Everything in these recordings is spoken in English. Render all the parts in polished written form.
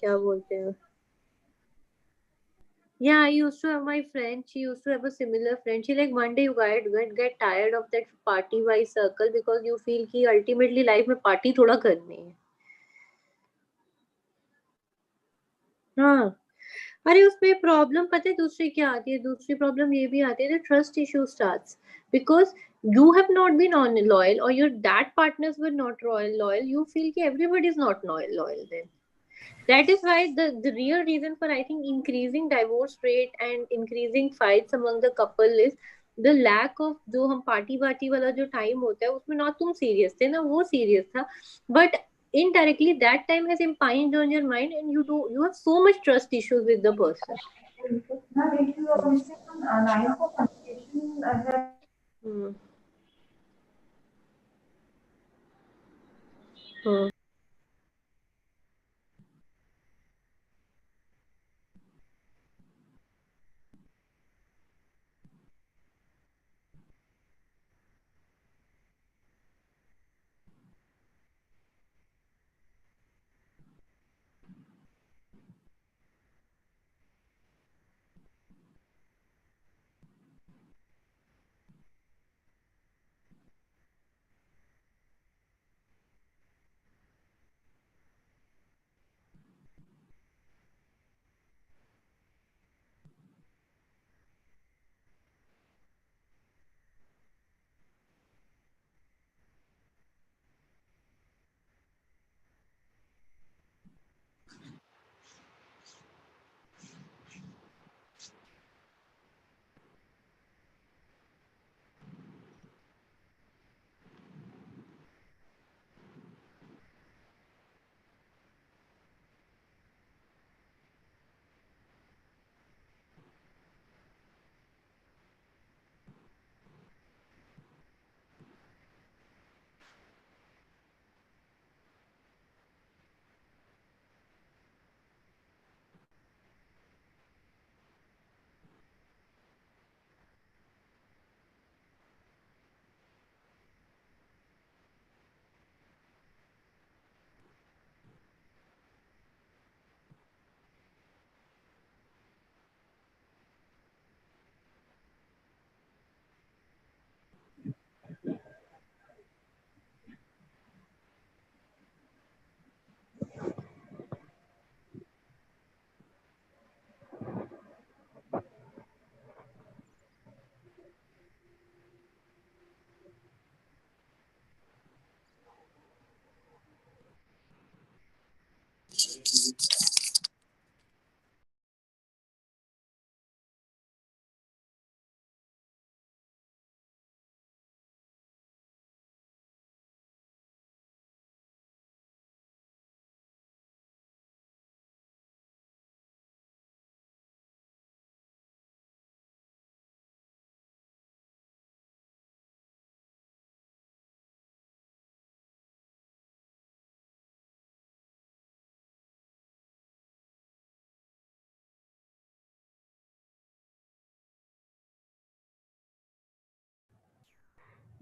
क्या बोलते हैं. Yeah, I used to have my friend. She used to have a similar friend. She like one day you get tired of that party wise circle because you feel कि ultimately life में party थोड़ा करनी है. हाँ. अरे उसमें problem पता है दूसरी क्या आती है. दूसरी प्रॉब्लम ये भी आती है trust issue starts because you have not been on loyal or your that partners were not loyal you feel कि everybody is not loyal then. That is why the real reason for I think increasing divorce rate and increasing fights among the couple is the lack of जो हम party वार्टी वाला जो time होता है उसमें ना तुम सीरियस थे ना वो सीरियस था but indirectly that time has impinged on your mind and you have so much trust issues with the person. ना देखिए और इससे हम लाइन को कम्युनिकेशन है Hmm. Hmm.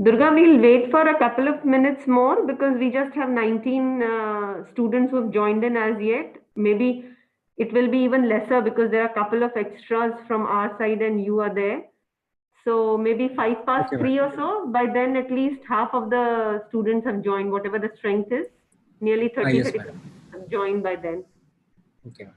Durga, we'll wait for a couple of minutes more because we just have 19 students who've joined in as yet. Maybe it will be even lesser because there are a couple of extras from our side and you are there. So maybe 3 or so. By then, at least half of the students have joined, whatever the strength is. Nearly 30, Yes, 30 madam. have joined by then. Okay.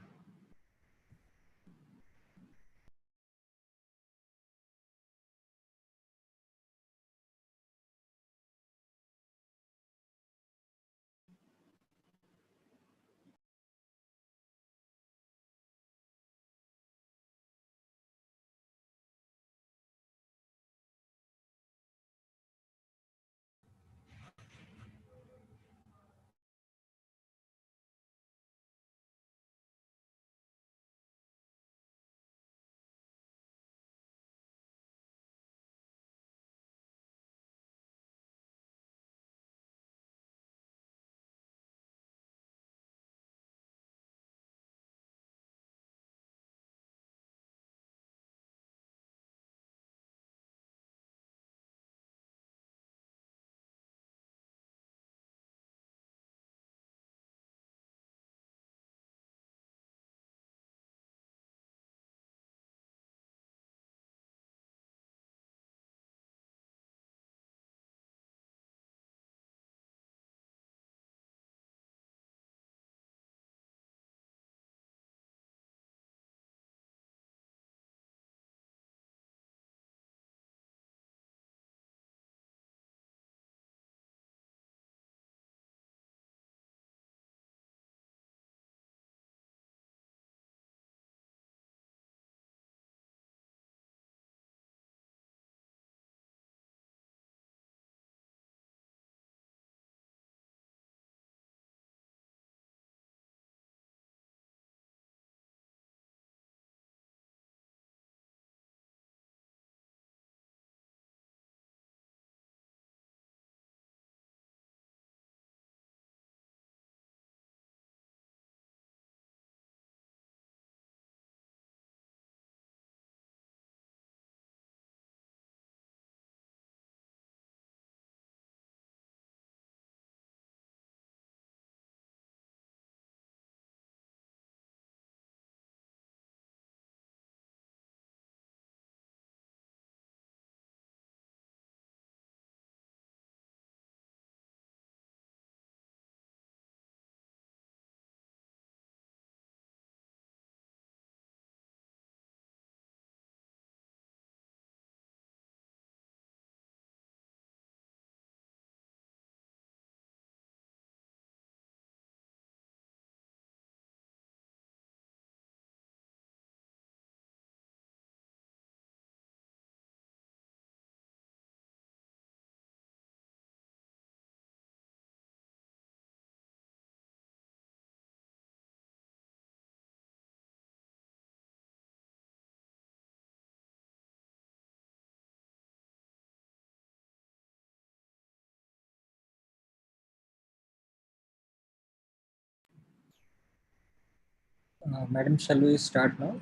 Madam, shall we start now?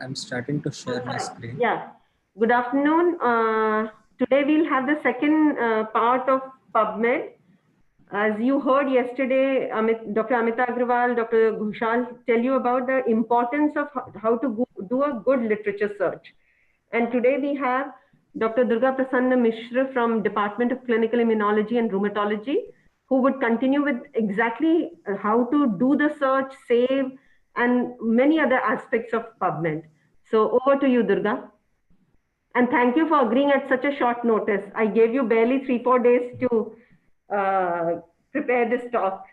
I'm starting to share my screen. Yeah. Good afternoon. Today we'll have the second part of PubMed. As you heard yesterday, Dr. Amita Agrawal, Dr. Ghoshal tell you about the importance of how to do a good literature search. And today we have Dr. Durga Prasanna Mishra from Department of Clinical Immunology and Rheumatology, who would continue with exactly how to do the search, save, and many other aspects of PubMed. So over to you, Durga. And thank you for agreeing at such a short notice. I gave you barely 3-4 days to prepare this talk.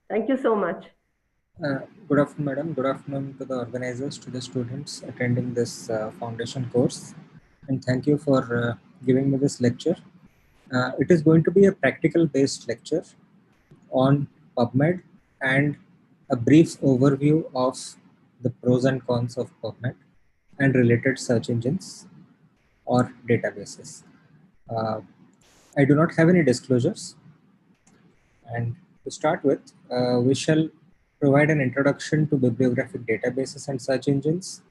Thank you so much. Good afternoon, madam. Good afternoon to the organizers, to the students attending this foundation course. And thank you for giving me this lecture. It is going to be a practical based lecture on PubMed and a brief overview of the pros and cons of PubMed and related search engines or databases. I do not have any disclosures. And to start with, we shall provide an introduction to bibliographic databases and search engines,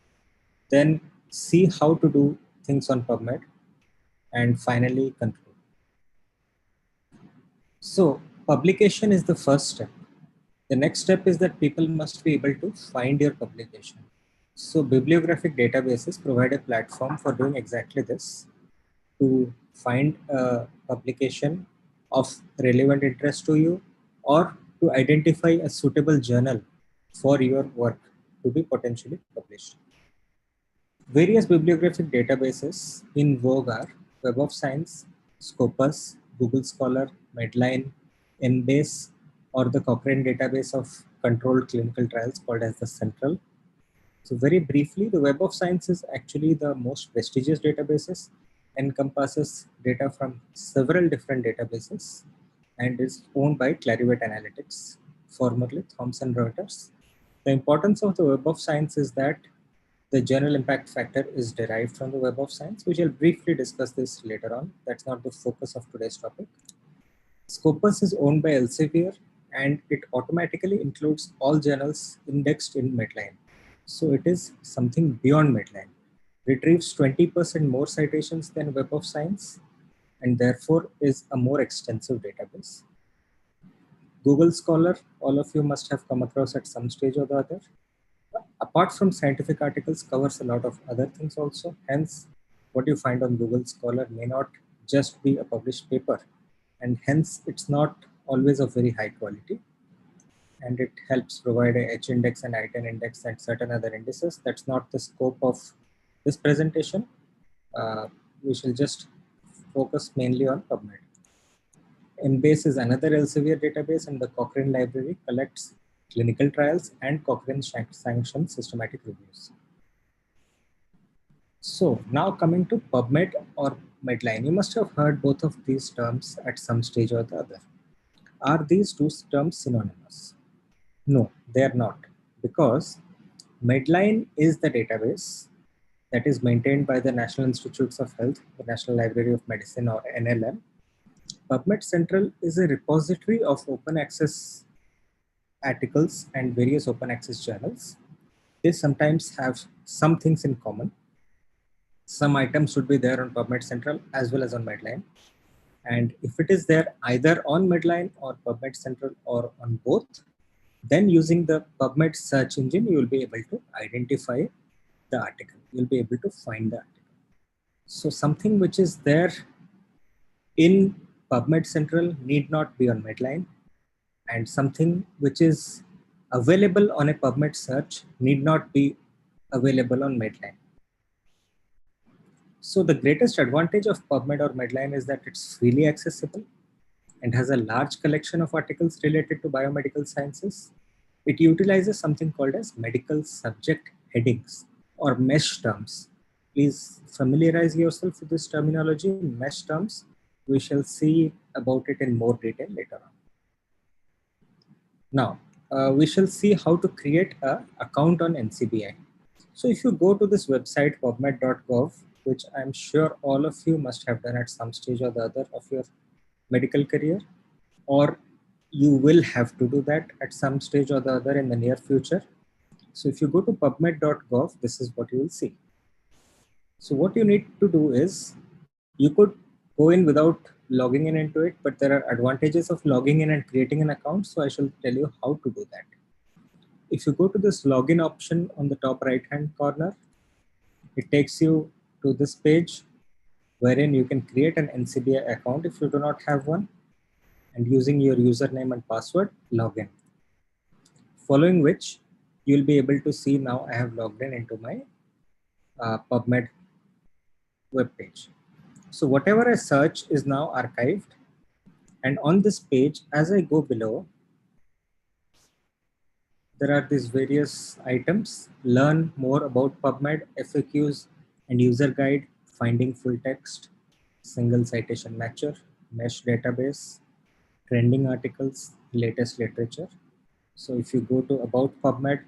then see how to do things on PubMed, and finally conclude. So publication is the first step. The next step is that people must be able to find your publication. So bibliographic databases provide a platform for doing exactly this, to find a publication of relevant interest to you or to identify a suitable journal for your work to be potentially published. Various bibliographic databases in vogue are Web of Science, Scopus, Google Scholar, Medline, Embase, or the Cochrane database of controlled clinical trials called as the Central. So very briefly, the Web of Science is actually the most prestigious databases, encompasses data from several different databases, and is owned by Clarivate Analytics, formerly Thomson Reuters. The importance of the Web of Science is that the journal impact factor is derived from the Web of Science. We shall briefly discuss this later on. That's not the focus of today's topic. Scopus is owned by Elsevier, and it automatically includes all journals indexed in Medline. So it is something beyond Medline. Retrieves 20% more citations than Web of Science, and therefore is a more extensive database. Google Scholar, all of you must have come across at some stage or the other. Apart from scientific articles, covers a lot of other things also. Hence, what you find on Google Scholar may not just be a published paper, and hence it's not always of very high quality. And it helps provide a H-index and I-10 index and certain other indices. That's not the scope of this presentation. We shall just focus mainly on PubMed. Embase is another Elsevier database, and the Cochrane library collects clinical trials and Cochrane sanctioned systematic reviews. So now coming to PubMed or Medline, you must have heard both of these terms at some stage or the other. Are these two terms synonymous? No, they are not, because Medline is the database that is maintained by the National Institutes of Health, the National Library of Medicine or NLM. PubMed Central is a repository of open access articles and various open access journals. They sometimes have some things in common. Some items should be there on PubMed Central as well as on Medline. And if it is there either on Medline or PubMed Central or on both, then using the PubMed search engine, you will be able to identify the article. You'll be able to find the article. So something which is there in PubMed Central need not be on Medline, and something which is available on a PubMed search need not be available on Medline. So the greatest advantage of PubMed or Medline is that it's freely accessible and has a large collection of articles related to biomedical sciences. It utilizes something called as medical subject headings or mesh terms. Please familiarize yourself with this terminology, mesh terms. We shall see about it in more detail later on. Now, we shall see how to create an account on NCBI. So if you go to this website pubmed.gov, which I'm sure all of you must have done at some stage or the other of your medical career, or you will have to do that at some stage or the other in the near future. So if you go to pubmed.gov, this is what you will see. So what you need to do is, you could go in without logging in into it, but there are advantages of logging in and creating an account. So I shall tell you how to do that. If you go to this login option on the top right hand corner, it takes you to this page wherein you can create an NCBI account if you do not have one, and using your username and password, log in. Following which, you'll be able to see now I have logged in into my PubMed web page. So whatever I search is now archived. And on this page, as I go below, there are these various items: learn more about PubMed, FAQs and user guide, finding full text, single citation matcher, mesh database, trending articles, latest literature. So if you go to about PubMed,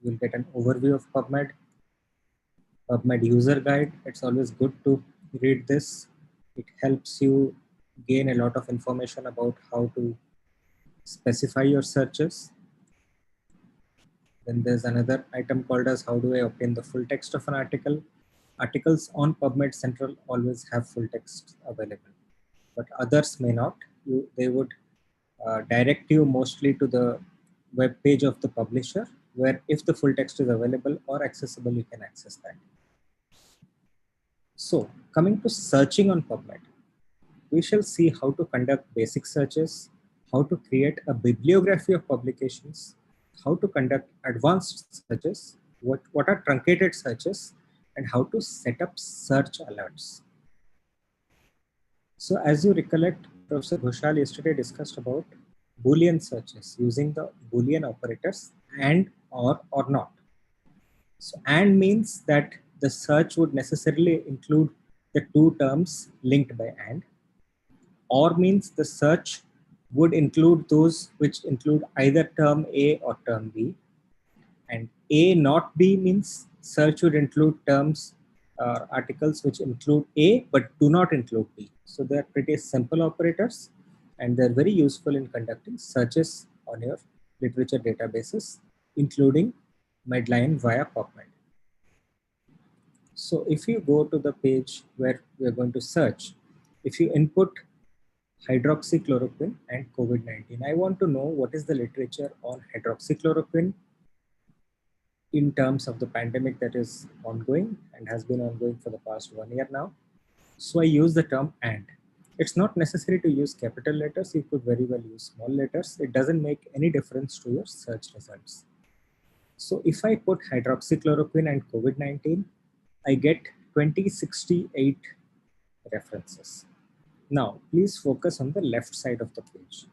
you'll get an overview of PubMed. PubMed user guide, it's always good to read this. It helps you gain a lot of information about how to specify your searches. Then there's another item called as how do I obtain the full text of an article. Articles on PubMed Central always have full text available, but others may not. They would direct you mostly to the web page of the publisher, where if the full text is available or accessible, you can access that. So coming to searching on PubMed, we shall see how to conduct basic searches, how to create a bibliography of publications, how to conduct advanced searches, what are truncated searches, and how to set up search alerts. So as you recollect, Professor Ghoshal yesterday discussed about Boolean searches using the Boolean operators and or not. So and means that the search would necessarily include the two terms linked by and. Or means the search would include those which include either term A or term B. And A not B means search would include terms or articles which include A but do not include B. So they're pretty simple operators, and they're very useful in conducting searches on your literature databases, including Medline via PubMed. So if you go to the page where we're going to search, if you input hydroxychloroquine and COVID-19, I want to know what is the literature on hydroxychloroquine in terms of the pandemic that is ongoing and has been ongoing for the past 1 year now. So I use the term and. It's not necessary to use capital letters. You could very well use small letters. It doesn't make any difference to your search results. So if I put hydroxychloroquine and COVID-19, I get 2068 references. Now, please focus on the left side of the page.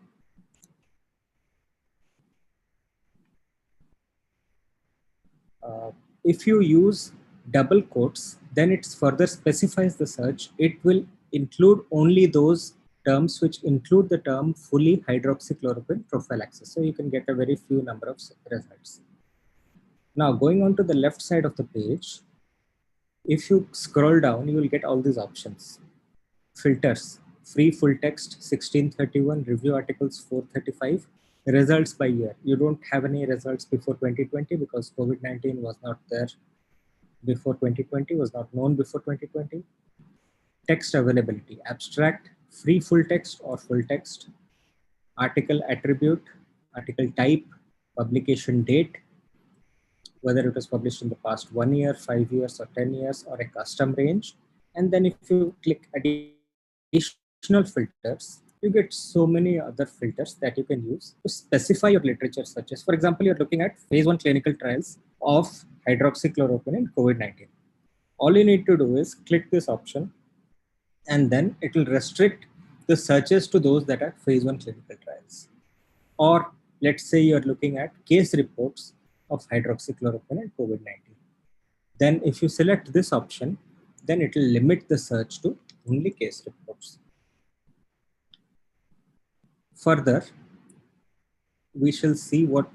If you use double quotes, then it further specifies the search. It will include only those terms which include the term fully hydroxychloroquine prophylaxis. So you can get a very few number of results. Now going on to the left side of the page, if you scroll down, you will get all these options. Filters, free full text 1631, review articles 435, results by year. You don't have any results before 2020 because COVID-19 was not there before 2020, was not known before 2020. Text availability, abstract, free full text or full text, article attribute, article type, publication date, whether it was published in the past 1 year, 5 years, or 10 years, or a custom range. And then if you click additional filters, you get so many other filters that you can use to specify your literature searches. For example, you're looking at phase 1 clinical trials of hydroxychloroquine in COVID-19. All you need to do is click this option, and then it will restrict the searches to those that are phase 1 clinical trials. Or let's say you're looking at case reports of hydroxychloroquine and COVID-19. Then if you select this option, then it will limit the search to only case reports. Further, we shall see what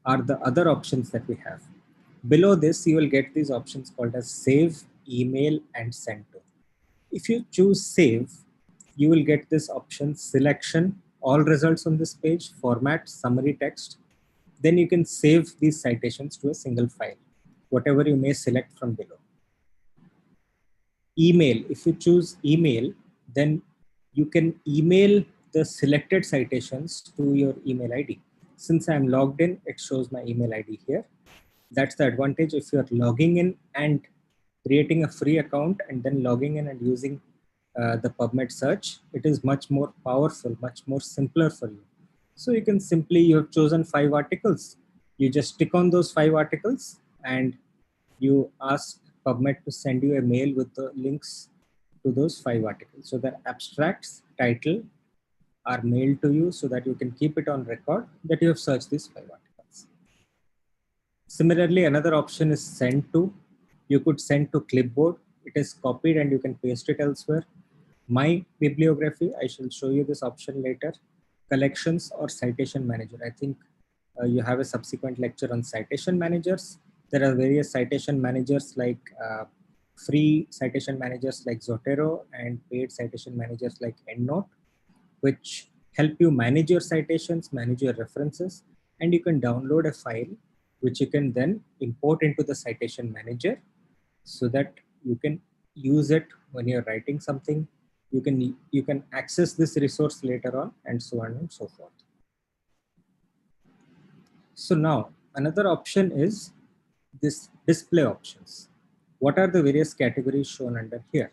are the other options that we have. Below this, you will get these options called as save, email, and send to. If you choose save, you will get this option selection, all results on this page, format, summary text. Then you can save these citations to a single file, whatever you may select from below. Email, if you choose email, then you can email the selected citations to your email ID. Since I'm logged in, it shows my email ID here. That's the advantage if you're logging in and creating a free account and then logging in and using the PubMed search. It is much more powerful, much more simpler for you. So you can simply, you have chosen 5 articles. You just tick on those 5 articles and you ask PubMed to send you a mail with the links to those 5 articles. So the abstracts, title are mailed to you so that you can keep it on record that you have searched these 5 articles. Similarly, another option is send to. You could send to clipboard. It is copied and you can paste it elsewhere. My bibliography, I shall show you this option later. Collections or citation manager. I think you have a subsequent lecture on citation managers. There are various citation managers like free citation managers like Zotero and paid citation managers like EndNote, which help you manage your citations, manage your references, and you can download a file which you can then import into the citation manager so that you can use it when you're writing something. You can access this resource later on, and so on and so forth. So now another option is this display options. What are the various categories shown under here?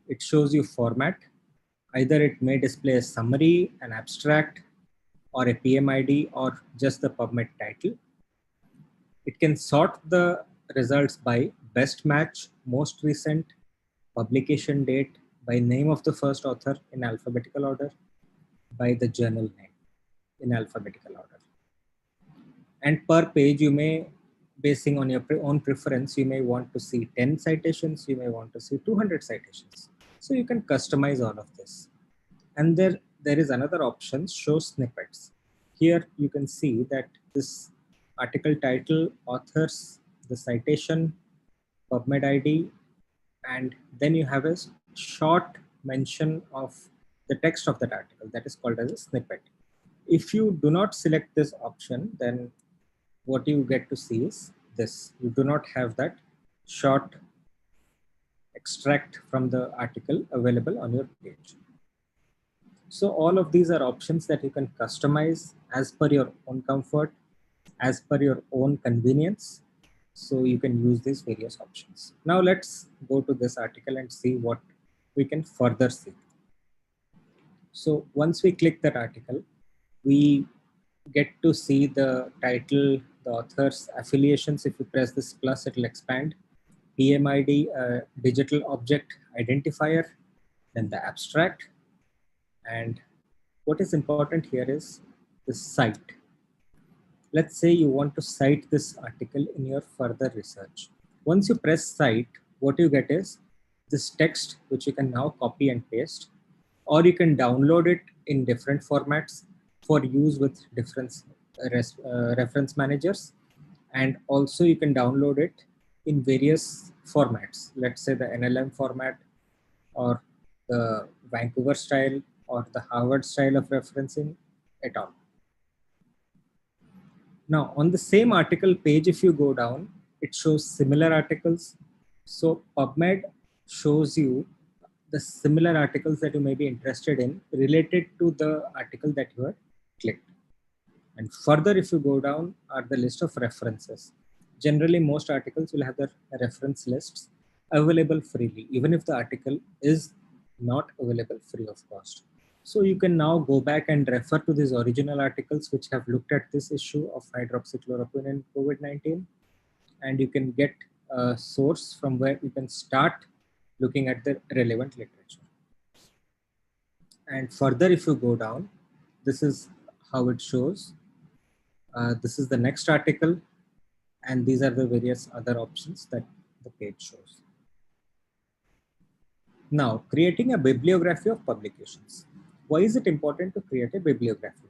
It shows you format. Either it may display a summary, an abstract, or a PMID, or just the PubMed title. It can sort the results by best match, most recent, publication date, by name of the first author in alphabetical order, by the journal name in alphabetical order. And per page, you may, basing on your own preference, you may want to see 10 citations, you may want to see 200 citations. So you can customize all of this. And there is another option, show snippets. Here you can see that this article title, authors, the citation, PubMed ID, and then you have a short mention of the text of that article that is called as a snippet. If you do not select this option, then what you get to see is this. You do not have that short extract from the article available on your page. So all of these are options that you can customize as per your own comfort, as per your own convenience. So you can use these various options. Now let's go to this article and see what we can further see. So once we click that article, we get to see the title, the author's affiliations. If you press this plus, it will expand. PMID, digital object identifier, then the abstract. And what is important here is the cite. Let's say you want to cite this article in your further research. Once you press cite, what you get is this text, which you can now copy and paste, or you can download it in different formats for use with different reference managers. And also you can download it in various formats. Let's say the NLM format, or the Vancouver style, or the Harvard style of referencing, et al. Now, on the same article page, if you go down, it shows similar articles. So PubMed shows you the similar articles that you may be interested in related to the article that you have clicked. And further, if you go down, are the list of references. Generally, most articles will have the reference lists available freely, even if the article is not available free of cost. So you can now go back and refer to these original articles which have looked at this issue of hydroxychloroquine in COVID-19, and you can get a source from where you can start looking at the relevant literature. And further, if you go down, this is how it shows. This is the next article, and these are the various other options that the page shows. Now, creating a bibliography of publications. Why is it important to create a bibliography?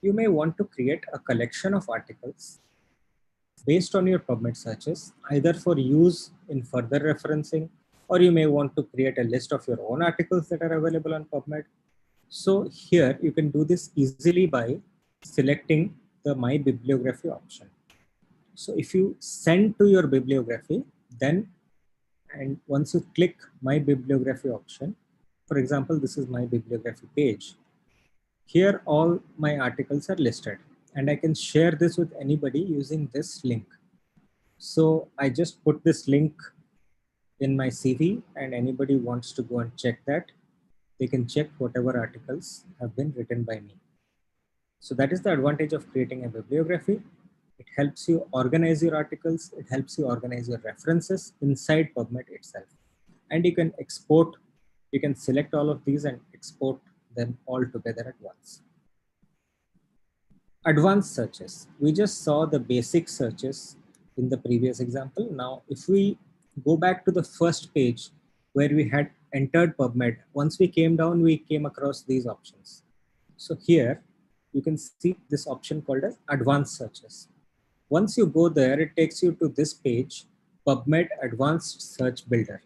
You may want to create a collection of articles based on your PubMed searches, either for use in further referencing, or you may want to create a list of your own articles that are available on PubMed. So here you can do this easily by selecting the My Bibliography option. So if you send to your bibliography, then, and once you click My Bibliography option, for example, this is my bibliography page. Here all my articles are listed, and I can share this with anybody using this link. So I just put this link in my CV, and anybody wants to go and check that, they can check whatever articles have been written by me. So that is the advantage of creating a bibliography. It helps you organize your articles. It helps you organize your references inside PubMed itself. And you can export, you can select all of these and export them all together at once. Advanced searches. We just saw the basic searches in the previous example. Now, if we go back to the first page where we had entered PubMed, once we came down, we came across these options. So here you can see this option called as advanced searches. Once you go there, it takes you to this page, PubMed Advanced Search Builder,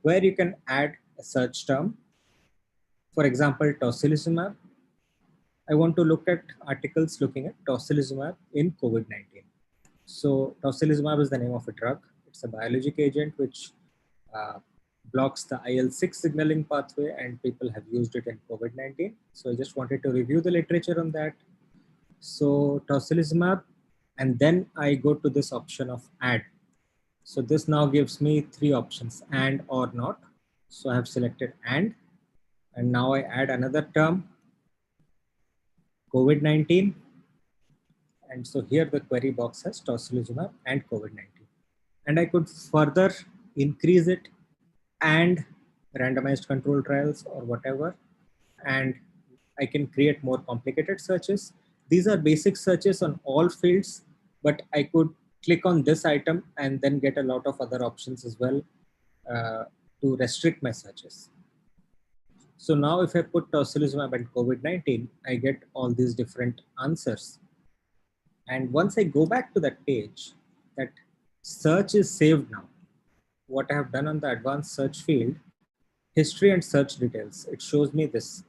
where you can add a search term. For example, tocilizumab. I want to look at articles looking at tocilizumab in COVID-19. So tocilizumab is the name of a drug. It's a biologic agent which blocks the IL-6 signaling pathway, and people have used it in COVID-19. So I just wanted to review the literature on that. So tocilizumab, and then I go to this option of add. So this now gives me three options, and or not. So I have selected and now I add another term, COVID-19. And so here the query box has tocilizumab and COVID-19. And I could further increase it and randomized control trials or whatever. And I can create more complicated searches. These are basic searches on all fields, but I could click on this item and then get a lot of other options as well to restrict my searches. So now if I put tocilizumab and COVID-19, I get all these different answers. And once I go back to that page, that search is saved now. What I have done on the advanced search field, history and search details, it shows me this,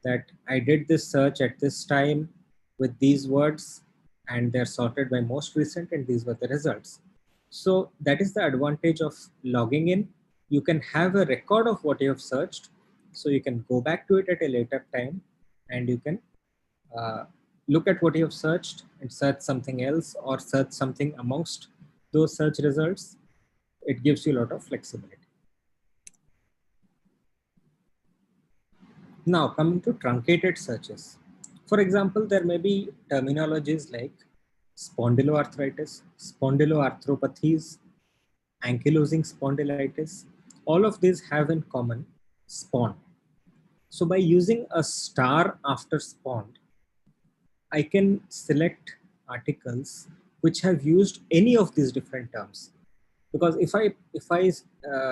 that I did this search at this time with these words, and they're sorted by most recent, and these were the results. So that is the advantage of logging in. You can have a record of what you have searched, so you can go back to it at a later time, and you can look at what you have searched and search something else, or search something amongst those search results. It gives you a lot of flexibility. Now coming to truncated searches. For example, there may be terminologies like spondyloarthritis, spondyloarthropathies, ankylosing spondylitis. All of these have in common spond. So by using a star after spond, I can select articles which have used any of these different terms. Because if I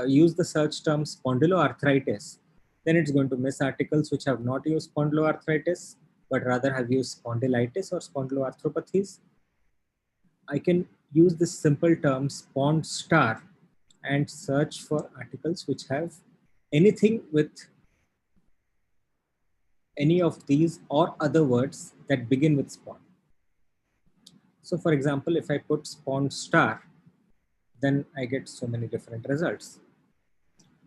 use the search term spondyloarthritis, then it's going to miss articles which have not used spondyloarthritis, but rather have used spondylitis or spondyloarthropathies. I can use this simple term spond star and search for articles which have anything with any of these or other words that begin with spond. So for example, if I put spond star, then I get so many different results.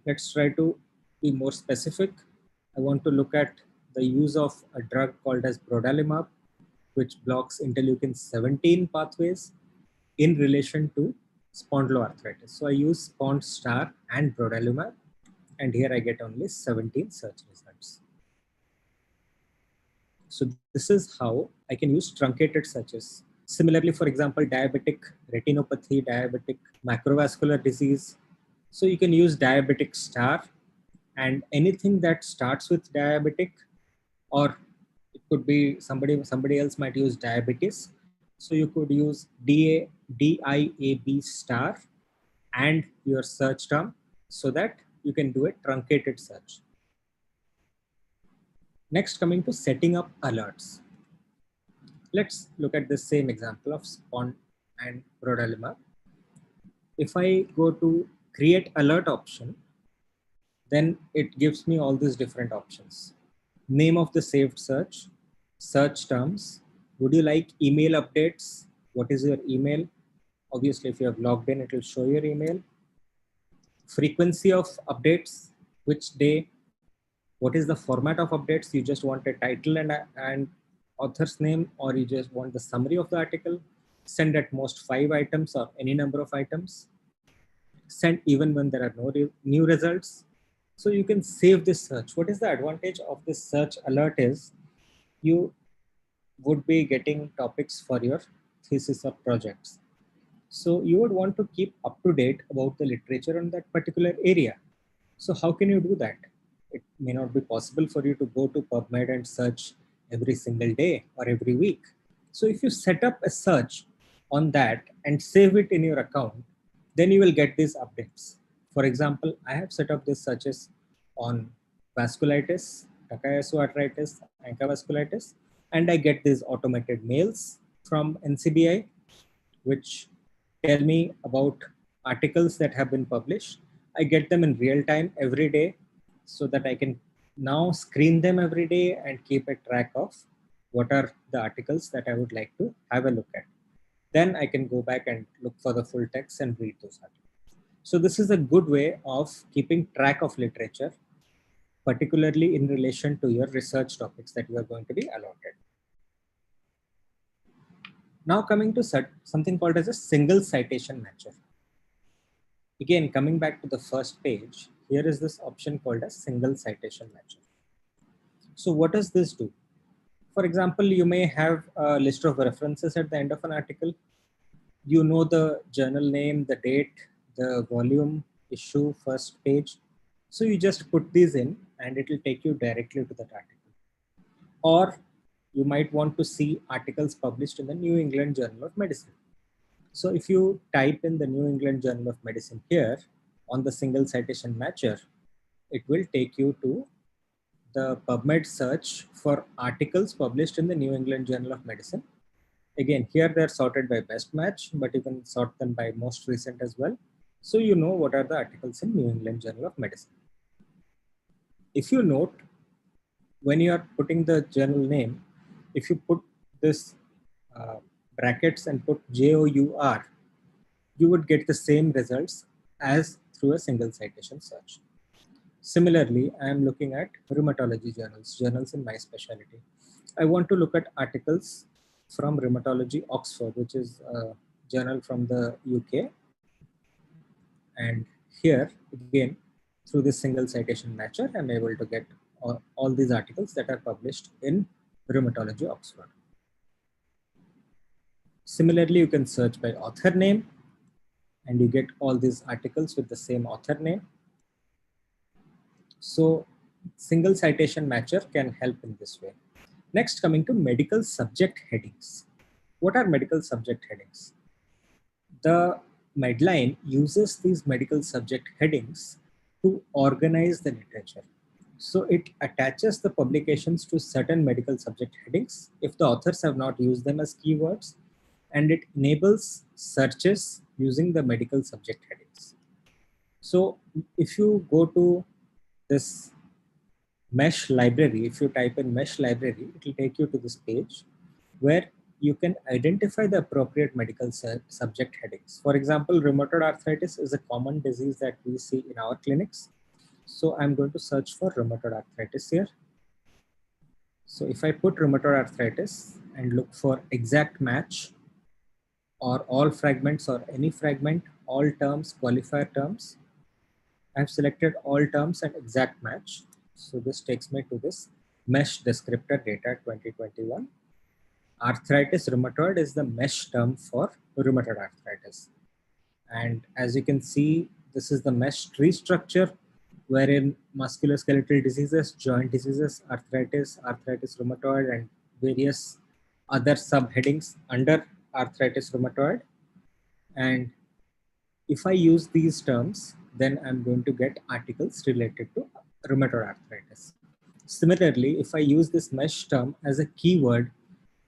Let's try to be more specific. I want to look at the use of a drug called as brodalumab, which blocks interleukin 17 pathways in relation to spondyloarthritis. So I use spond star and brodalumab, and here I get only 17 search results. So this is how I can use truncated searches. Similarly, for example, diabetic retinopathy, diabetic macrovascular disease. So you can use diabetic star, and anything that starts with diabetic, or it could be somebody else might use diabetes. So you could use DIAB star and your search term, so that you can do a truncated search. Next, coming to setting up alerts. Let's look at the same example of spond and brodalumab. If I go to create alert option, then it gives me all these different options. Name of the saved search, search terms. Would you like email updates? What is your email? Obviously, if you have logged in, it will show your email. Frequency of updates, which day, what is the format of updates? You just want a title and author's name, or you just want the summary of the article. Send at most 5 items or any number of items. Send even when there are no new results. So you can save this search. What is the advantage of this search alert is you would be getting topics for your thesis or projects. So you would want to keep up to date about the literature on that particular area. So how can you do that? It may not be possible for you to go to PubMed and search every single day or every week. So if you set up a search on that and save it in your account, then you will get these updates. For example, I have set up these searches on vasculitis, Takayasu arthritis, ANCA vasculitis, and I get these automated mails from NCBI, which tell me about articles that have been published. I get them in real time every day so that I can now screen them every day and keep a track of what are the articles that I would like to have a look at. Then I can go back and look for the full text and read those articles. So this is a good way of keeping track of literature, particularly in relation to your research topics that you are going to be allotted. Now coming to something called as a single citation matcher. Again, coming back to the first page, here is this option called as single citation matcher. So what does this do? For example, you may have a list of references at the end of an article. You know the journal name, the date, the volume, issue, first page. So you just put these in and it will take you directly to that article. Or you might want to see articles published in the New England Journal of Medicine. So if you type in the New England Journal of Medicine here on the single citation matcher, it will take you to the PubMed search for articles published in the New England Journal of Medicine. Again, here they're sorted by best match, but you can sort them by most recent as well. So you know what are the articles in New England Journal of Medicine. If you note, when you are putting the journal name, if you put this brackets and put JOUR, you would get the same results as through a single citation search. Similarly, I am looking at rheumatology journals in my specialty. I want to look at articles from Rheumatology Oxford, which is a journal from the UK. And here, again, through this single citation matcher, I'm able to get all these articles that are published in Rheumatology Oxford. Similarly, you can search by author name and you get all these articles with the same author name. So single citation matcher can help in this way. Next, coming to medical subject headings. What are medical subject headings? The Medline uses these medical subject headings to organize the literature. So it attaches the publications to certain medical subject headings if the authors have not used them as keywords, and it enables searches using the medical subject headings. So if you go to this mesh library, if you type in mesh library, it will take you to this page where you can identify the appropriate medical subject headings. For example, rheumatoid arthritis is a common disease that we see in our clinics. So I'm going to search for rheumatoid arthritis here. So if I put rheumatoid arthritis and look for exact match or all fragments or any fragment, all terms, qualifier terms, I've selected all terms and exact match. So this takes me to this mesh descriptor data 2021. Arthritis rheumatoid is the mesh term for rheumatoid arthritis. And as you can see, this is the mesh tree structure wherein musculoskeletal diseases, joint diseases, arthritis rheumatoid, and various other subheadings under arthritis rheumatoid. And if I use these terms, then I'm going to get articles related to rheumatoid arthritis. Similarly, if I use this mesh term as a keyword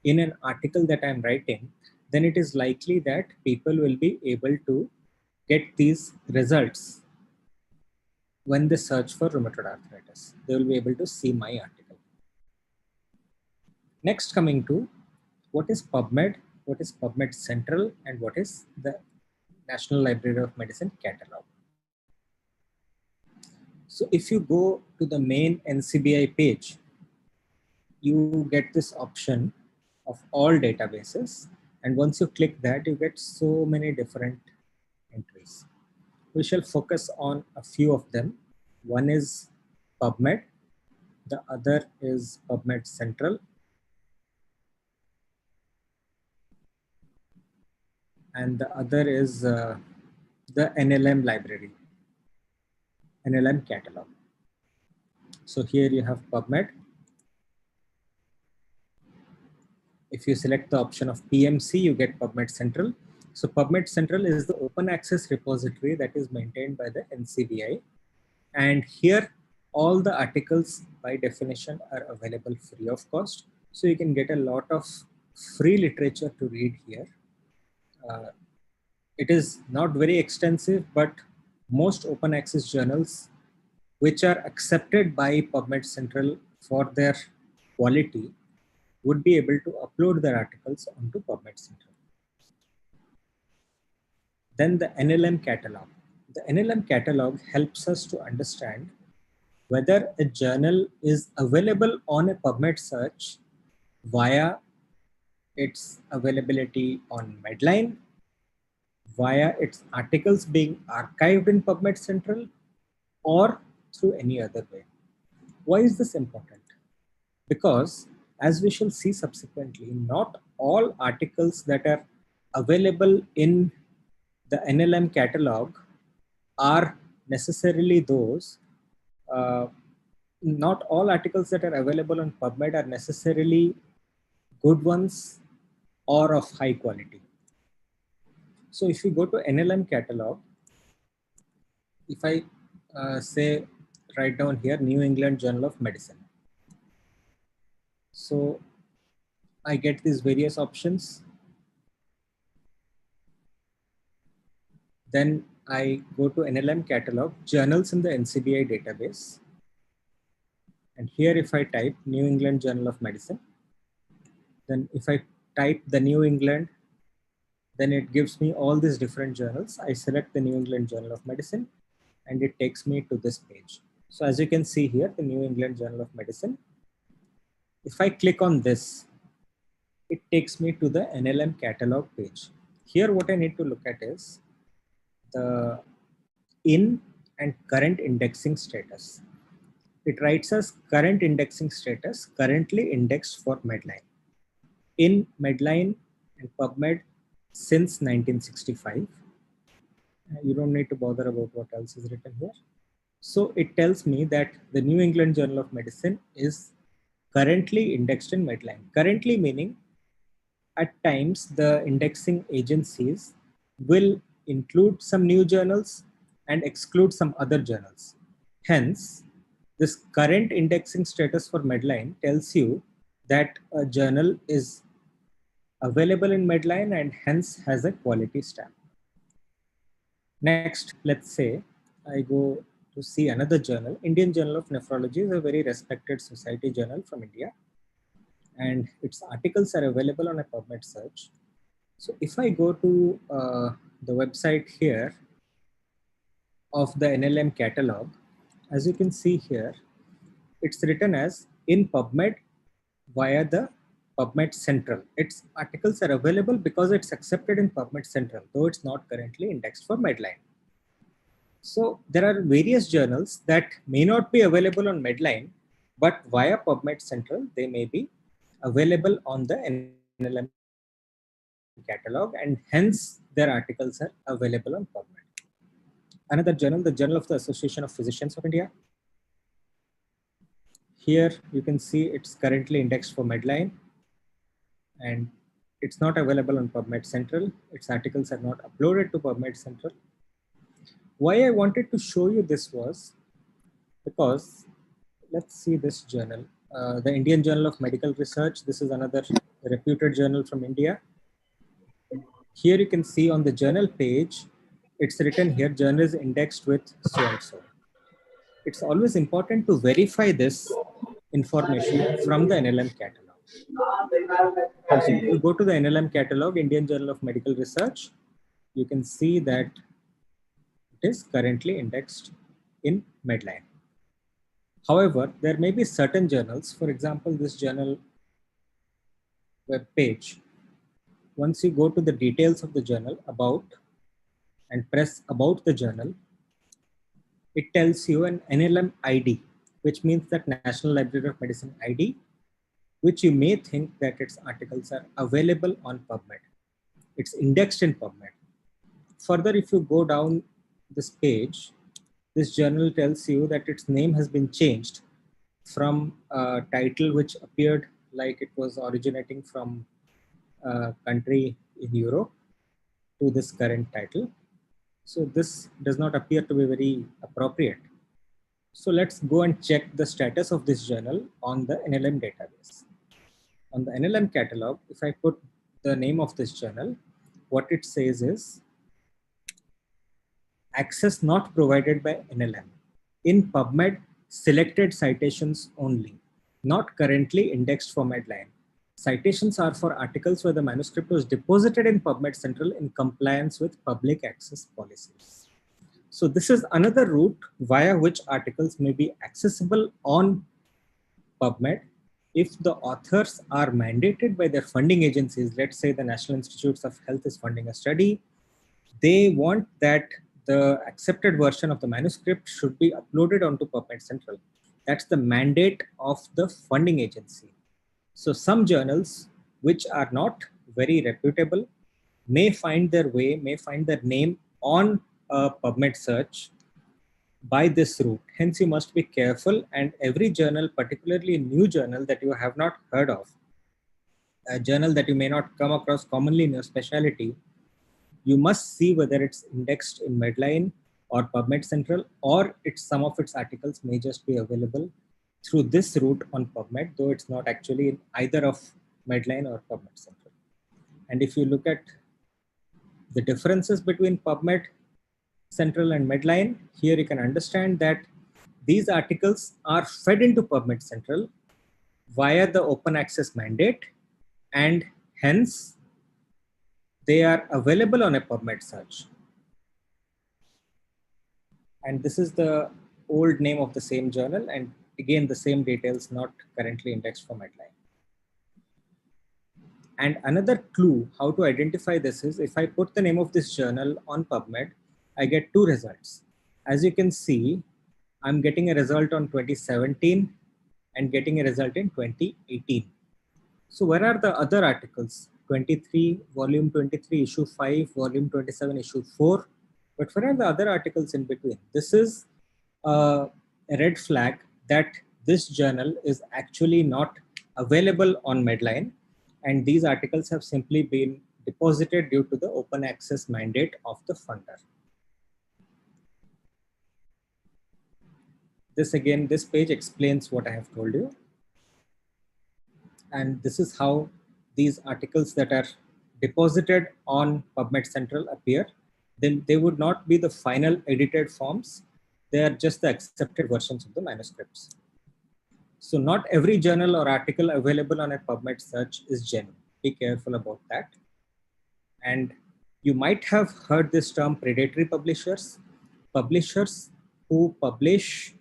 in an article that I'm writing, then it is likely that people will be able to get these results when they search for rheumatoid arthritis. They will be able to see my article. Next, coming to what is PubMed, what is PubMed Central, and what is the National Library of Medicine catalog. So if you go to the main NCBI page, you get this option of all databases. And once you click that, you get so many different entries. We shall focus on a few of them. One is PubMed, the other is PubMed Central, and the other is the NLM library, NLM catalog. So here you have PubMed. If you select the option of PMC, you get PubMed Central. So PubMed Central is the open access repository that is maintained by the NCBI. And here, all the articles by definition are available free of cost. So you can get a lot of free literature to read here. It is not very extensive, but most open access journals which are accepted by PubMed Central for their quality would be able to upload their articles onto PubMed Central. Then the NLM catalog. The NLM catalog helps us to understand whether a journal is available on a PubMed search via its availability on Medline, via its articles being archived in PubMed Central, or through any other way. Why is this important? Because as we shall see subsequently, not all articles that are available in the NLM catalog are necessarily those, not all articles that are available on PubMed are necessarily good ones or of high quality. So if you go to NLM catalog, if I say, write down here, New England Journal of Medicine. So I get these various options. Then I go to NLM catalog, journals in the NCBI database. And here if I type New England Journal of Medicine, then if I type the New England, then it gives me all these different journals. I select the New England Journal of Medicine and it takes me to this page. So as you can see here, the New England Journal of Medicine. If I click on this, it takes me to the NLM catalog page. Here what I need to look at is the in and current indexing status. It writes as current indexing status, currently indexed for Medline. In Medline and PubMed since 1965. You don't need to bother about what else is written here. So it tells me that the New England Journal of Medicine is currently indexed in Medline. Currently meaning at times the indexing agencies will include some new journals and exclude some other journals. Hence, this current indexing status for Medline tells you that a journal is available in Medline and hence has a quality stamp. Next, let's say I go to see another journal. Indian Journal of Nephrology is a very respected society journal from India, and its articles are available on a PubMed search. So if I go to the website here of the NLM catalog, as you can see here, it's written as in PubMed via the PubMed Central. Its articles are available because it's accepted in PubMed Central, though it's not currently indexed for Medline. So there are various journals that may not be available on Medline, but via PubMed Central, they may be available on the NLM catalog, and hence their articles are available on PubMed. Another journal, the Journal of the Association of Physicians of India. Here you can see it's currently indexed for Medline, and it's not available on PubMed Central. Its articles are not uploaded to PubMed Central. Why I wanted to show you this was because, let's see this journal, the Indian Journal of Medical Research. This is another reputed journal from India. Here you can see on the journal page, it's written here, journal is indexed with so and so. It's always important to verify this information from the NLM catalog. So if you go to the NLM catalog, Indian Journal of Medical Research, you can see that it is currently indexed in Medline. However, there may be certain journals, for example, this journal web page. Once you go to the details of the journal about and press about the journal, it tells you an NLM ID, which means that National Library of Medicine ID, which you may think that its articles are available on PubMed. It's indexed in PubMed. Further, if you go down this page, this journal tells you that its name has been changed from a title which appeared like it was originating from a country in Europe to this current title. So this does not appear to be very appropriate. So let's go and check the status of this journal on the NLM database. On the NLM catalog, if I put the name of this journal, what it says is access not provided by NLM. In PubMed, selected citations only, not currently indexed for Medline. Citations are for articles where the manuscript was deposited in PubMed Central in compliance with public access policies. So this is another route via which articles may be accessible on PubMed if the authors are mandated by their funding agencies. Let's say the National Institutes of Health is funding a study. They want that the accepted version of the manuscript should be uploaded onto PubMed Central. That's the mandate of the funding agency. So some journals which are not very reputable may find their way, may find their name on a PubMed search by this route. Hence, you must be careful, and every journal, particularly a new journal that you have not heard of, a journal that you may not come across commonly in your specialty, you must see whether it's indexed in Medline or PubMed Central, or some of its articles may just be available through this route on PubMed, though it's not actually in either of Medline or PubMed Central. And if you look at the differences between PubMed Central and Medline, here you can understand that these articles are fed into PubMed Central via the open access mandate, and hence they are available on a PubMed search. And this is the old name of the same journal, and again the same details, not currently indexed for Medline. And another clue how to identify this is if I put the name of this journal on PubMed, I get two results. As you can see, I'm getting a result on 2017 and getting a result in 2018. So where are the other articles? 23, volume 23, issue 5, volume 27, issue 4. But where are the other articles in between? This is a red flag that this journal is actually not available on Medline, and these articles have simply been deposited due to the open access mandate of the funder. This page explains what I have told you. And this is how these articles that are deposited on PubMed Central appear. Then they would not be the final edited forms. They are just the accepted versions of the manuscripts. So not every journal or article available on a PubMed search is genuine. Be careful about that. And you might have heard this term predatory publishers. Publishers who publish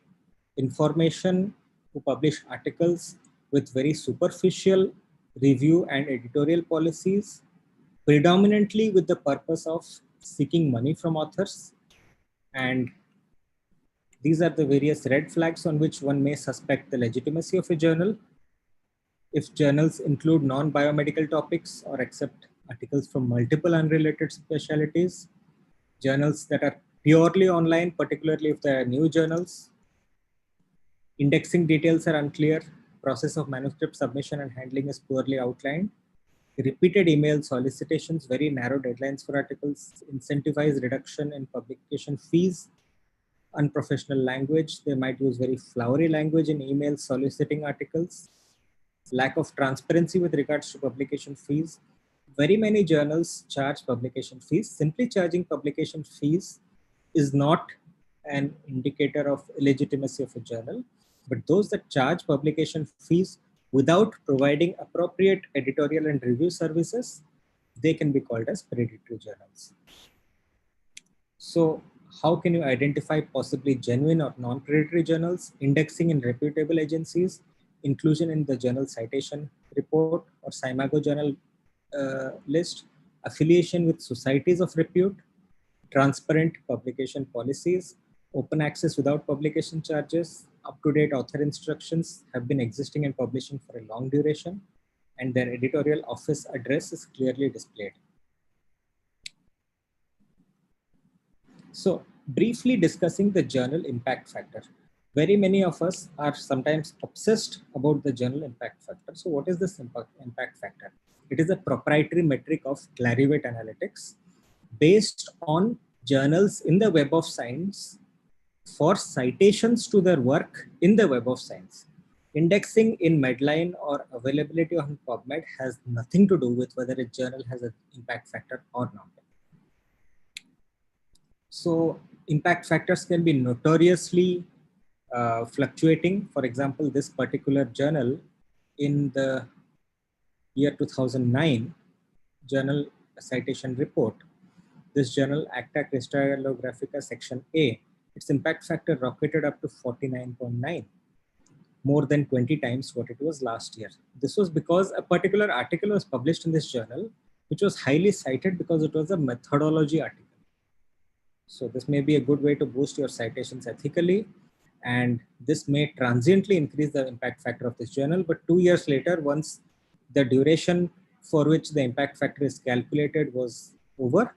information, who publish articles with very superficial review and editorial policies, predominantly with the purpose of seeking money from authors. And these are the various red flags on which one may suspect the legitimacy of a journal. If journals include non-biomedical topics or accept articles from multiple unrelated specialties, journals that are purely online, particularly if they are new journals, indexing details are unclear, process of manuscript submission and handling is poorly outlined, repeated email solicitations, very narrow deadlines for articles, incentivize reduction in publication fees, unprofessional language. They might use very flowery language in emails soliciting articles, lack of transparency with regards to publication fees. very many journals charge publication fees. Simply charging publication fees is not an indicator of legitimacy of a journal, but those that charge publication fees without providing appropriate editorial and review services, they can be called as predatory journals. So how can you identify possibly genuine or non-predatory journals? Indexing in reputable agencies, inclusion in the journal citation report or SCImago journal list, affiliation with societies of repute, transparent publication policies, open access without publication charges, up-to-date author instructions have been existing and publishing for a long duration, and their editorial office address is clearly displayed. So briefly discussing the journal impact factor. Very many of us are sometimes obsessed about the journal impact factor. So what is this impact factor? It is a proprietary metric of Clarivate Analytics based on journals in the Web of Science for citations to their work in the Web of Science. Indexing in Medline or availability on PubMed has nothing to do with whether a journal has an impact factor or not. So impact factors can be notoriously fluctuating. For example, this particular journal in the year 2009, journal citation report, this journal Acta Crystallographica section A, its impact factor rocketed up to 49.9, more than 20 times what it was last year. This was because a particular article was published in this journal, which was highly cited because it was a methodology article. So this may be a good way to boost your citations ethically, and this may transiently increase the impact factor of this journal. But 2 years later, once the duration for which the impact factor is calculated was over,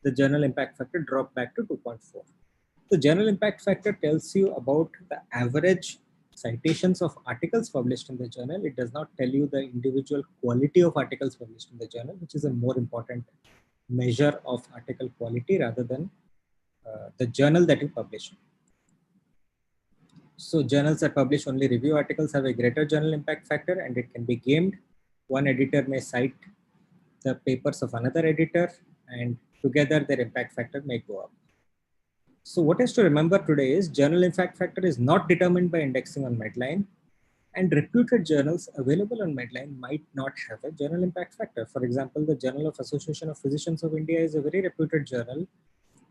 the journal impact factor dropped back to 2.4. The journal impact factor tells you about the average citations of articles published in the journal. It does not tell you the individual quality of articles published in the journal, which is a more important measure of article quality rather than the journal that you publish. So journals that publish only review articles have a greater journal impact factor, and it can be gamed. One editor may cite the papers of another editor, and together their impact factor may go up. So what is to remember today is journal impact factor is not determined by indexing on Medline, and reputed journals available on Medline might not have a journal impact factor. For example, the Journal of Association of Physicians of India is a very reputed journal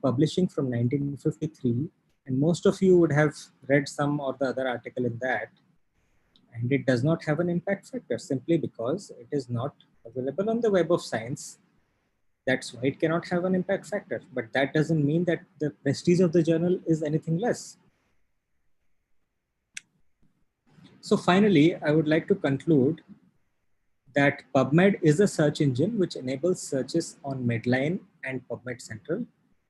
publishing from 1953, and most of you would have read some or the other article in that, and it does not have an impact factor simply because it is not available on the Web of Science. That's why it cannot have an impact factor, but that doesn't mean that the prestige of the journal is anything less. So finally, I would like to conclude that PubMed is a search engine which enables searches on Medline and PubMed Central.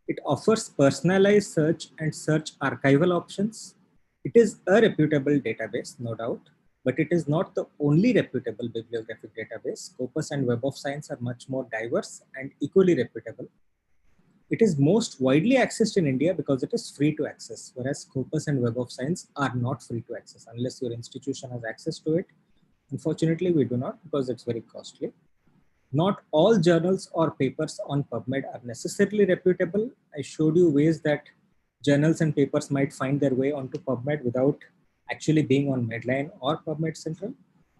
It offers personalized search and search archival options. It is a reputable database, no doubt, but it is not the only reputable bibliographic database. Scopus and Web of Science are much more diverse and equally reputable. It is most widely accessed in India because it is free to access, whereas Scopus and Web of Science are not free to access unless your institution has access to it. Unfortunately, we do not because it's very costly. Not all journals or papers on PubMed are necessarily reputable. I showed you ways that journals and papers might find their way onto PubMed without actually being on Medline or PubMed Central.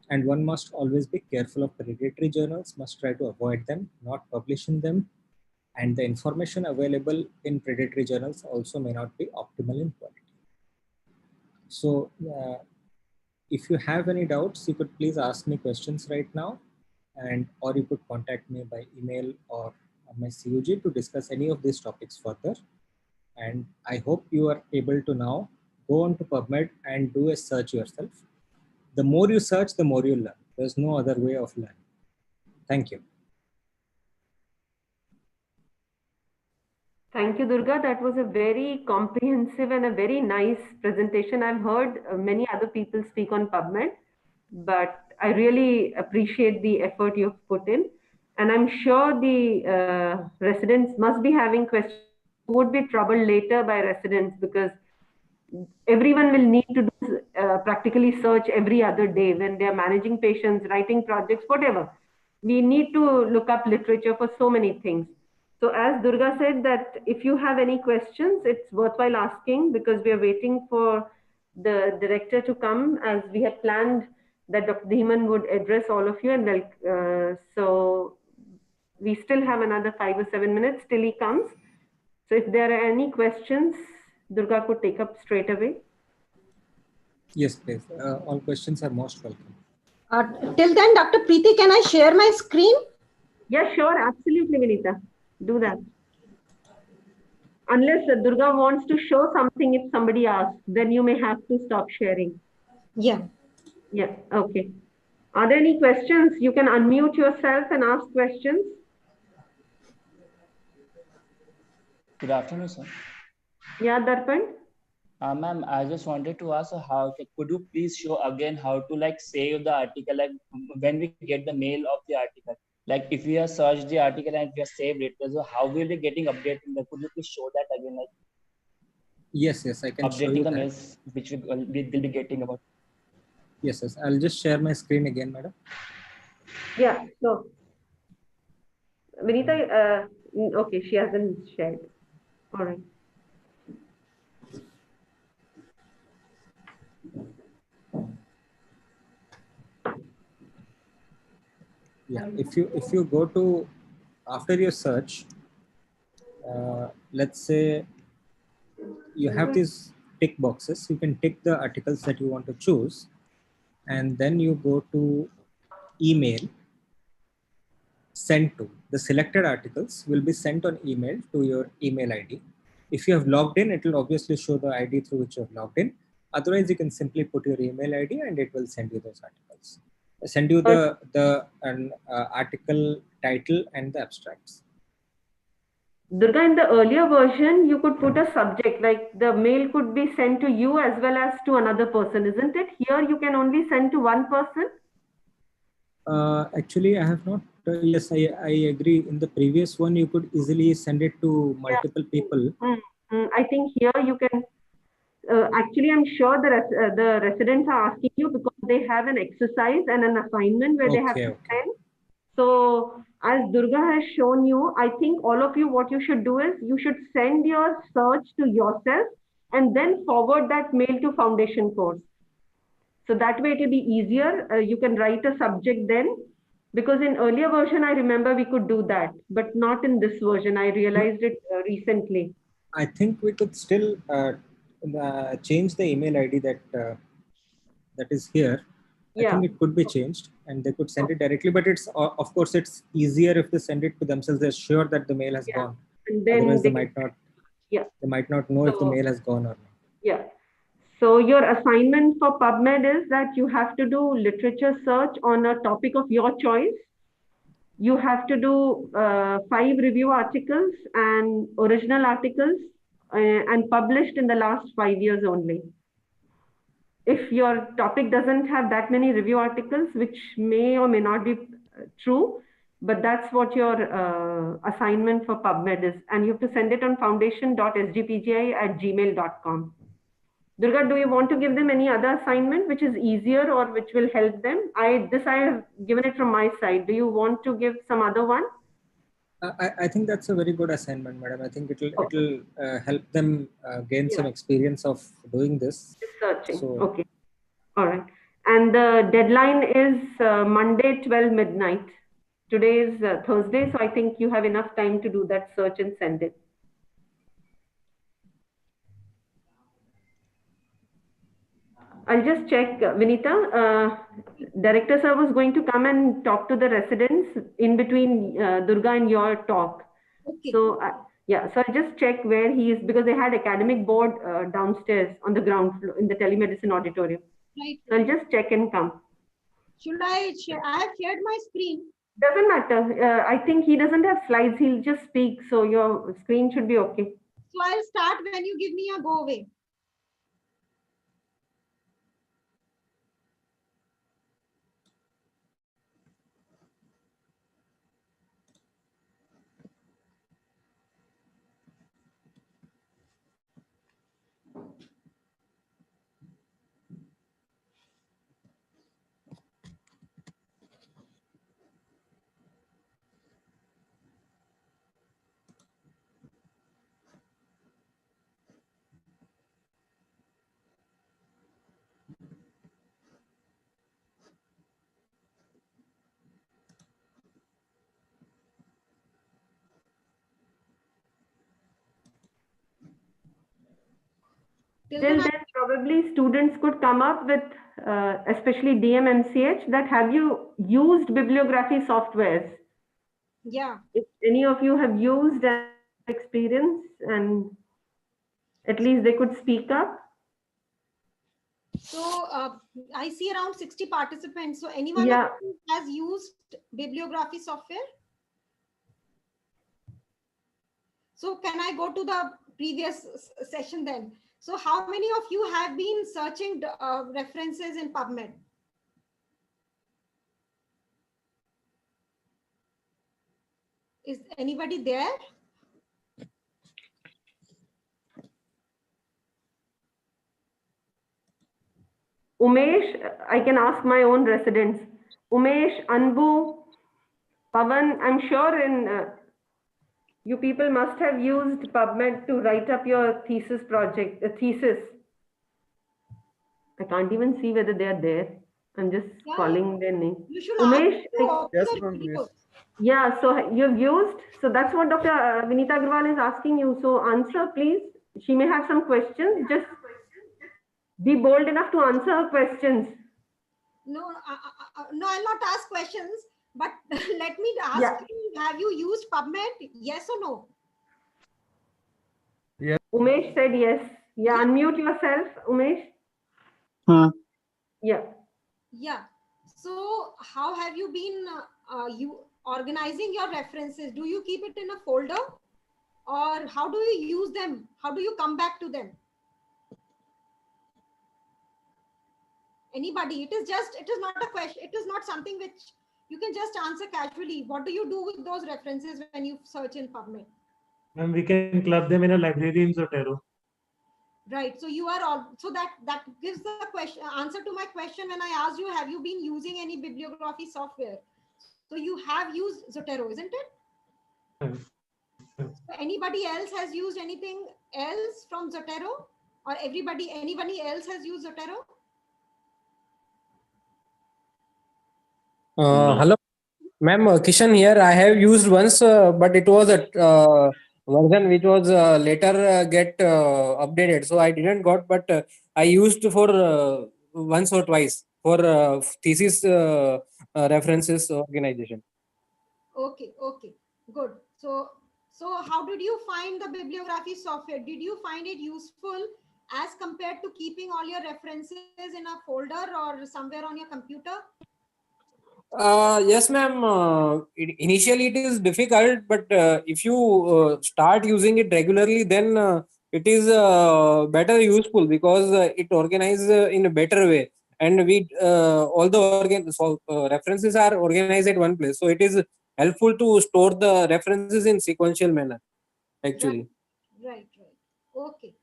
And one must always be careful of predatory journals, must try to avoid them, not publish in them. And the information available in predatory journals also may not be optimal in quality. So if you have any doubts, you could please ask me questions right now, and or you could contact me by email or my CUG to discuss any of these topics further. And I hope you are able to now go on to PubMed and do a search yourself. The more you search, the more you learn. There's no other way of learning. Thank you. Thank you, Durga. That was a very comprehensive and a very nice presentation. I've heard many other people speak on PubMed, but I really appreciate the effort you've put in. And I'm sure the residents must be having questions. Would be troubled later by residents because everyone will need to do practically search every other day when they're managing patients, writing projects, whatever. We need to look up literature for so many things. So as Durga said, that if you have any questions, it's worthwhile asking, because we are waiting for the director to come, as we had planned that Dr. Dhiman would address all of you. And so we still have another 5 or 7 minutes till he comes. So if there are any questions, Durga could take up straight away. Yes, please. All questions are most welcome. Till then, Dr. Preeti, can I share my screen? Yeah, sure. Absolutely, Vinita. Do that. Unless Durga wants to show something, if somebody asks, then you may have to stop sharing. Yeah. Yeah, okay. Are there any questions? You can unmute yourself and ask questions. Good afternoon, sir. Yeah, Darpan? Ma'am, I just wanted to ask how could you please show again how to like save the article, like when we get the mail of the article, like if we have searched the article and we have saved it, so how will be getting updating? Could you please show that again, like Yes, I can show updating you the that. mails which we will be getting about? Yes, I'll just share my screen again, madam. Yeah, so Vinita, okay, she hasn't shared. All right. Yeah, if you go to, after your search, let's say you have these tick boxes. You can tick the articles that you want to choose, and then you go to email, send to. The selected articles will be sent on email to your email ID. If you have logged in, it will obviously show the ID through which you have logged in. Otherwise, you can simply put your email ID and it will send you those articles. Send you the article title and the abstracts. Durga, in the earlier version, you could put a subject, like the mail could be sent to you as well as to another person, isn't it? Here, you can only send to one person. Actually, I have not. Yes, I agree. In the previous one, you could easily send it to multiple people. I think here you can. Actually, I'm sure the residents are asking you because they have an exercise and an assignment where they have to send. So, as Durga has shown you, I think all of you, what you should do is you should send your search to yourself and then forward that mail to foundation course. So that way it will be easier. You can write a subject then, because in earlier version, I remember we could do that, but not in this version. I realized it recently. I think we could still change the email ID that is here. Yeah. I think it could be changed and they could send it directly, but it's of course it's easier if they send it to themselves. They're sure that the mail has gone. And then otherwise they might not. Yeah. They might not know if the mail has gone or not. Yeah. So your assignment for PubMed is that you have to do literature search on a topic of your choice. You have to do 5 review articles and original articles and published in the last 5 years only. If your topic doesn't have that many review articles, which may or may not be true, but that's what your assignment for PubMed is. And you have to send it on foundation.sgpgi@gmail.com. Durga, do you want to give them any other assignment which is easier or which will help them? I have given it from my side. Do you want to give some other one? I think that's a very good assignment, madam. I think it'll help them gain some experience of doing this. Searching. So, okay. All right. And the deadline is Monday, 12 midnight. Today is Thursday, so I think you have enough time to do that search and send it. I'll just check, Vinita. Director sir was going to come and talk to the residents in between Durga and your talk. Okay. So, yeah, so I'll just check where he is, because they had academic board downstairs on the ground floor in the telemedicine auditorium. Right. So I'll just check and come. Should I share? I have shared my screen. Doesn't matter. I think he doesn't have slides. He'll just speak. So your screen should be okay. So I'll start when you give me a go away. Till Till then, then, probably students could come up with, especially DMMCH, that have you used bibliography softwares? yeah. If any of you have used and experience, and at least they could speak up. So I see around 60 participants. So anyone Yeah. of you has used bibliography software? So can I go to the previous session then? So how many of you have been searching references in PubMed? Is anybody there? Umesh, I can ask my own residents. Umesh, Anbu, Pavan, I'm sure you people must have used PubMed to write up your thesis project, thesis. I can't even see whether they are there. I'm just calling their name. You should Umesh, ask to open Yes, the ma'am, yes. videos. yeah, so you've used, so that's what Dr. Vinita Agrawal is asking you. So answer, please. She may have some questions. Just be bold enough to answer her questions. No, no, I'll not ask questions, but let me ask Yeah. you, have you used PubMed? Yes or no? Umesh said yes. Yeah, unmute yourself, Umesh. Yeah. Yeah. So how have you been you organizing your references? Do you keep it in a folder, or how do you use them? How do you come back to them? Anybody? It is not a question. It is not something which you can just answer casually. What do you do with those references when you search in PubMed? Ma'am, we can club them in a library in Zotero. Right. So you are all, so that gives the question answer to my question when I asked you, have you been using any bibliography software? So you have used Zotero, isn't it? So anybody else has used anything else from Zotero, or anybody else has used Zotero? Hello, ma'am. Kishan here. I have used once, but it was a version which was later get updated. So I didn't got, but I used for once or twice for thesis references organization. Okay, okay, good. So how did you find the bibliography software? Did you find it useful as compared to keeping all your references in a folder or somewhere on your computer? Yes, ma'am. Initially, it is difficult, but if you start using it regularly, then it is better useful because it organizes in a better way. And we all the references are organized at one place, so it is helpful to store the references in sequential manner. Actually, Right. Okay.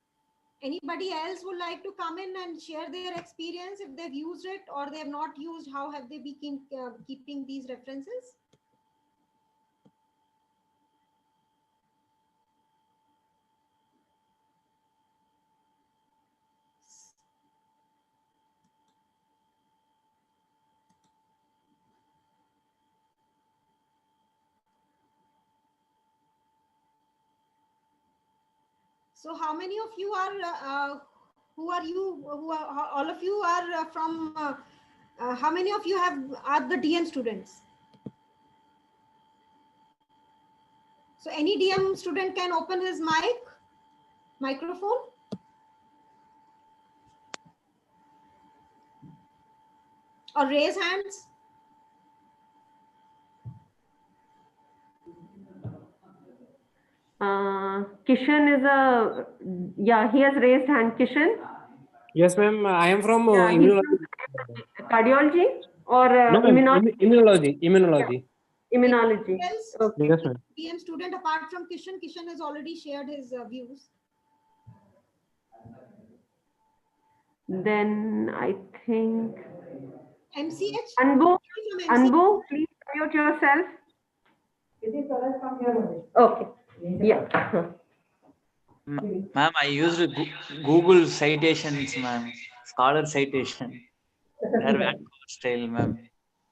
Anybody else would like to come in and share their experience if they've used it or they have not used? How have they been keeping these references? So how many of you are all of you are from how many of you are the DM students? So any DM student can open his microphone. Or raise hands. Kishan is he has raised hand. Kishan? yes, ma'am. I am from Yeah, he's immunology. from cardiology or No, ma'am. immunology? Immunology. Immunology. Yeah. Immunology. Else, Okay. Yes, ma'am. DM student apart from Kishan. Kishan has already shared his views. Then I think MCH. Anbu, From MCH. Anbu, please unmute yourself. Okay. Yeah. Ma'am, I used Google citations, ma'am. Scholar citation. They're Vancouver style, ma'am.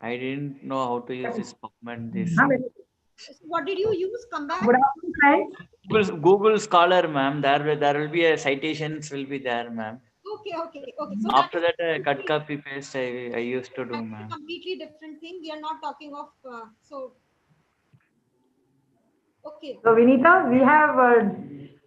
I didn't know how to use this PubMed. This. So what did you use? Come back. Good afternoon, friends. Google Scholar, ma'am. There will be a citations will be there, ma'am. Okay. So After that, cut copy paste I used to do, that's a ma'am. completely different thing. We are not talking of so okay. So Vinita, we have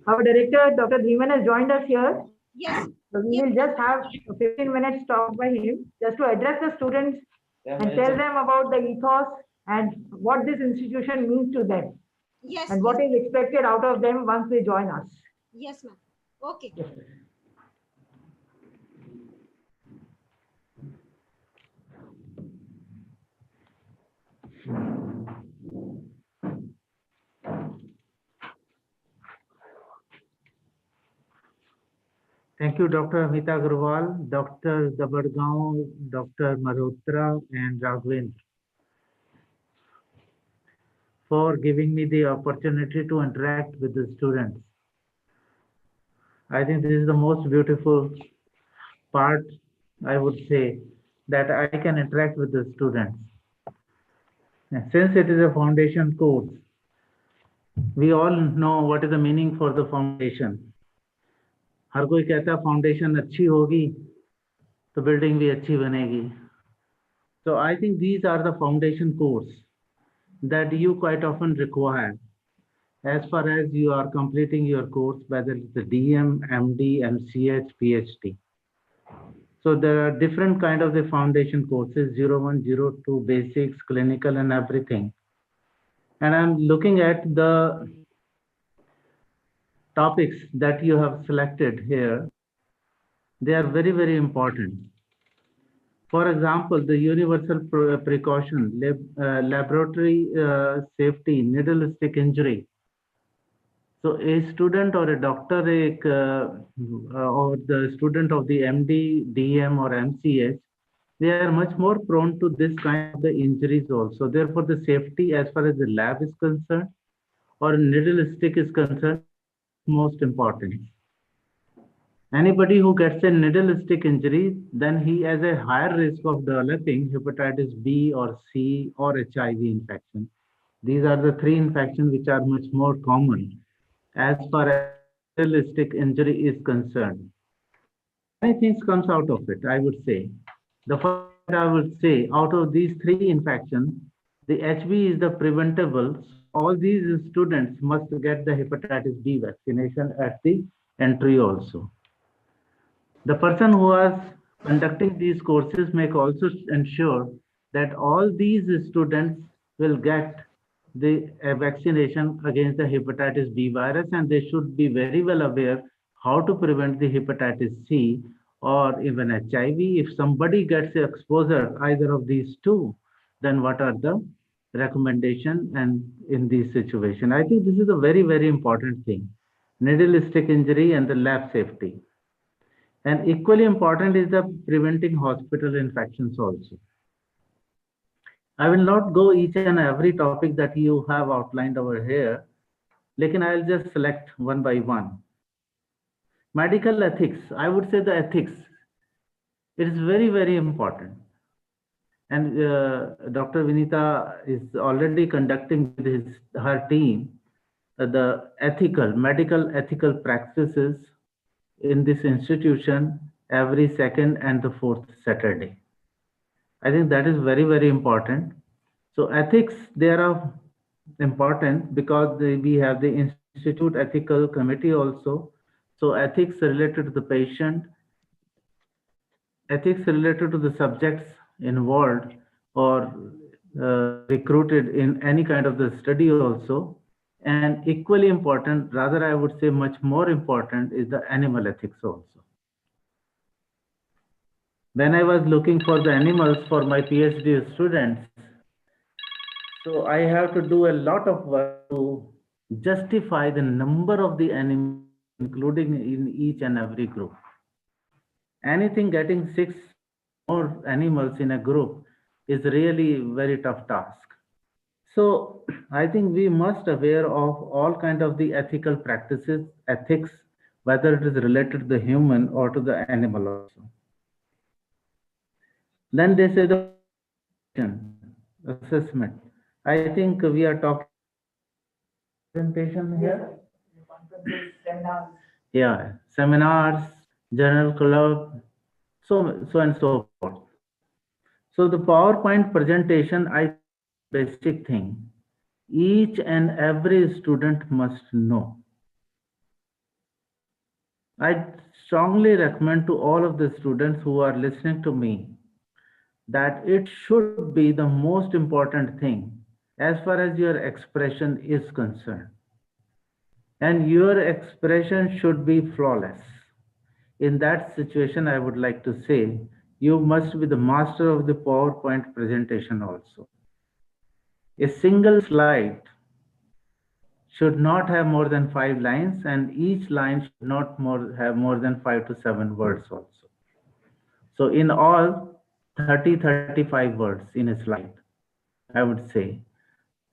our director, Dr. Dhiman, has joined us here. Yes. So we will just have a 15 minutes talk by him, just to address the students and tell them about the ethos and what this institution means to them Yes. and what is expected out of them once they join us. Yes, ma'am. Okay. Yes. Thank you, Dr. Amita Agarwal, Dr. Dabadgaon, Dr. Malhotra, and Raghavendra for giving me the opportunity to interact with the students. I think this is the most beautiful part, I would say, that I can interact with the students. And since it is a foundation course, we all know what is the meaning for the foundation. हर कोई कहता है foundation अच्छी होगी तो building भी अच्छी बनेगी. So I think these are the foundation course that you quite often require as far as you are completing your course, whether it's the DM, MD, MCH, PhD. So there are different kind of the foundation courses, 01, 02, basics, clinical and everything. And I'm looking at the topics that you have selected here. They are very, very important. For example, the universal precaution, laboratory safety, needle stick injury. So a student or a doctor or the student of the MD, DM or MCH, they are much more prone to this kind of the injuries also. Therefore, the safety as far as the lab is concerned or needle stick is concerned, most important. Anybody who gets a needle stick injury, then he has a higher risk of developing hepatitis B or C or HIV infection. These are the three infections which are much more common as far as needle stick injury is concerned. Many things comes out of it, I would say. The first point I would say, out of these three infections, the HB is the preventable. So all these students must get the hepatitis B vaccination at the entry also. The person who is conducting these courses may also ensure that all these students will get the vaccination against the hepatitis B virus, and they should be very well aware how to prevent the hepatitis C or even HIV. If somebody gets exposure either of these two, then what are the recommendations and in this situation? I think this is a very, very important thing. Needle stick injury and the lab safety. And equally important is the preventing hospital infections also. I will not go each and every topic that you have outlined over here, lekin I'll just select one by one. Medical ethics, I would say the ethics, it is very, very important. And Dr. Vinita is already conducting with her team the medical ethical practices in this institution every second and the fourth Saturday. I think that is very, very important. So ethics, they are important because we have the Institute Ethical Committee also. So ethics related to the patient, ethics related to the subjects involved or recruited in any kind of the study also. And equally important, rather I would say much more important, is the animal ethics also. When I was looking for the animals for my PhD students, so I have to do a lot of work to justify the number of the animals, including in each and every group. Anything getting 6 more animals in a group is really very tough task. So I think we must aware of all kind of the ethical practices, ethics, whether it is related to the human or to the animal also. Then they say the assessment. I think we are talking presentation here. Yeah, seminars, journal club, so and so forth. So the PowerPoint presentation, I think, is the basic thing. Each and every student must know. I strongly recommend to all of the students who are listening to me that it should be the most important thing as far as your expression is concerned. And your expression should be flawless. In that situation, I would like to say, you must be the master of the PowerPoint presentation also. A single slide should not have more than 5 lines, and each line should not have more than 5 to 7 words also. So in all, 30-35 words in a slide, I would say.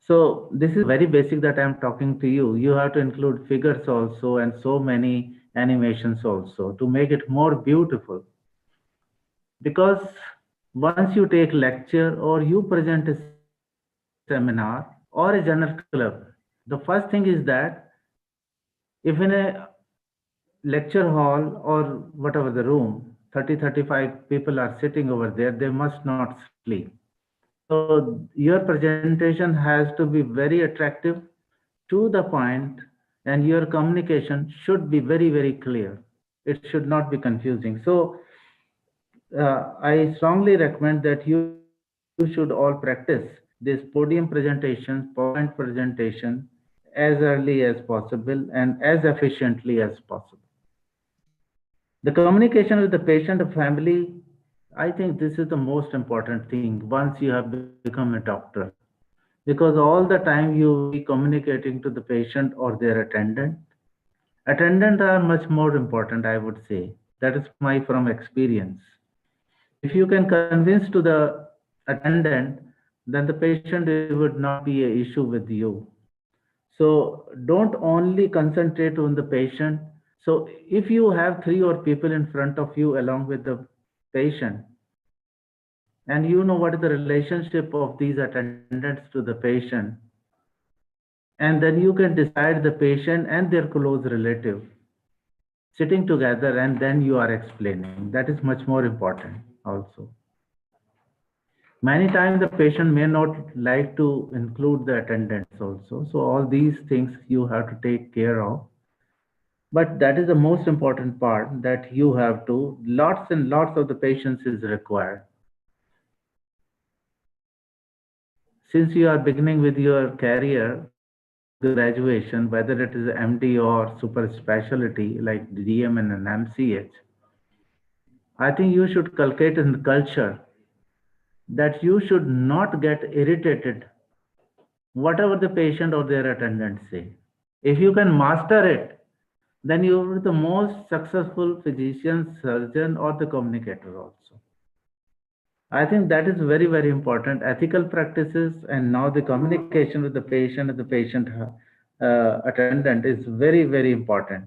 So this is very basic that I'm talking to you. You have to include figures also and so many animations also to make it more beautiful. Because once you take lecture or you present a seminar or a journal club, the first thing is that if in a lecture hall or whatever the room, 30-35 people are sitting over there, they must not sleep. So your presentation has to be very attractive, to the point, and your communication should be very, very clear. It should not be confusing. So I strongly recommend that you should all practice this podium presentation, PowerPoint presentation as early as possible and as efficiently as possible. The communication with the patient or family, I think this is the most important thing once you have become a doctor. Because all the time you will be communicating to the patient or their attendant. Attendant are much more important, I would say. That is my from experience. If you can convince to the attendant, then the patient would not be an issue with you. So don't only concentrate on the patient. So if you have 3 or 4 people in front of you along with the patient, and you know what is the relationship of these attendants to the patient, and then you can decide the patient and their close relative sitting together, and then you are explaining. That is much more important also. Many times the patient may not like to include the attendants also. So all these things you have to take care of. But that is the most important part, that you have to, lots and lots of the patience is required. Since you are beginning with your career through the graduation, whether it is MD or super specialty like DM and an MCH, I think you should cultivate in the culture that you should not get irritated whatever the patient or their attendants say. If you can master it, then you are the most successful physician, surgeon, or the communicator also. I think that is very, very important. Ethical practices and now the communication with the patient and the patient attendant is very, very important.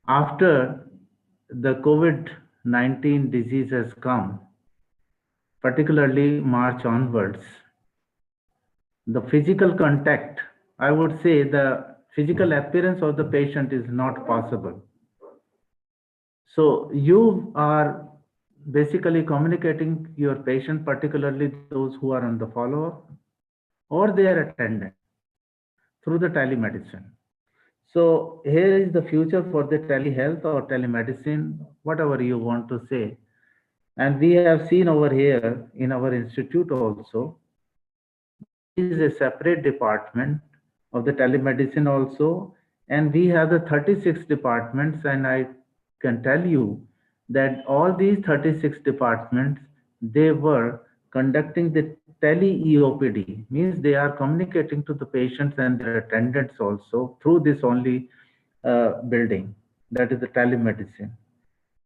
After the COVID-19 disease has come, particularly March onwards, the physical contact, I would say the physical appearance of the patient is not possible. So you are basically communicating your patient, particularly those who are on the follow-up or their attendant, through the telemedicine. So here is the future for the telehealth or telemedicine, whatever you want to say. And we have seen over here in our institute also, there is a separate department of the telemedicine also. And we have the 36 departments, and I can tell you that all these 36 departments, they were conducting the tele-EOPD, means they are communicating to the patients and their attendants also through this only building, that is the telemedicine.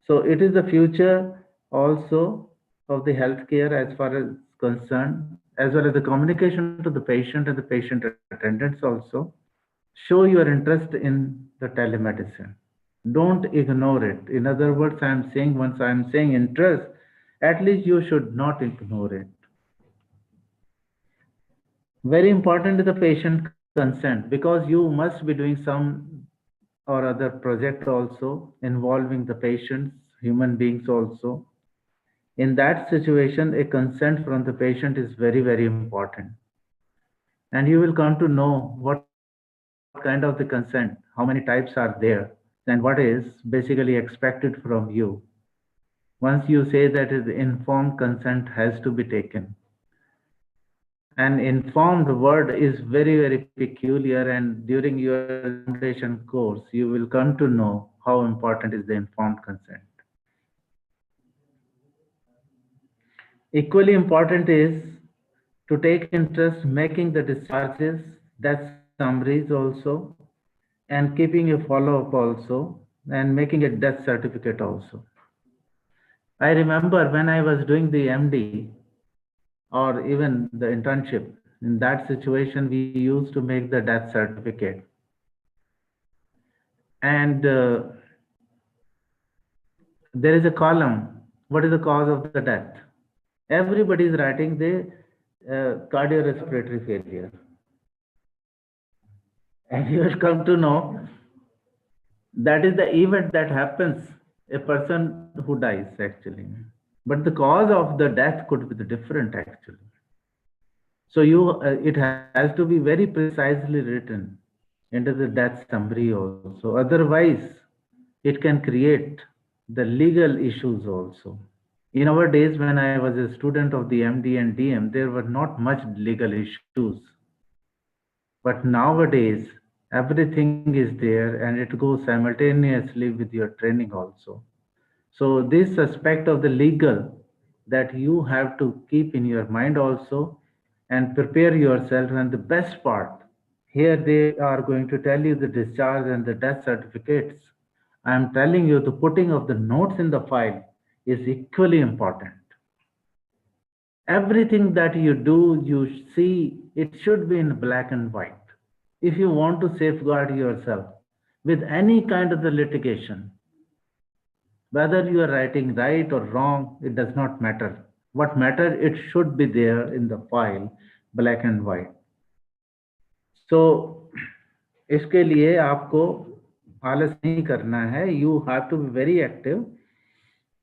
So it is the future also of the healthcare as far as concerned, as well as the communication to the patient and the patient attendants also. Show your interest in the telemedicine. Don't ignore it. In other words, I'm saying once I'm saying interest, at least you should not ignore it. Very important is the patient consent, because you must be doing some or other project also involving the patients, human beings also. In that situation, a consent from the patient is very, very important. And you will come to know what kind of the consent, how many types are there, and what is basically expected from you. Once you say that is informed consent has to be taken. An informed word is very, very peculiar, and during your examination course, you will come to know how important is the informed consent. Equally important is to take interest making the discharges, death summaries also, and keeping a follow-up also, and making a death certificate also. I remember when I was doing the MD or even the internship, in that situation, we used to make the death certificate. And there is a column, what is the cause of the death? Everybody is writing the cardiorespiratory failure. And you will come to know that is the event that happens, a person who dies actually. But the cause of the death could be different actually. So it has to be very precisely written into the death summary also. Otherwise, it can create the legal issues also. In our days, when I was a student of the MD and DM, there were not much legal issues. But nowadays, everything is there and it goes simultaneously with your training also. So this aspect of the legal that you have to keep in your mind also and prepare yourself. And the best part, here they are going to tell you the discharge and the death certificates. I am telling you the putting of the notes in the file is equally important. Everything that you do, you see, it should be in black and white. If you want to safeguard yourself with any kind of the litigation, whether you are writing right or wrong, it does not matter. What matters, it should be there in the file, black and white. So, इसके लिए आपको आलस नहीं करना है. You have to be very active,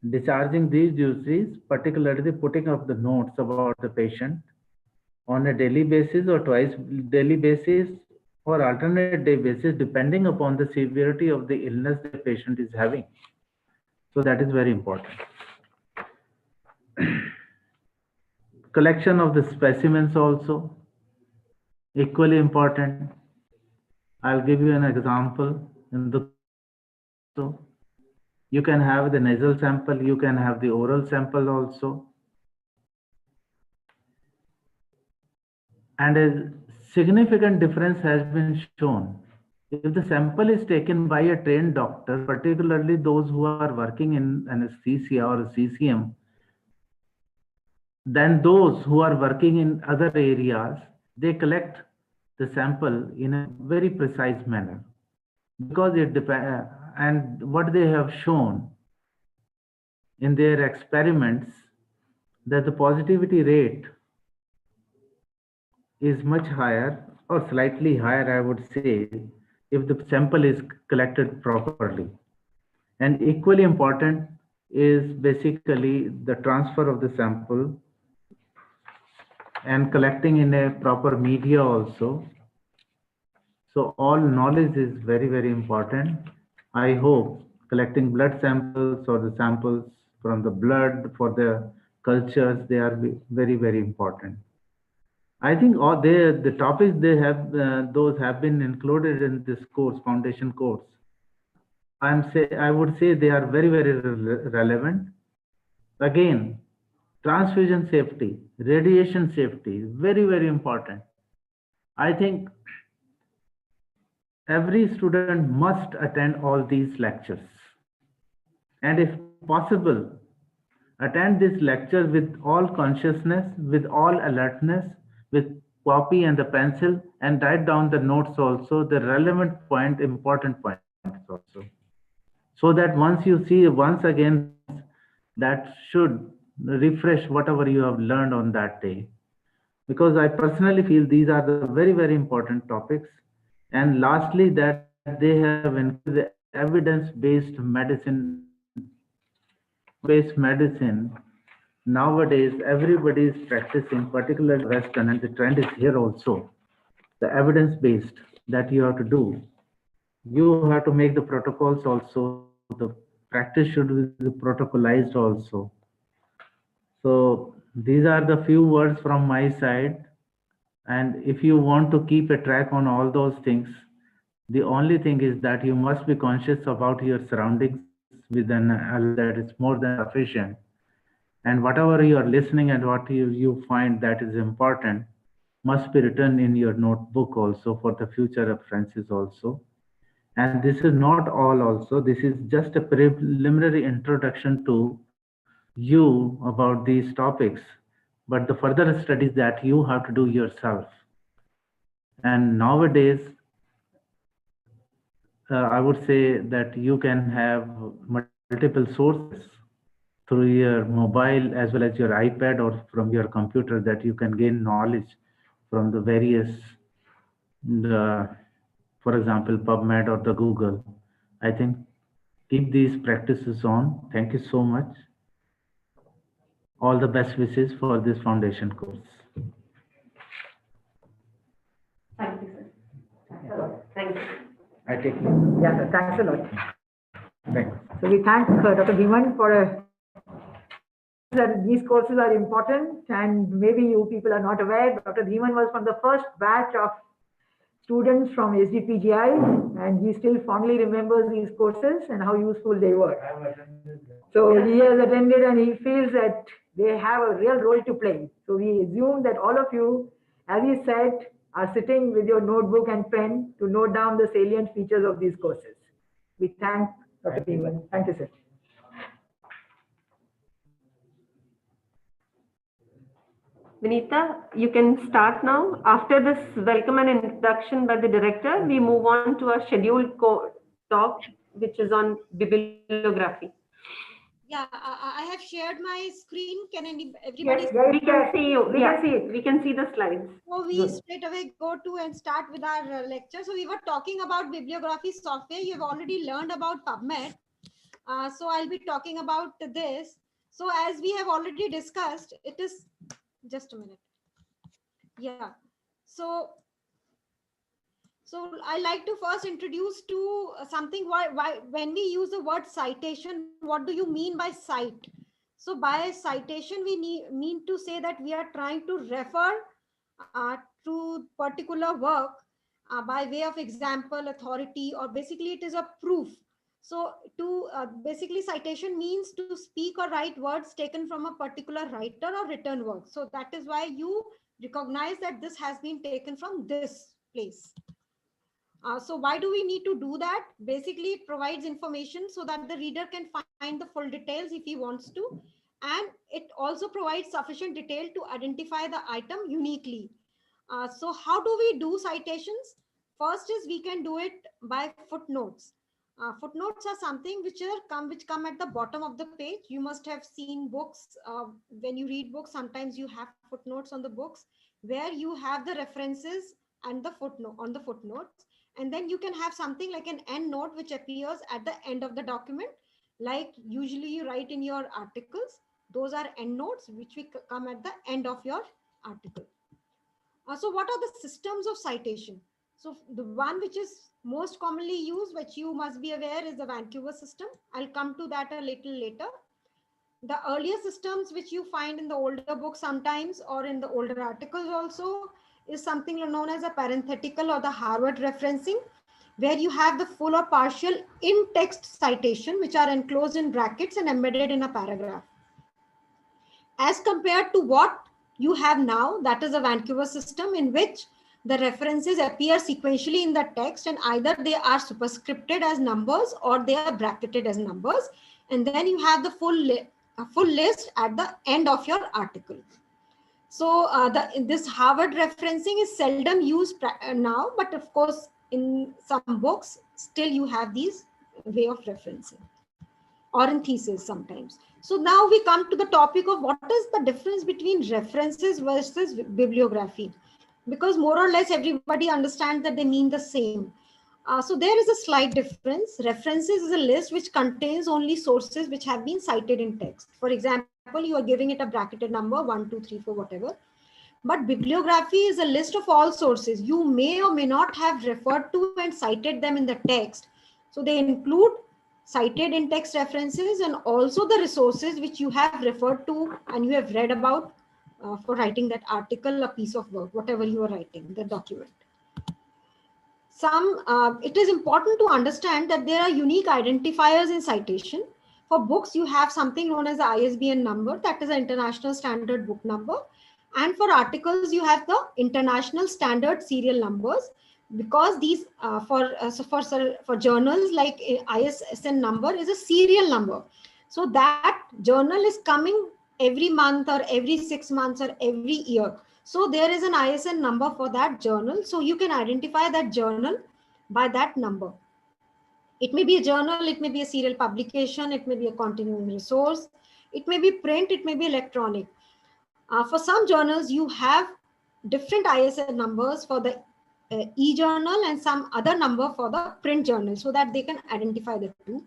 discharging these duties, particularly putting up the notes about the patient on a daily basis or twice daily basis or alternate day basis, depending upon the severity of the illness the patient is having. So that is very important. Collection of the specimens also equally important. I'll give you an example. In the so you can have the nasal sample, you can have the oral sample also. And a significant difference has been shown. If the sample is taken by a trained doctor, particularly those who are working in anesthesia or CCM, then those who are working in other areas, they collect the sample in a very precise manner, because it depends. And what they have shown in their experiments, that the positivity rate is much higher or slightly higher, I would say, if the sample is collected properly. And equally important is basically the transfer of the sample and collecting in a proper media also. So all knowledge is very, very important. I hope collecting blood samples or the samples from the blood for the cultures, they are very, very important. I think all the topics they have, those have been included in this course, foundation course. I would say they are very, very relevant. Again, transfusion safety, radiation safety, very, very important. I think every student must attend all these lectures. And if possible, attend this lecture with all consciousness, with all alertness, with copy and the pencil, and write down the notes also, the relevant point, important points also. So that once you see once again, that should refresh whatever you have learned on that day. because I personally feel these are the very, very important topics. And lastly, that they have included the evidence-based medicine. Based medicine, nowadays everybody is practicing, particularly Western, and the trend is here also. The evidence-based that you have to do. You have to make the protocols also. The practice should be protocolized also. So these are the few words from my side. And if you want to keep a track on all those things, the only thing is that you must be conscious about your surroundings with an alarm that is more than sufficient. And whatever you are listening and what you find that is important must be written in your notebook also for the future references also. And this is not all also, this is just a preliminary introduction to you about these topics, but the further studies that you have to do yourself. And nowadays, I would say that you can have multiple sources through your mobile as well as your iPad or from your computer that you can gain knowledge from the various, for example, PubMed or the Google. I think keep these practices on. Thank you so much. All the best wishes for this foundation course. Thank you, sir. Thank you. I take it. Yeah, sir. Thanks a lot. Thanks. So we thank Dr. Bhiman for that these courses are important, and maybe you people are not aware. Dr. Bhiman was from the first batch of students from SGPGI, and he still fondly remembers these courses and how useful they were. So he has attended and he feels that they have a real role to play. So we assume that all of you, as he said, are sitting with your notebook and pen to note down the salient features of these courses. We thank Dr. Bhiman. Thank you, sir. Vinita, you can start now. After this welcome and introduction by the director, we move on to our scheduled talk, which is on bibliography. Yeah, I have shared my screen. Can everybody? Yes, we can see you. We can see it. We can see the slides. So we straight away go to and start with our lecture. So we were talking about bibliography software. You've already learned about PubMed. So I'll be talking about this. So as we have already discussed, it is just a minute. Yeah. So I like to first introduce to something why when we use the word citation, what do you mean by cite? So by citation, we mean to say that we are trying to refer to particular work by way of example, authority, or basically it is a proof. So to basically citation means to speak or write words taken from a particular writer or written work. So that is why you recognize that this has been taken from this place. So why do we need to do that? Basically, it provides information so that the reader can find the full details if he wants to. And it also provides sufficient detail to identify the item uniquely. So how do we do citations? First is we can do it by footnotes. Footnotes are something which come at the bottom of the page. You must have seen books. When you read books, sometimes you have footnotes on the books where you have the references and the footnote on the footnotes. And then you can have something like an end note which appears at the end of the document, like usually you write in your articles. Those are end notes which will come at the end of your article. So what are the systems of citation? So the one which is most commonly used, which you must be aware, is the Vancouver system. I'll come to that a little later. The earlier systems which you find in the older books sometimes or in the older articles also is something known as a parenthetical or the Harvard referencing, where you have the full or partial in-text citation which are enclosed in brackets and embedded in a paragraph. As compared to what you have now, that is a Vancouver system in which the references appear sequentially in the text and either they are superscripted as numbers or they are bracketed as numbers. And then you have the full list at the end of your article. So this Harvard referencing is seldom used now, but of course, in some books, still you have these way of referencing. or in thesis sometimes. So now we come to the topic of what is the difference between references versus bibliography, because more or less everybody understands that they mean the same. So there is a slight difference. References is a list which contains only sources which have been cited in text. For example, you are giving it a bracketed number 1, 2, 3, 4, whatever. But bibliography is a list of all sources you may or may not have referred to and cited them in the text. So they include cited in text references and also the resources which you have referred to and you have read about for writing that article, a piece of work, whatever you are writing, the document. It is important to understand that there are unique identifiers in citation. For books, you have something known as the ISBN number, that is an international standard book number. And for articles, you have the international standard serial numbers, because these for journals, like ISSN number is a serial number. So that journal is coming every month or every 6 months or every year. So there is an ISN number for that journal. So you can identify that journal by that number. It may be a journal, it may be a serial publication, it may be a continuing resource, it may be print, it may be electronic. For some journals, you have different ISN numbers for the e-journal and some other number for the print journal, so that they can identify the two.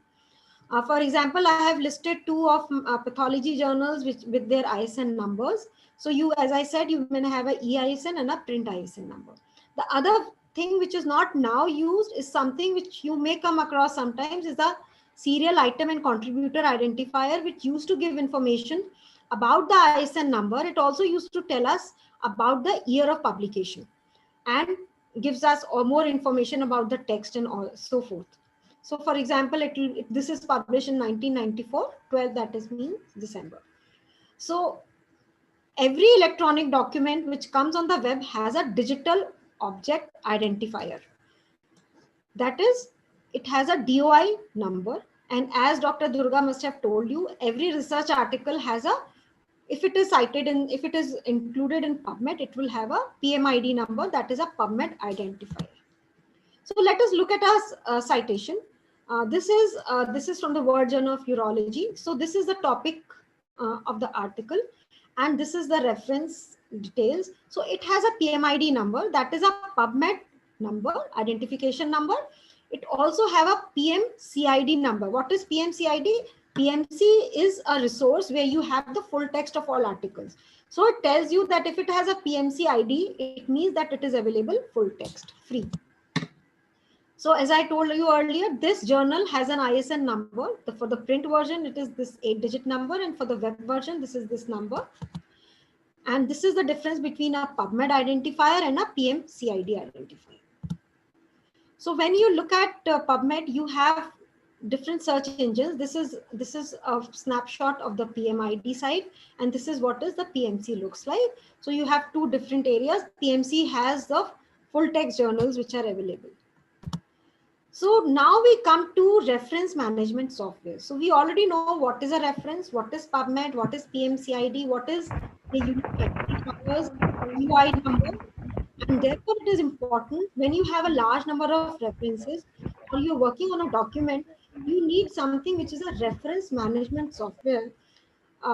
For example, I have listed two of pathology journals with their ISN numbers. So you, as I said, you may have a e-ISN and a print ISN number. The other thing which is not now used is something which you may come across sometimes, is the serial item and contributor identifier, which used to give information about the ISN number. It also used to tell us about the year of publication and gives us more information about the text and all so forth. So for example, this is published in 1994, 12, that is means December. So every electronic document which comes on the web has a digital object identifier. That is, it has a DOI number. And as Dr. Durga must have told you, every research article has if it is cited in, if it is included in PubMed, it will have a PMID number, that is a PubMed identifier. So let us look at our citation. This is from the World Journal of Urology. So this is the topic of the article, and this is the reference details. So it has a PMID number, that is a PubMed number, identification number. It also have a PMCID number. What is PMCID? PMC is a resource where you have the full text of all articles. So it tells you that if it has a PMCID, it means that it is available full text, free. So as I told you earlier, this journal has an ISN number. For the print version, it is this 8-digit number, and for the web version, this is this number. And this is the difference between a PubMed identifier and a PMCID identifier. So when you look at PubMed, you have different search engines. This is a snapshot of the PMID site, and this is what is the PMC looks like. So you have two different areas. PMC has the full text journals which are available. So now we come to reference management software. So we already know what is a reference, what is PubMed, what is PMCID, what is the unique identifiers, UI number. And therefore it is important when you have a large number of references or you're working on a document, you need something which is a reference management software,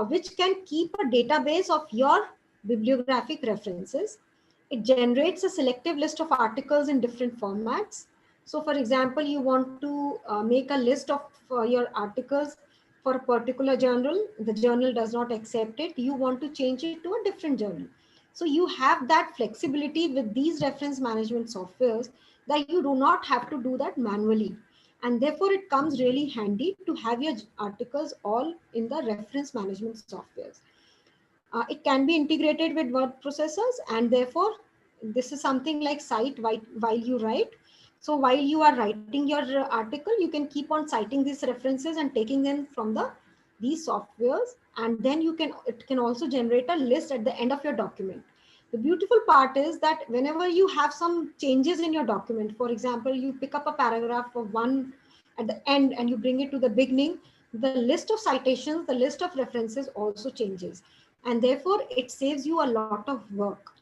which can keep a database of your bibliographic references. It generates a selective list of articles in different formats. So for example, you want to make a list of your articles for a particular journal. The journal does not accept it. You want to change it to a different journal. So you have that flexibility with these reference management softwares that you do not have to do that manually. And therefore it comes really handy to have your articles all in the reference management softwares. It can be integrated with word processors, and therefore this is something like cite while you write. So while you are writing your article, you can keep on citing these references and taking them from these softwares, and then it can also generate a list at the end of your document. The beautiful part is that whenever you have some changes in your document, for example, you pick up a paragraph of one at the end and you bring it to the beginning, the list of citations, the list of references also changes, and therefore it saves you a lot of work.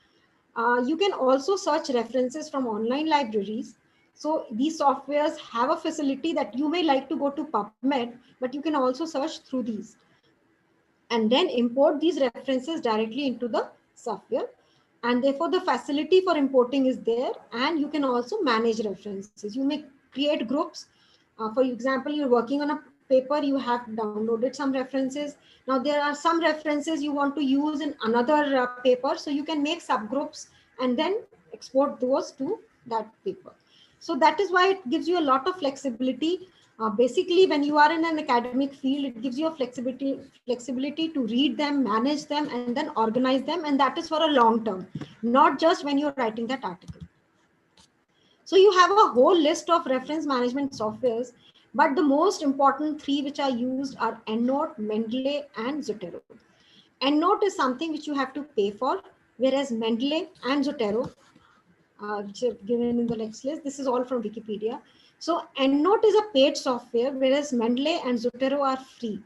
You can also search references from online libraries. So these softwares have a facility that you may like to go to PubMed, but you can also search through these and then import these references directly into the software. And therefore the facility for importing is there, and you can also manage references. You may create groups. For example, you're working on a paper, you have downloaded some references. Now there are some references you want to use in another paper, so you can make subgroups and then export those to that paper. So that is why it gives you a lot of flexibility. Basically, when you are in an academic field, it gives you a flexibility to read them, manage them, and then organize them. And that is for a long term, not just when you're writing that article. So you have a whole list of reference management softwares, but the most important three which are used are EndNote, Mendeley, and Zotero. EndNote is something which you have to pay for, whereas Mendeley and Zotero, which are given in the next list, this is all from Wikipedia. So EndNote is a paid software, whereas Mendeley and Zotero are free.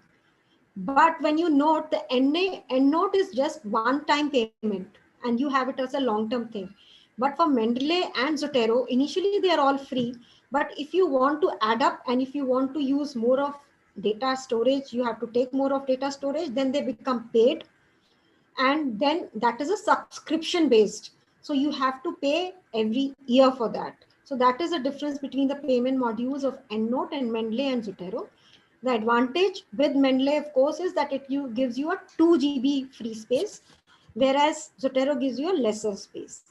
But when you note, the EndNote is just one-time payment, and you have it as a long-term thing. But for Mendeley and Zotero, initially they are all free. But if you want to add up and if you want to use more of data storage, you have to take more of data storage, then they become paid. And then that is a subscription based. So you have to pay every year for that. So that is the difference between the payment modules of EndNote and Mendeley and Zotero. The advantage with Mendeley, of course, is that it gives you a 2 GB free space, whereas Zotero gives you a lesser space.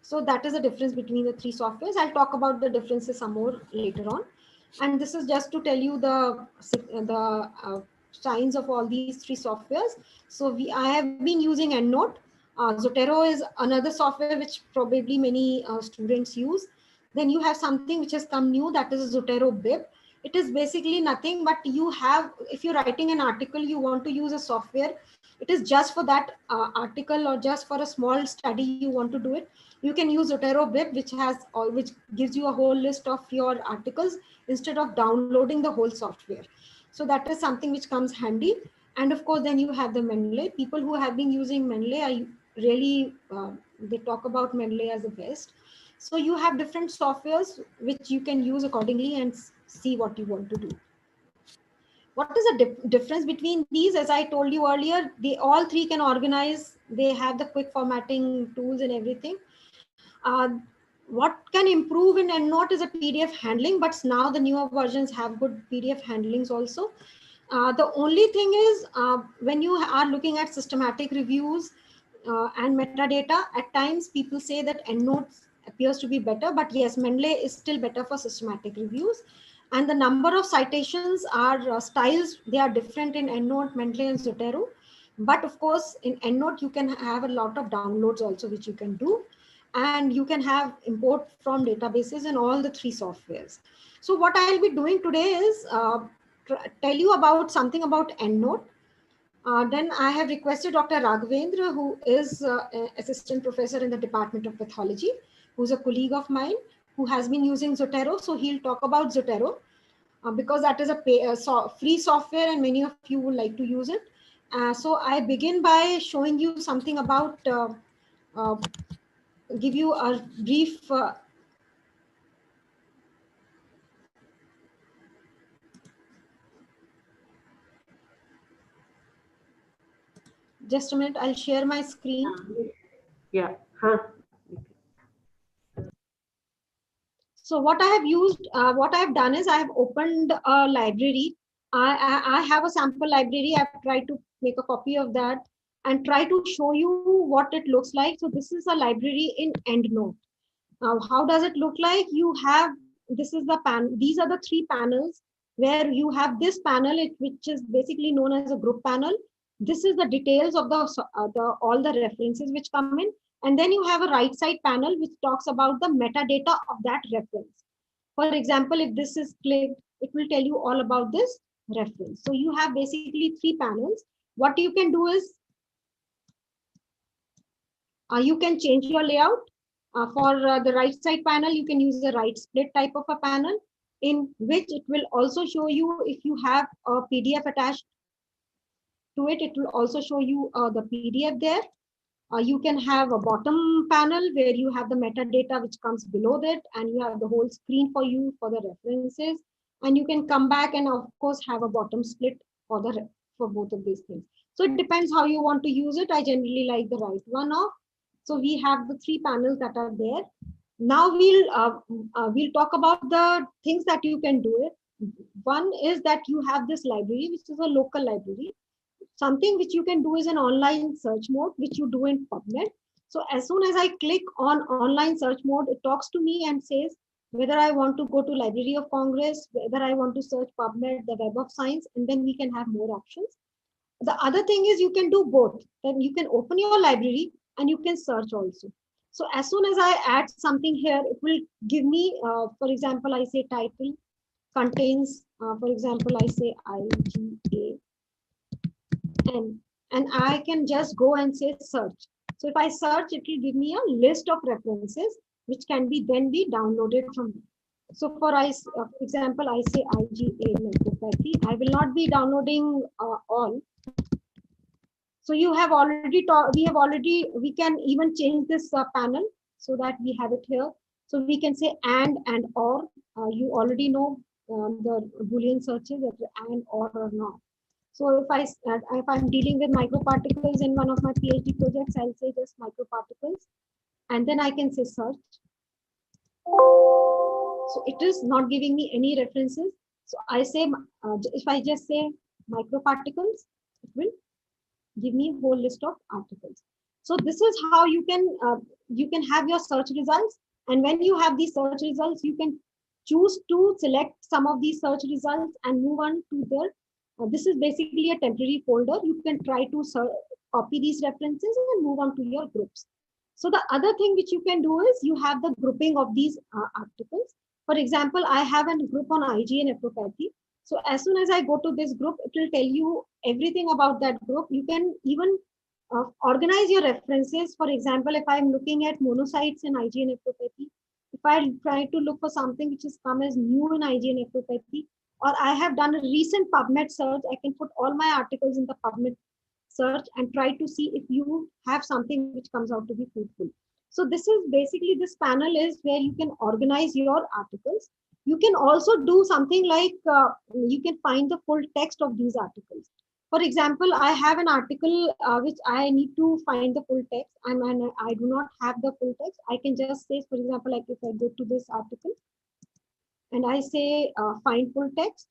So that is the difference between the three softwares. I'll talk about the differences some more later on. And this is just to tell you the signs of all these three softwares. So I have been using EndNote. Zotero is another software which probably many students use. Then you have something which has come new, that is Zotero Bib. It is basically nothing, but you have, if you're writing an article, you want to use a software. It is just for that article or just for a small study you want to do it. You can use Zotero Bib, which gives you a whole list of your articles instead of downloading the whole software. So that is something which comes handy. And of course, then you have the Mendeley. People who have been using Mendeley are really, they talk about Mendeley as the best. So you have different softwares which you can use accordingly and see what you want to do. What is the difference between these? As I told you earlier, they all three can organize. They have the quick formatting tools and everything. What can improve in EndNote is a PDF handling, but now the newer versions have good PDF handlings also. The only thing is when you are looking at systematic reviews and metadata, at times people say that EndNote appears to be better, but yes, Mendeley is still better for systematic reviews. And the number of citations are styles, they are different in EndNote, Mendeley, and Zotero. But of course, in EndNote, you can have a lot of downloads also, which you can do. And you can have import from databases in all the three softwares. So what I'll be doing today is tell you about something about EndNote. Then I have requested Dr. Raghavendra, who is assistant professor in the Department of Pathology, who's a colleague of mine, who has been using Zotero. So he'll talk about Zotero because that is a free software and many of you would like to use it. So I begin by showing you something about, give you a brief just a minute, I'll share my screen. Yeah. So what I have used, what I have done is I have opened a library. I have a sample library. I've tried to make a copy of that and try to show you what it looks like. So this is a library in EndNote. Now, how does it look like? You have, this is the these are the three panels where you have this panel, which is basically known as a group panel. This is the details of all the references which come in. And then you have a right side panel which talks about the metadata of that reference. For example, if this is clicked, it will tell you all about this reference. So you have basically three panels. What you can do is you can change your layout. For the right side panel, you can use the right split type of a panel in which it will also show you if you have a PDF attached to it. It will also show you the PDF there. You can have a bottom panel where you have the metadata which comes below that, and you have the whole screen for you for the references. And you can come back and of course have a bottom split for for both of these things. So it depends how you want to use it. I generally like the right one off. So we have the three panels that are there. Now we'll talk about the things that you can do it. One is that you have this library, which is a local library. Something which you can do is an online search mode, which you do in PubMed. So as soon as I click on online search mode, it talks to me and says whether I want to go to Library of Congress, whether I want to search PubMed, the Web of Science, and then we can have more options. The other thing is you can do both. Then you can open your library and you can search also. So as soon as I add something here, it will give me, for example, I say title contains, for example, I say IGA and I can just go and say search. So if I search, it will give me a list of references which can be then be downloaded from me. So for example, I say IGA naturopathy. I will not be downloading all. So you have already we can even change this panel so that we have it here. So we can say and or. You already know the Boolean searches that and or not. So if I'm dealing with microparticles in one of my PhD projects, I'll say just microparticles, and then I can say search. So it is not giving me any references. So I say if I just say microparticles, it will give me a whole list of articles. So this is how you can have your search results, and when you have these search results, you can choose to select some of these search results and move on to the this is basically a temporary folder. You can try to copy these references and move on to your groups. So the other thing which you can do is you have the grouping of these articles. For example, I have a group on IgA nephropathy. So as soon as I go to this group, it will tell you everything about that group. You can even organize your references. For example, if I'm looking at monocytes in IgA nephropathy, if I try to look for something which has come as new in IgA nephropathy, or I have done a recent PubMed search, I can put all my articles in the PubMed search and try to see if you have something which comes out to be fruitful. So this is basically, this panel is where you can organize your articles. You can also do something like you can find the full text of these articles. For example, I have an article which I need to find the full text, and I do not have the full text. I can just say, for example, like if I go to this article and I say find full text,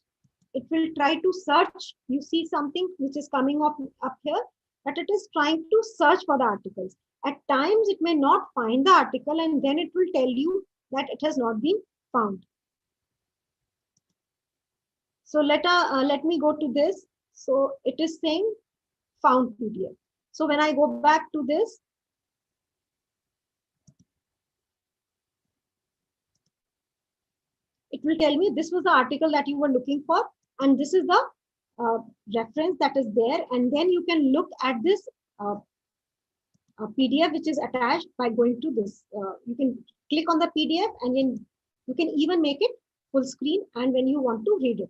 it will try to search. You see something which is coming up here, that it is trying to search for the articles. At times, it may not find the article, and then it will tell you that it has not been found. So let me go to this. So it is saying found PDF. So when I go back to this, it will tell me this was the article that you were looking for, and this is the reference that is there. And then you can look at this PDF which is attached by going to this. You can click on the PDF and then you can even make it full screen, and when you want to read it.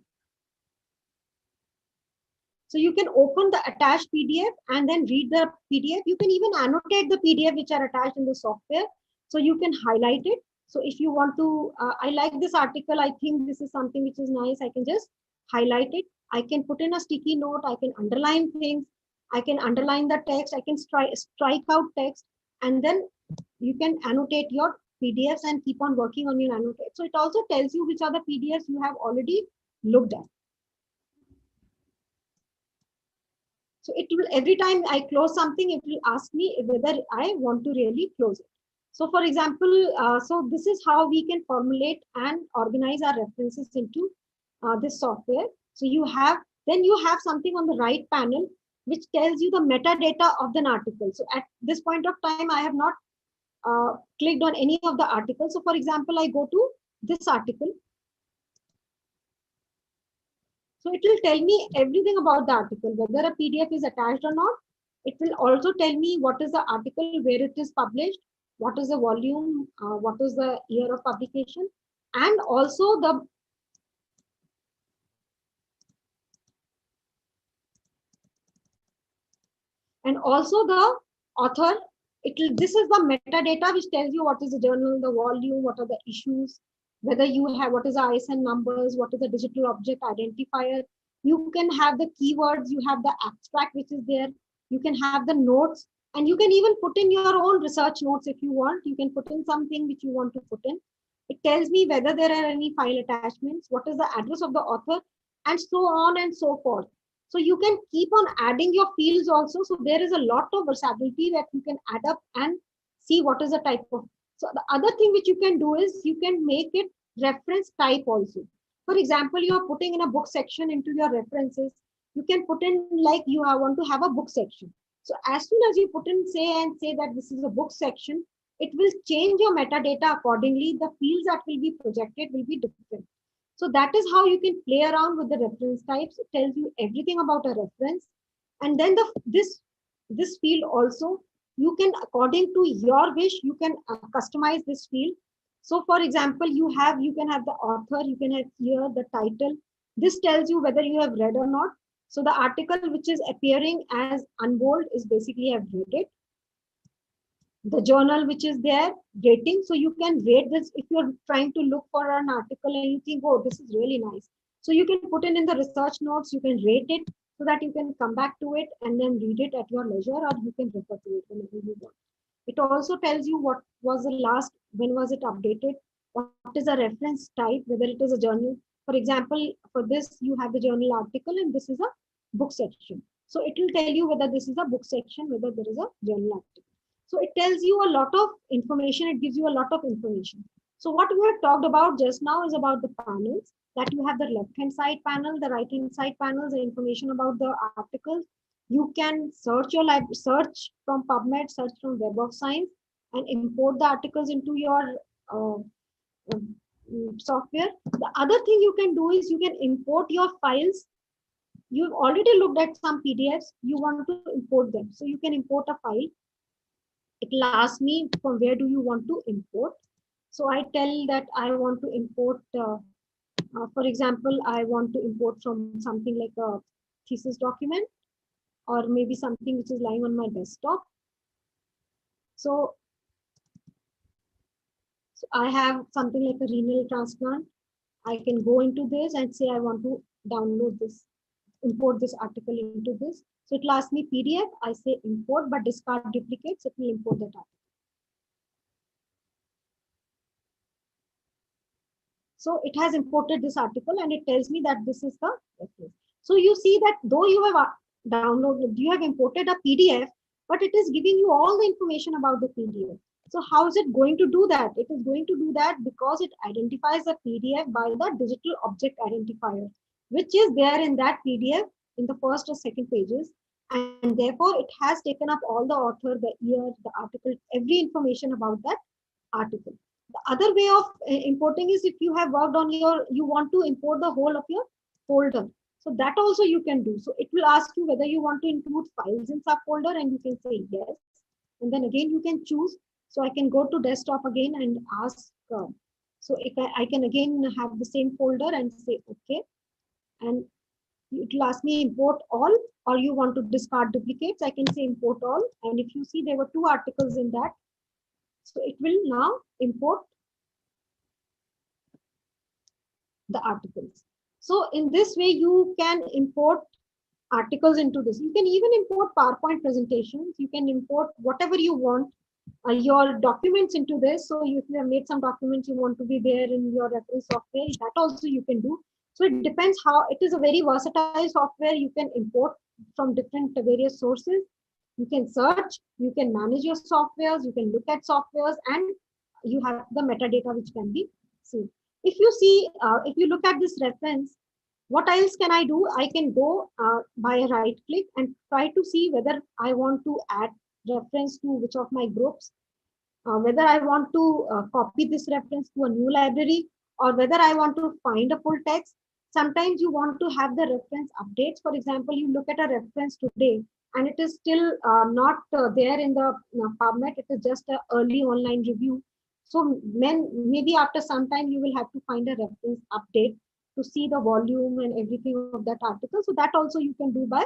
So you can open the attached PDF and then read the PDF. You can even annotate the PDF which are attached in the software. So you can highlight it. So if you want to, I like this article, I think this is something which is nice, I can just highlight it. I can put in a sticky note, I can underline things, I can underline the text, I can strike out text, and then you can annotate your PDFs and keep on working on your annotate. So it also tells you which are the PDFs you have already looked at. So it will, every time I close something, it will ask me whether I want to really close it. So for example, so this is how we can formulate and organize our references into this software. So then you have something on the right panel which tells you the metadata of an article. So at this point of time, I have not clicked on any of the articles. So for example, I go to this article. So it will tell me everything about the article, whether a PDF is attached or not. It will also tell me what is the article, where it is published, what is the volume, what is the year of publication, and also the author This is the metadata which tells you what is the journal, the volume, what are the issues, whether you have what is the ISN numbers, what is the digital object identifier. You can have the keywords, you have the abstract which is there, you can have the notes, and you can even put in your own research notes if you want. You can put in something which you want to put in. It tells me whether there are any file attachments, what is the address of the author, and so on and so forth. So you can keep on adding your fields also. So there is a lot of versatility that you can add up and see what is the type of. So the other thing which you can do is you can make it reference type also. For example, you are putting in a book section into your references. You can put in like you want to have a book section. So as soon as you put in say that this is a book section, it will change your metadata accordingly. The fields that will be projected will be different. So that is how you can play around with the reference types. It tells you everything about a reference. And then this field also, you can, according to your wish, you can customize this field. So for example, you can have the author, you can have here the title. This tells you whether you have read or not. So the article which is appearing as unbold is basically I've read it. The journal which is there, rating. So you can rate this if you're trying to look for an article and you think, oh, this is really nice. So you can put in the research notes, you can rate it so that you can come back to it and then read it at your leisure, or you can refer to it whenever you want. It also tells you what was the last, when was it updated, what is a reference type, whether it is a journal. For example, for this, you have the journal article and this is a book section. So it will tell you whether this is a book section, whether there is a journal article. So it tells you a lot of information. It gives you a lot of information. So what we have talked about just now is about the panels, that you have the left-hand side panel, the right-hand side panels, the information about the articles. You can search search from PubMed, search from Web of Science, and import the articles into your software. The other thing you can do is you can import your files. You've already looked at some PDFs. You want to import them. So you can import a file. It will ask me from where do you want to import. So I tell that I want to import, for example, I want to import from something like a thesis document, or maybe something which is lying on my desktop. So I have something like a renal transplant. I can go into this and say I want to download this, import this article into this. So it will ask me PDF. I say import, but discard duplicates. It will import that article. So it has imported this article and it tells me that this is the reference. So you see that though you have downloaded, you have imported a PDF, but it is giving you all the information about the PDF. So how is it going to do that? It is going to do that because it identifies the PDF by the digital object identifier, which is there in that PDF in the first or second pages. And therefore it has taken up all the author, the year, the article, every information about that article. The other way of importing is if you have worked on you want to import the whole of your folder. So that also you can do. So it will ask you whether you want to include files in subfolder, and you can say yes. And then again, you can choose. So I can go to desktop again and ask. So if I can again have the same folder and say okay. And it will ask me import all, or you want to discard duplicates. I can say import all. And if you see, there were 2 articles in that. So it will now import the articles. So in this way, you can import articles into this. You can even import PowerPoint presentations. You can import whatever you want, your documents into this. So if you have made some documents you want to be there in your reference software, that also you can do. So it depends how, it is a very versatile software. You can import from different various sources. You can search, you can manage your softwares, you can look at softwares, and you have the metadata which can be seen. If you see, if you look at this reference, what else can I do? I can go by a right click and try to see whether I want to add reference to which of my groups, whether I want to copy this reference to a new library, or whether I want to find a full text. Sometimes you want to have the reference updates. For example, you look at a reference today and it is still not there in the PubMed. It is just an early online review. So maybe after some time you will have to find a reference update to see the volume and everything of that article. So that also you can do by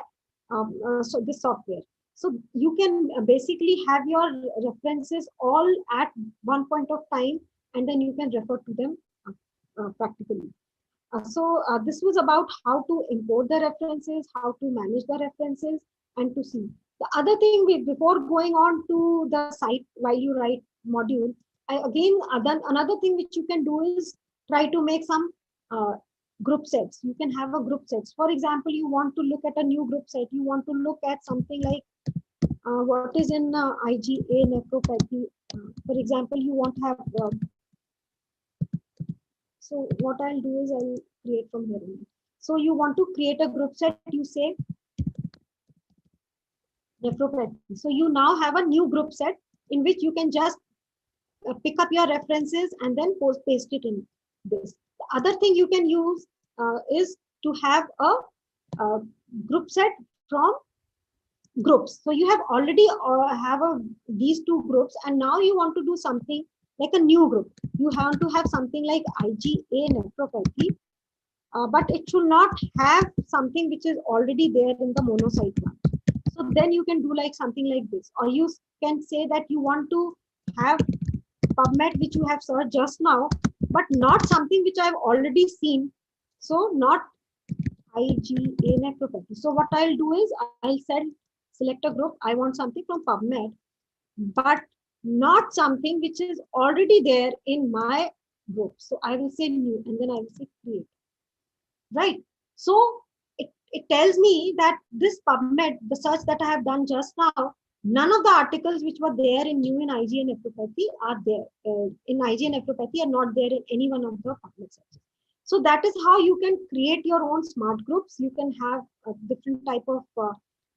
so this software. So you can basically have your references all at one point of time, and then you can refer to them practically. So this was about how to import the references, how to manage the references, and to see. The other thing, before going on to the site while you write module, another thing which you can do is try to make some uh, group sets. You can have a group sets. For example, you want to look at a new group set. You want to look at something like what is in IgA nephropathy. For example, you want to have so what I'll do is I'll create from here only. So you want to create a group set, you say nephropathy. So you now have a new group set in which you can just pick up your references and then paste it in this. The other thing you can use is to have a group set from groups. So you have already have these two groups, and now you want to do something like a new group. You want to have something like IgA nephropathy, but it should not have something which is already there in the monocyte one. So then you can do like something like this, or you can say that you want to have PubMed which you have searched just now, but not something which I have already seen. So not IgA nephropathy. So what I'll do is I'll select a group. I want something from PubMed, but not something which is already there in my group. So I will say new, and then I will say create. Right. So it tells me that this PubMed, the search that I have done just now, none of the articles which were there in new in IgA nephropathy are there. In IgA nephropathy are not there in any one of the PubMed searches. So that is how you can create your own smart groups. You can have a different type of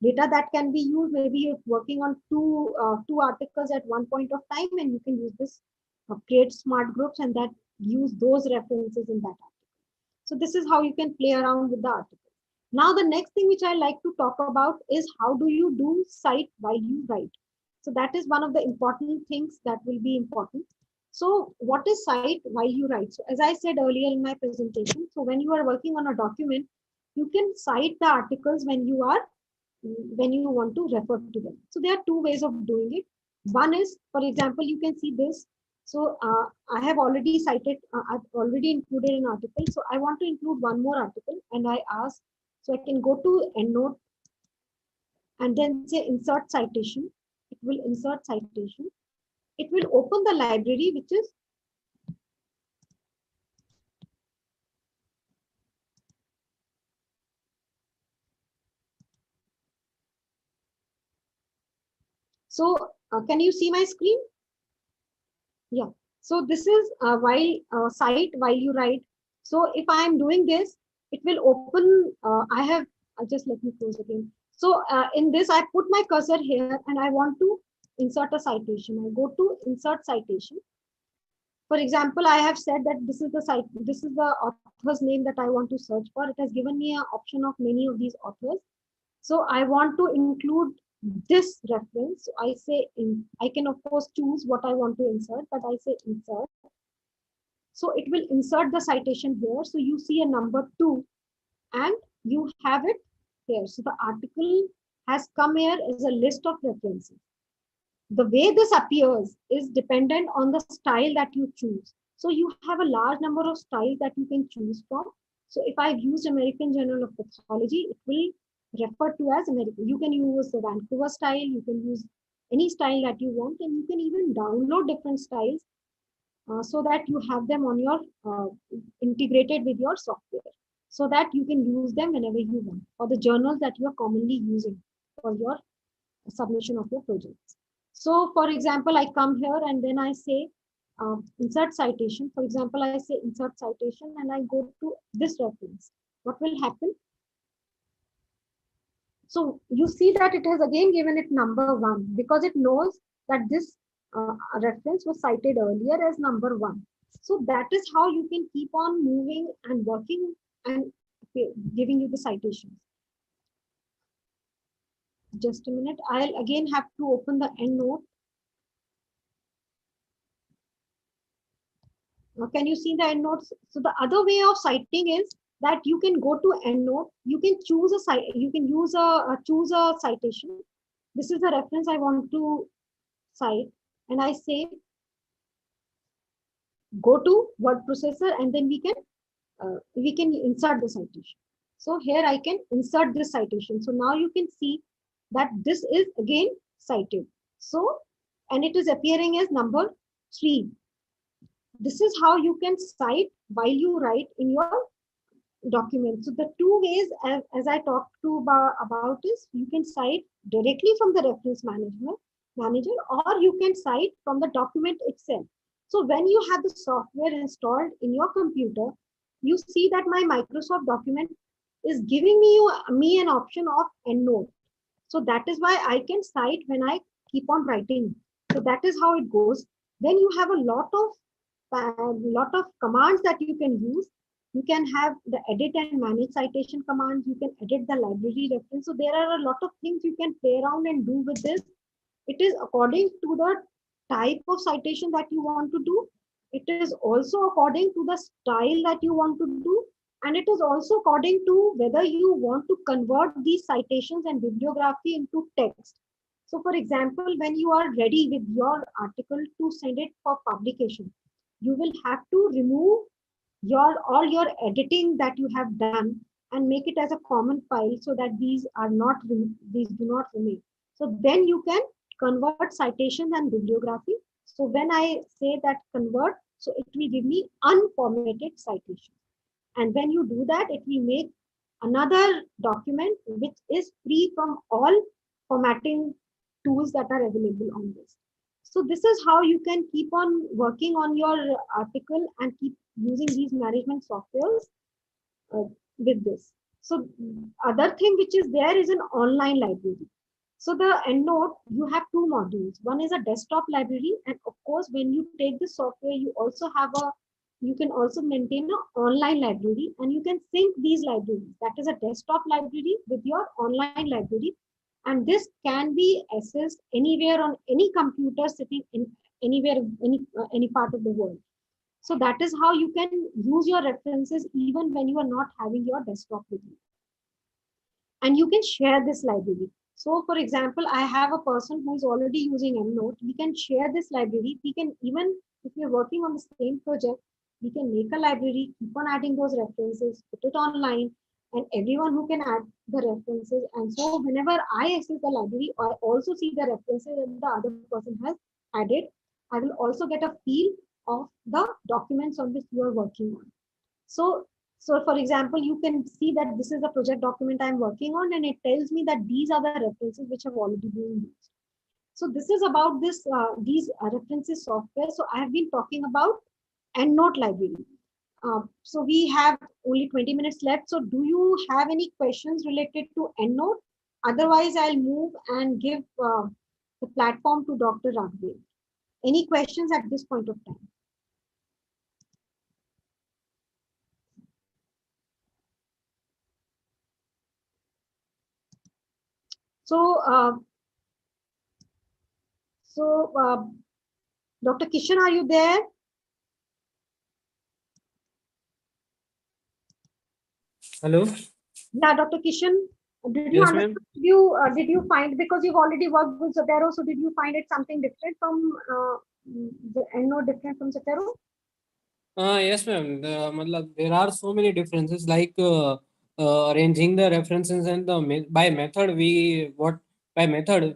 data that can be used. Maybe you're working on two articles at one point of time, and you can use this create smart groups and that use those references in that article. So this is how you can play around with the article. Now the next thing which I like to talk about is how do you do cite while you write. So that is one of the important things that will be important. So what is cite while you write? So as I said earlier in my presentation, so when you are working on a document, you can cite the articles when you want to refer to them. So there are two ways of doing it. One is, for example, you can see this. So I have already cited, I've already included an article. So I want to include one more article, and I ask, so I can go to EndNote and then say insert citation. It will insert citation. It will open the library, which is so can you see my screen? Yeah. So this is while cite while you write. So if I am doing this, it will open. Just let me close again. So in this, I put my cursor here, and I want to insert a citation. I go to insert citation. For example, I have said that this is the site. This is the author's name that I want to search for. It has given me an option of many of these authors. So I want to include this reference. So I say I can of course choose what I want to insert, but I say insert. So it will insert the citation here. So you see a number 2 and you have it here. So the article has come here as a list of references. The way this appears is dependent on the style that you choose. So you have a large number of styles that you can choose from. So if I've used American Journal of Pathology, it will refer to as American. You can use the Vancouver style, you can use any style that you want, and you can even download different styles so that you have them on your integrated with your software, so that you can use them whenever you want for the journals that you are commonly using for your submission of your projects. So for example, I come here and then I say insert citation. For example, I say insert citation and I go to this reference. What will happen? So you see that it has again given it number 1 because it knows that this reference was cited earlier as number 1. So that is how you can keep on moving and working and giving you the citations. Just a minute. I'll again have to open the EndNote. Now, can you see the EndNotes? So the other way of citing is that you can go to EndNote. You can choose a site. You can use choose a citation. this is the reference I want to cite, and I say go to word processor, and then we can insert the citation. So here I can insert this citation. So now you can see that this is again cited. So, and it is appearing as number 3. This is how you can cite while you write in your document. So the two ways, as I talked to about is, you can cite directly from the reference management manager, or you can cite from the document itself. So when you have the software installed in your computer, you see that my Microsoft document is giving me an option of EndNote. So that is why I can cite when I keep on writing. So that is how it goes. Then you have a lot of commands that you can use. You can have the edit and manage citation commands. You can edit the library reference. So there are a lot of things you can play around and do with this. It is according to the type of citation that you want to do. It is also according to the style that you want to do. And it is also according to whether you want to convert these citations and bibliography into text. So for example, when you are ready with your article to send it for publication, you will have to remove all your editing that you have done and make it as a common file, so that these do not remain. So then you can convert citations and bibliography. So when I say that convert, so it will give me unformatted citation. And when you do that, it will make another document which is free from all formatting tools that are available on this. So this is how you can keep on working on your article and keep using these management softwares uh, with this. So other thing which is there is an online library. So the EndNote, you have two modules. One is a desktop library, and of course, when you take the software, you can also maintain an online library, and you can sync these libraries. That is a desktop library with your online library, and this can be accessed anywhere on any computer sitting in anywhere, any part of the world. So that is how you can use your references even when you are not having your desktop with you. And you can share this library. So for example, I have a person who is already using EndNote. We can share this library. We can, even if you're working on the same project, we can make a library, keep on adding those references, put it online, and everyone who can add the references. And so whenever I access the library, I also see the references that the other person has added. I will also get a feel of the documents on which you are working on. So for example, you can see that this is the project document I'm working on, and it tells me that these are the references which have already been used. So this is about these references software. So I have been talking about EndNote library. So we have only 20 minutes left. So do you have any questions related to EndNote? Otherwise, I'll move and give the platform to Dr. Raghav. Any questions at this point of time? So, Dr. Kishan, are you there? Hello. Yeah, Dr. Kishan, did you Yes, understand? ma'am. Did you find, because you've already worked with Zotero, so did you find it something different from the EndNote, different from Zotero? Yes, ma'am. There are so many differences, like arranging the references and by method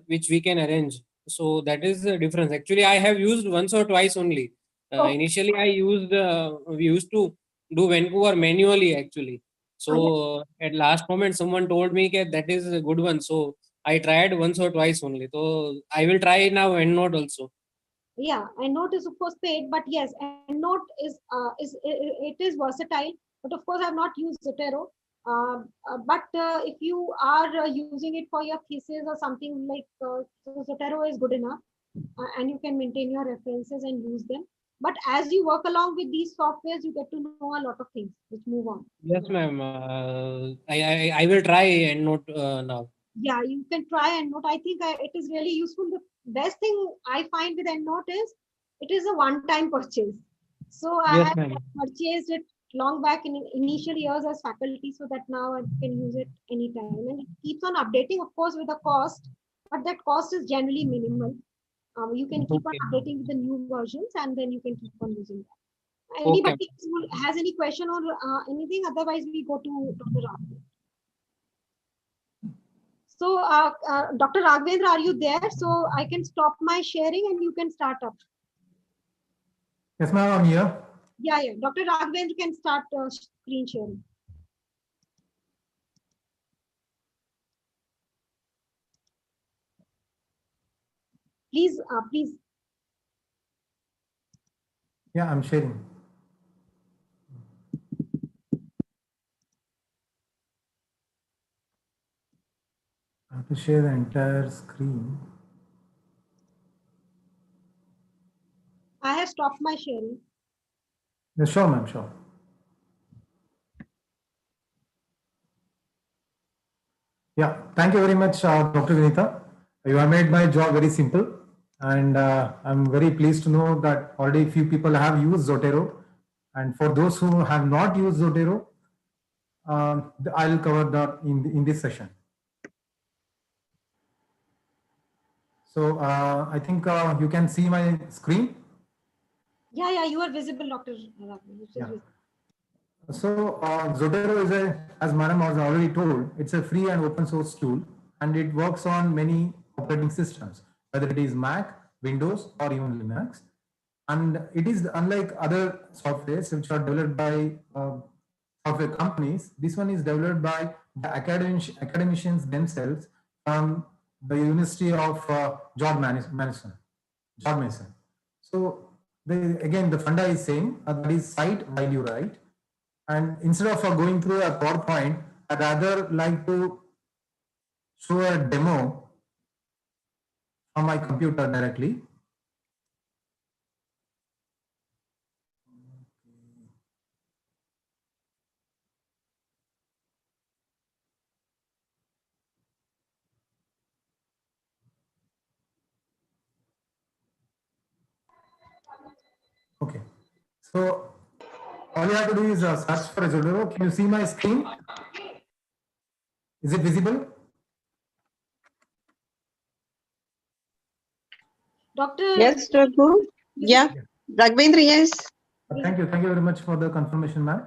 which we can arrange. So that is the difference. Actually, I have used once or twice only. Okay. Initially, we used to do Vancouver manually actually. So at last moment, someone told me that is a good one. So I tried once or twice only. So I will try now EndNote also. Yeah, EndNote is of course paid, but yes, EndNote it is versatile. But of course, I have not used Zotero. But if you are using it for your thesis or something like, so Zotero is good enough, and you can maintain your references and use them. But as you work along with these softwares, you get to know a lot of things which move on. Yes, ma'am. I will try EndNote now. Yeah, you can try EndNote. I think it is really useful. The best thing I find with EndNote is it is a one-time purchase. So I Yes, have ma'am. purchased it long back in initial years as faculty, so that now I can use it anytime. And it keeps on updating, of course, with the cost. but that cost is generally minimal. You can keep on Okay. updating with the new versions, and then you can keep on using that. Okay. Anybody has any question or anything? Otherwise, we go to Dr. Raghvendra. So, Dr. Raghvendra, are you there? So I can stop my sharing and you can start up. Yes, ma'am, I'm here. Yeah, yeah. Dr. Raghvendra can start screen sharing. Please, please. Yeah, I'm sharing. I have to share the entire screen. I have stopped my sharing. Yeah, sure, ma'am, sure. Yeah, thank you very much, Dr. Vinita. You have made my job very simple, and I'm very pleased to know that already few people have used Zotero. And for those who have not used Zotero, I'll cover that in this session. So I think you can see my screen. Yeah, yeah, you are visible, Dr. Raghvendra. Yeah. So Zotero is as Madam has already told, it's a free and open source tool, and it works on many operating systems, whether it is Mac, Windows, or even Linux. And it is unlike other softwares which are developed by software companies. This one is developed by the academicians themselves from the University of George Mason. So again, the funda is same. That is cite while you write. And instead of going through a PowerPoint, I'd rather like to show a demo on my computer directly. Okay. So all you have to do is search for Zotero. Can you see my screen? Is it visible? Dr. Yes, Raghu. Yeah. Raghvendra, yes. Thank you. Thank you very much for the confirmation, ma'am.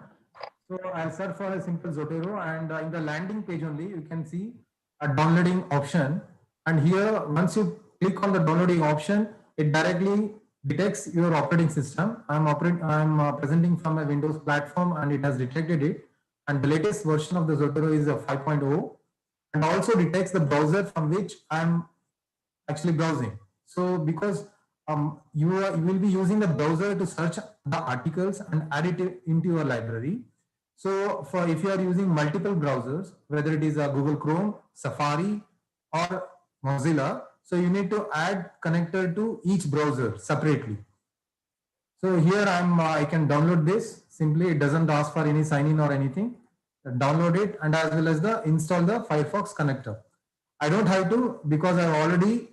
So I'll search for a simple Zotero, and in the landing page only, you can see a downloading option. And here, once you click on the downloading option, it directly detects your operating system. I'm presenting from a Windows platform, and it has detected it. And the latest version of the Zotero is a 5.0, and also detects the browser from which I'm actually browsing. So because you will be using the browser to search the articles and add it into your library. So for if you are using multiple browsers, whether it is a Google Chrome, Safari, or Mozilla, so you need to add connector to each browser separately. So here I can download this simply. It doesn't ask for any sign in or anything. Download it, and as well as the install the Firefox connector. I don't have to because I already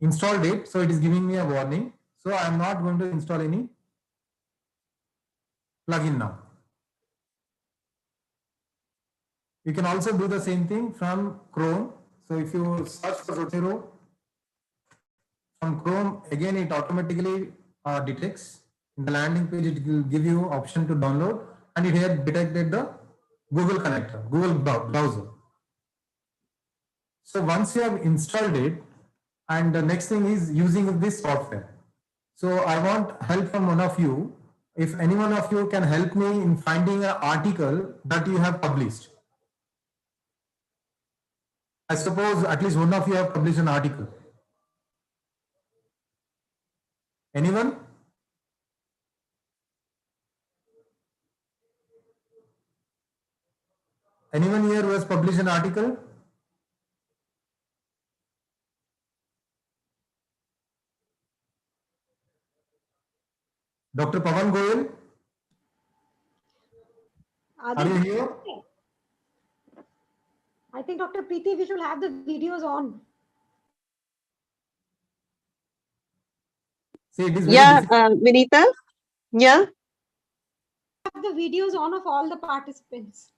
installed it, so it is giving me a warning. So I am not going to install any plugin now. You can also do the same thing from Chrome. So if you search for Zotero from Chrome, again it automatically detects. In the landing page, it will give you option to download, and it here detected the Google connector, Google browser. So once you have installed it, and the next thing is using this software. So I want help from one of you. If any one of you can help me in finding an article that you have published. I suppose at least one of you have published an article. Anyone? Anyone here who has published an article? Dr. Pavan Goyal? Are you here? I think Dr. Preeti, we should have the videos on. See, it is very Yeah, difficult. Vinita. Yeah. Have the videos on of all the participants.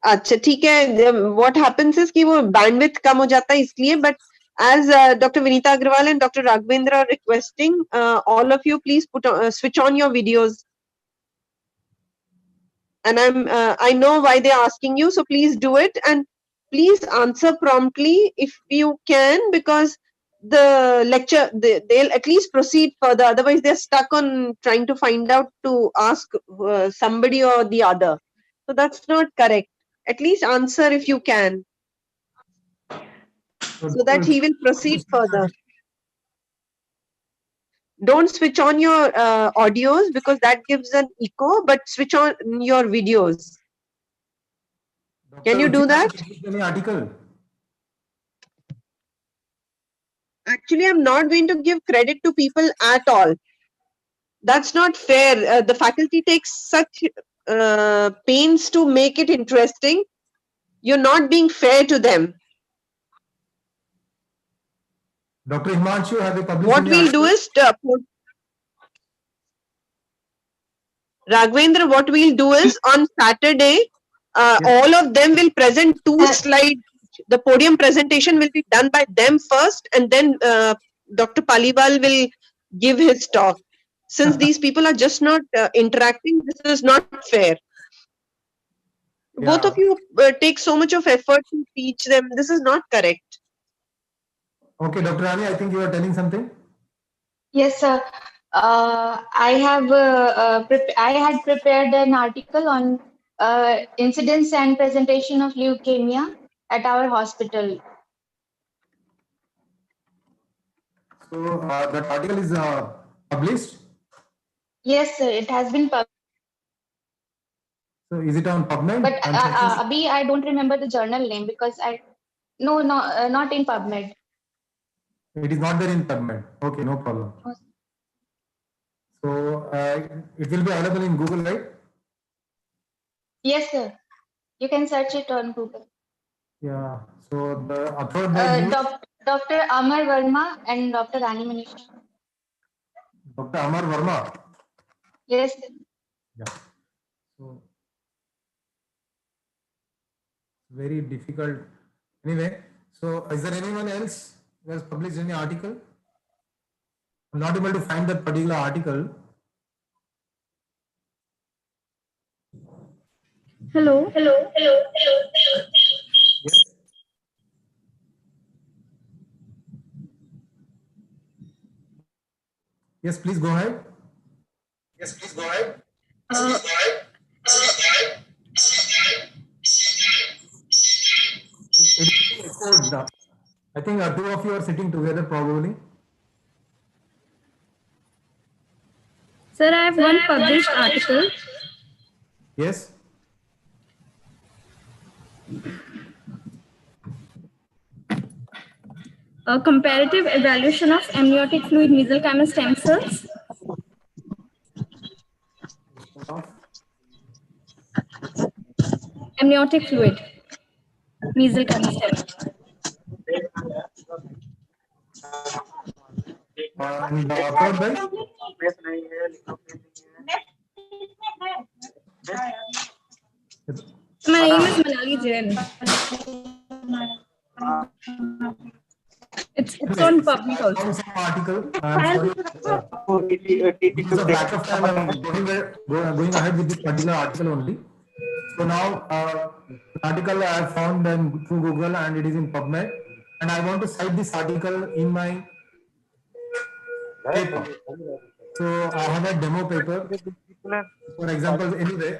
अच्छा ठीक है, what happens is कि वो bandwidth कम हो जाता है इसलिए, but as Dr. Vinita Agrawal and Dr. Raghvendra are requesting, all of you please switch on your videos. And I know why they're asking you, so please do it and please answer promptly if you can, because the lecture they'll at least proceed further. Otherwise, they're stuck on trying to find out to ask somebody or the other. So that's not correct. At least answer if you can, so that he will proceed further. Don't switch on your audios because that gives an echo, but switch on your videos. Can you do that? Any article? Actually, I'm not going to give credit to people at all. That's not fair. The faculty takes such pains to make it interesting. You're not being fair to them. Dr. Himanshu, have you published What any we'll do article? is, Raghvendra, what we'll do is on Saturday, all of them will present 2 slides. The podium presentation will be done by them first, and then Dr. Paliwal will give his talk. Since these people are just not interacting, this is not fair. Both of you take so much of effort to teach them. This is not correct. Okay, Dr. Rani, I think you are telling something. Yes, sir. I had prepared an article on incidence and presentation of leukemia at our hospital. So that article is published. Yes, sir. It has been published. So is it on PubMed? But Abhi, I don't remember the journal name because not in PubMed. It is not there in PubMed. Okay, no problem. So it will be available in Google, right? Yes, sir. You can search it on Google. Yeah. So the authored by you, Dr. Amar Verma and Dr. Rani Manish. Dr. Amar Verma. Yes, sir. Yeah. So very difficult. Anyway, so is there anyone else who has published any article? I'm not able to find that particular article. Hello. Yes. Yes, please go ahead. I think 2 of you are sitting together probably. Sir, I have one published article. Yes. A comparative evaluation of amniotic fluid mesenchymal stem cells. Amniotic fluid mesenchymal stem cells. And authored by? My name is Manali Jain. It's on PubMed also. Some article. Because of lack of time, I'm going ahead with this particular article only. So now, article I have found through Google and it is in PubMed, and I want to cite this article in my paper. So I have a demo paper. For example, anyway.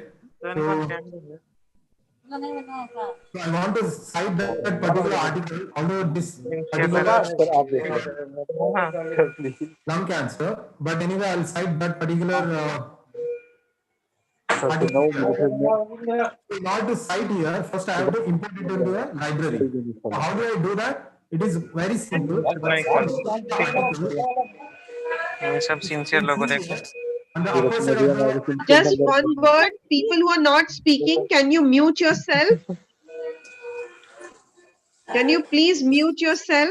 So I want to cite that particular article, although this particular lung cancer, but anyway, I'll cite that particular article. Not to cite here, first I have to import it into a library. How do I do that? It is very simple. Just one word, people who are not speaking, can you mute yourself? Can you please mute yourself?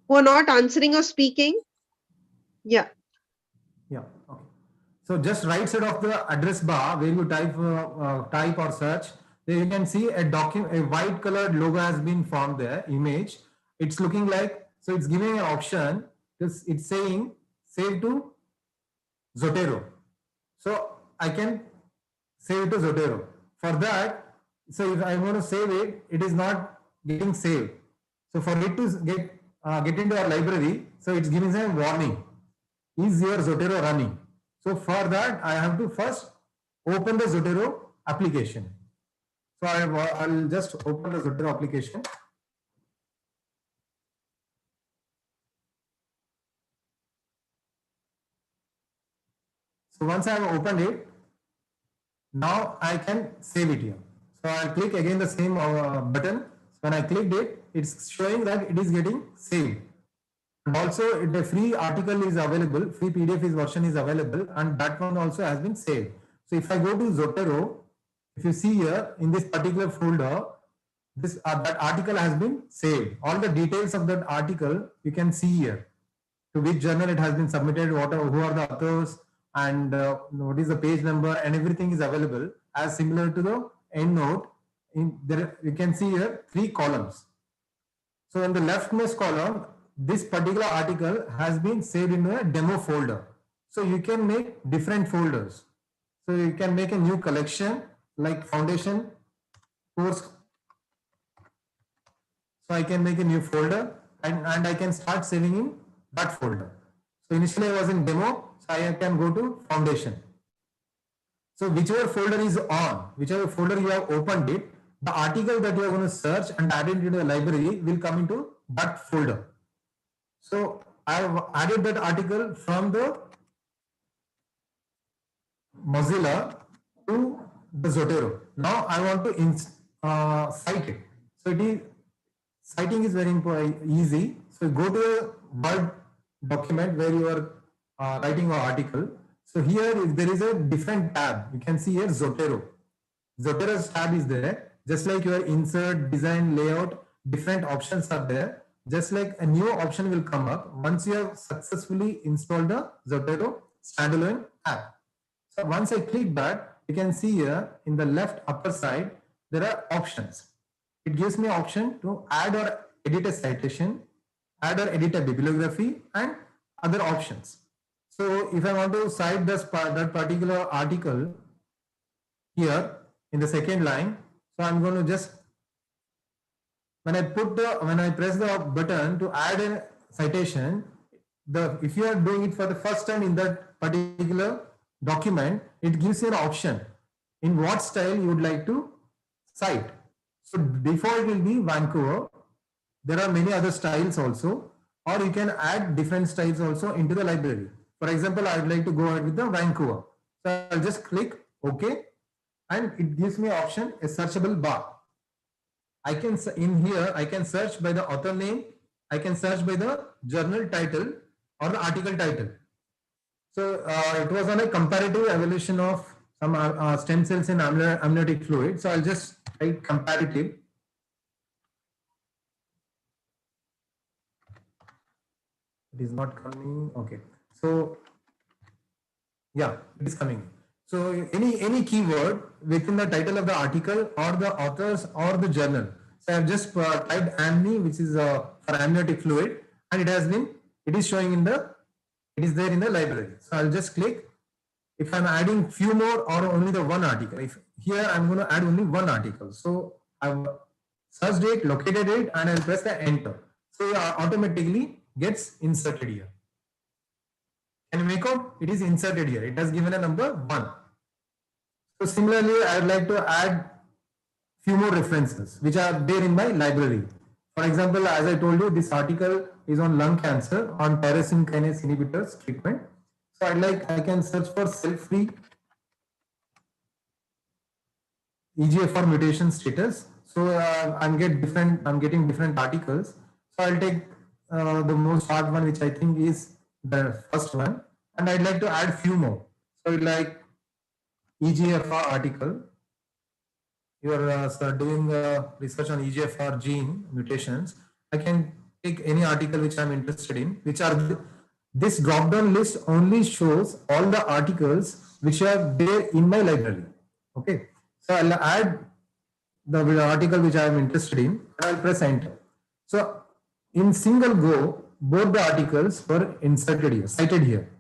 Who are not answering or speaking? Yeah. Yeah. Okay. So just right side of the address bar where you type or search There you can see a document, a white colored logo has been formed there, image. It's looking like, so it's giving an option, it's saying save to Zotero. So I can save it to Zotero. For that, so if I want to save it, it is not getting saved. So for it to get into our library, so it's giving a warning. Is your Zotero running? So for that, I have to first open the Zotero application. So I'll just open the Zotero application. So once I have opened it, now I can save it here. So I'll click again the same button. So when I clicked it, it's showing that it is getting saved. And also the free article is available, free PDF version is available, and that one also has been saved. So if I go to Zotero, if you see here in this particular folder, this that article has been saved. All the details of that article you can see here. To which journal it has been submitted, who are the authors, and what is the page number, and everything is available as similar to the EndNote. In there, you can see here 3 columns. So in the leftmost column, this particular article has been saved in a demo folder. So you can make different folders. So you can make a new collection like foundation course. So I can make a new folder and I can start saving in that folder. So initially I was in demo, so I can go to foundation. So whichever folder is on, whichever folder you have opened it, the article that you are going to search and add it into the library will come into that folder. So I have added that article from the Mozilla to the Zotero. Now I want to cite it. So citing is very easy. So go to a Word document where you are writing an article. So here if there is a different tab. You can see here Zotero. Zotero's tab is there. Just like your insert, design, layout, different options are there. Just like a new option will come up once you have successfully installed the Zotero standalone app. So once I click that, you can see here in the left upper side, there are options. It gives me option to add or edit a citation, add or edit a bibliography, and other options. So if I want to cite that particular article here in the second line, so I'm going to just, when I press the button to add a citation, if you are doing it for the first time in that particular document, it gives you an option in what style you would like to cite. So default will be Vancouver. There are many other styles also, or you can add different styles also into the library. For example, I would like to go ahead with the Vancouver. So I'll just click OK, and it gives me option a searchable bar. I can search by the author name, I can search by the journal title or the article title. So it was on a comparative evaluation of some stem cells in amniotic fluid. So I'll just write comparative. It is not coming. Okay. So yeah, it is coming. So any keyword within the title of the article or the authors or the journal. So I have just typed amni, which is for amniotic fluid, and it is showing it is there in the library. So I'll just click. If I'm adding few more or only the one article, here I'm going to add only one article. So I've searched it, located it, and I'll press the enter. So it automatically gets inserted here. Can you make out? It is inserted here. It has given a number 1. So similarly, I would like to add few more references which are there in my library. For example, as I told you, this article is on lung cancer on tyrosine kinase inhibitors treatment. So I can search for cell-free EGFR mutation status. So I'm getting different articles. So I'll take the most hard one, which I think is the first one, and I'd like to add few more. So like EGFR article. You are doing research on EGFR gene mutations. I can take any article which I'm interested in. This drop-down list only shows all the articles which are there in my library. Okay, so I'll add the article which I am interested in, and I'll press enter. So in single go, both the articles were inserted here, cited here.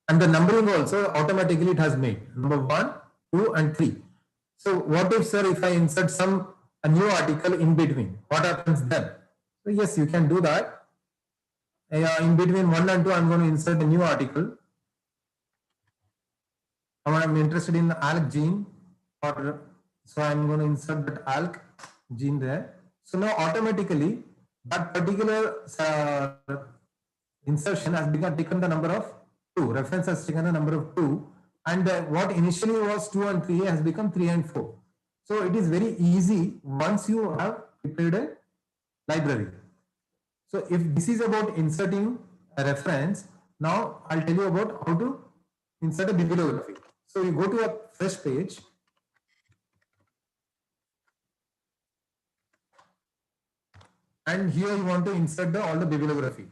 And the numbering also automatically it has made number 1, 2, and 3. So what if, sir, if I insert a new article in between, what happens then? So yes, you can do that. In between 1 and 2, I'm going to insert a new article. I'm interested in the ALK gene, so I'm going to insert that ALK gene there. So now automatically that particular insertion has taken the number of 2. Reference has taken the number of 2, and what initially was 2 and 3 has become 3 and 4. So it is very easy once you have prepared a library. So if this is about inserting a reference, now I'll tell you about how to insert a bibliography. So you go to a fresh page. And here you want to insert all the bibliography.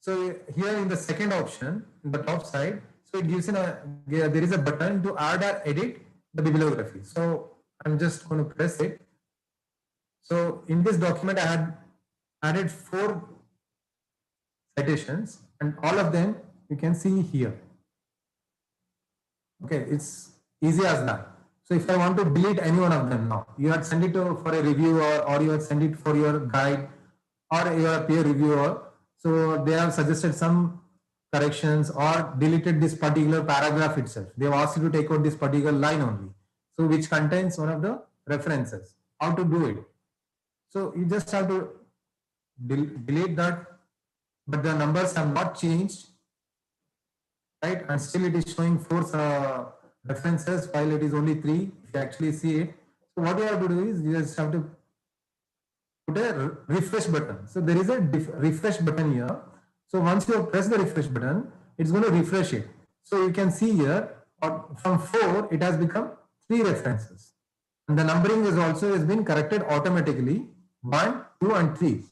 So here in the second option, in the top side, so it gives there is a button to add or edit the bibliography. So I'm just going to press it. So in this document, I had added 4 citations, and all of them you can see here. Okay, it's easy as that. So if I want to delete any one of them now, you had sent it for a reviewer, or you had sent it for your guide or your peer reviewer. So they have suggested some corrections or deleted this particular paragraph itself. They have asked you to take out this particular line only. So which contains one of the references. How to do it? So you just have to delete that, but the numbers have not changed, right? And still it is showing 4 references while it is only 3. If you actually see it. So what you have to do is you just have to put a refresh button. So there is a refresh button here. So once you press the refresh button, it's going to refresh it. So you can see here from 4, it has become 3 references. And the numbering is also has been corrected automatically. 1, 2, and 3.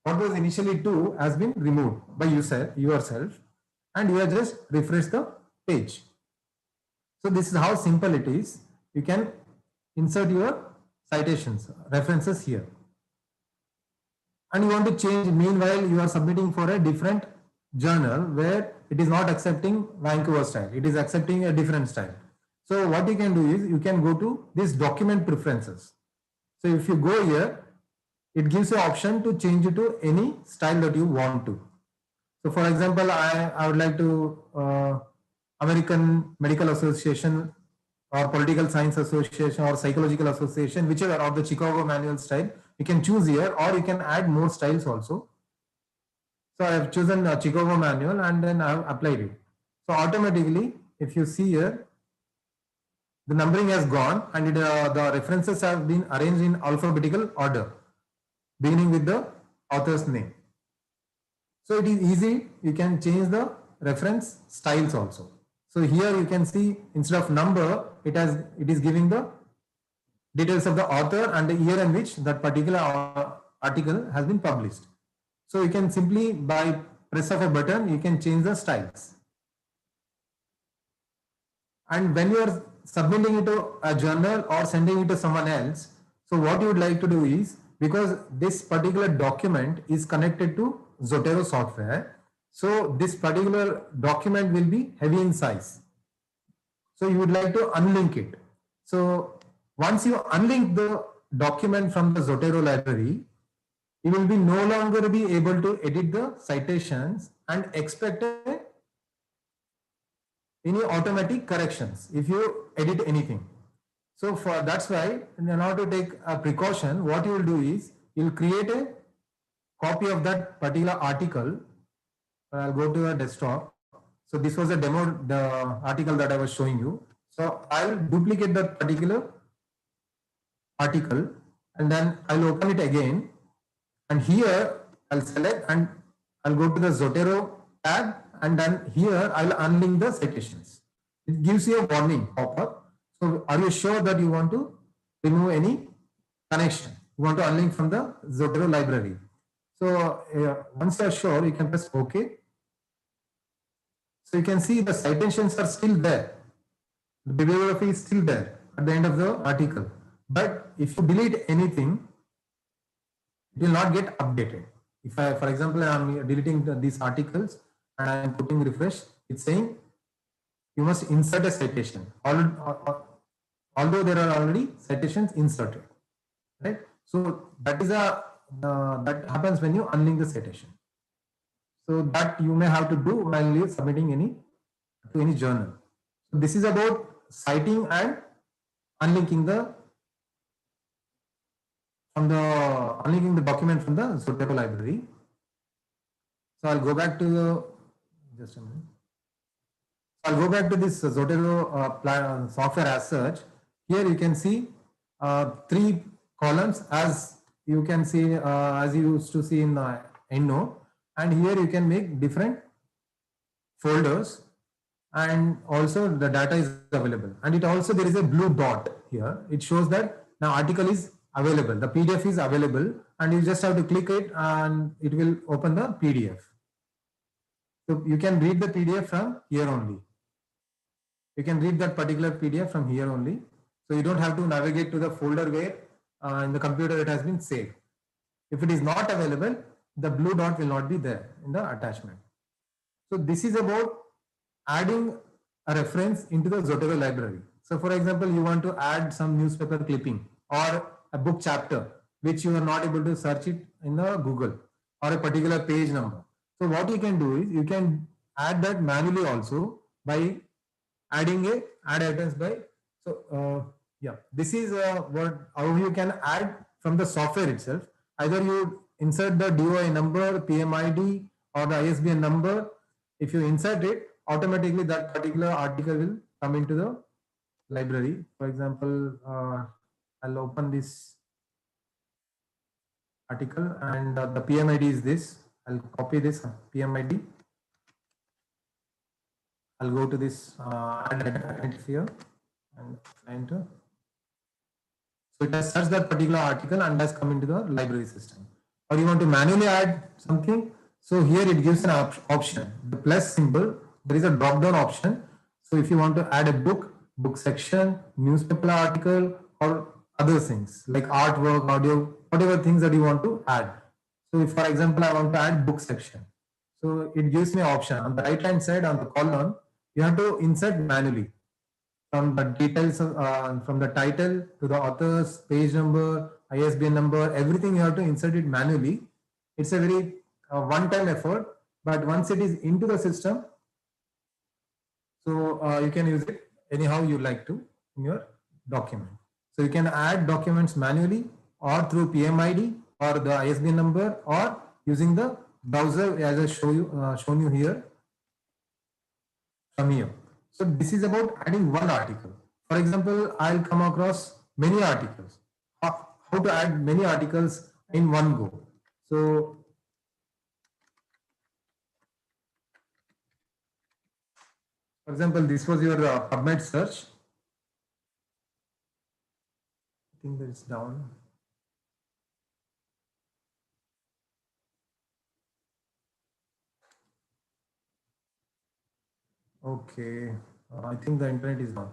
What was initially 2 has been removed by yourself, and you have just refresh the page. So this is how simple it is. You can insert your citations, references here. And you want to change, meanwhile you are submitting for a different journal where it is not accepting Vancouver style, it is accepting a different style. So what you can do is you can go to this document preferences. So if you go here, it gives you option to change it to any style that you want to. So for example, I would like to American Medical Association or Political Science Association or Psychological Association, whichever, or the Chicago Manual style, you can choose here, or you can add more styles also. So I have chosen a Chicago Manual and then I have applied it. So automatically, if you see here, the numbering has gone and the references have been arranged in alphabetical order, beginning with the author's name. So it is easy, you can change the reference styles also. So here you can see instead of number, it is giving the details of the author and the year in which that particular article has been published. So you can simply, by press of a button, you can change the styles. And when you are submitting it to a journal or sending it to someone else, so what you would like to do is, because this particular document is connected to Zotero software, so this particular document will be heavy in size. So you would like to unlink it. So once you unlink the document from the Zotero library, you will be no longer be able to edit the citations and expect any automatic corrections if you edit anything. So that's why, in order to take a precaution, what you will do is you will create a copy of that particular article. I'll go to a desktop. So this was a demo, the article that I was showing you. So I'll duplicate that particular article and then I'll open it again. And here I'll select and I'll go to the Zotero tab, and then here I'll unlink the citations. It gives you a warning pop-up. So are you sure that you want to remove any connection? You want to unlink from the Zotero library. So once you're sure, you can press OK. So you can see the citations are still there. The bibliography is still there at the end of the article. But if you delete anything, it will not get updated. If I, for example, I am deleting these articles and I am putting refresh, it's saying you must insert a citation. Although there are already citations inserted, right? So that is that happens when you unlink the citation. So that you may have to do while you submitting to any journal. So this is about citing and unlinking the document from the Zotero library. So I'll go back to the just a minute. I'll go back to this Zotero software as such. Here you can see 3 columns as you can see as you used to see in the EndNote, and here you can make different folders, and also the data is available. And it also there is a blue dot here. It shows that now article is available. The PDF is available, and you just have to click it, and it will open the PDF. So you can read the PDF from here only. You can read that particular PDF from here only. So you don't have to navigate to the folder where in the computer it has been saved. If it is not available, the blue dot will not be there in the attachment. So this is about adding a reference into the Zotero library. So for example, you want to add some newspaper clipping or a book chapter, which you are not able to search it in the Google, or a particular page number. So what you can do is you can add that manually also by adding a add items by. So yeah, this is how you can add from the software itself. Either you insert the DOI number, PMID, or the ISBN number. If you insert it, automatically that particular article will come into the library. For example, I'll open this article, and the PMID is this. I'll copy this PMID. I'll go to this add items here and enter. So it has searched that particular article and has come into the library system. Or you want to manually add something. So here it gives an option, the plus symbol. There is a drop down option. So if you want to add a book section, newspaper article, or other things like artwork, audio, whatever things that you want to add. So if, for example, I want to add book section. So it gives me an option on the right hand side on the column. You have to insert manually from the details from the title to the author's page number, ISBN number, everything you have to insert it manually. It's a very one-time effort, but once it is into the system, so you can use it anyhow you like to in your document. So you can add documents manually or through PMID or the ISBN number, or using the browser as I shown you here from here. So this is about adding one article. For example, I'll come across many articles. How to add many articles in one go. So for example, this was your PubMed search. I think that it's down. Okay, I think the internet is down.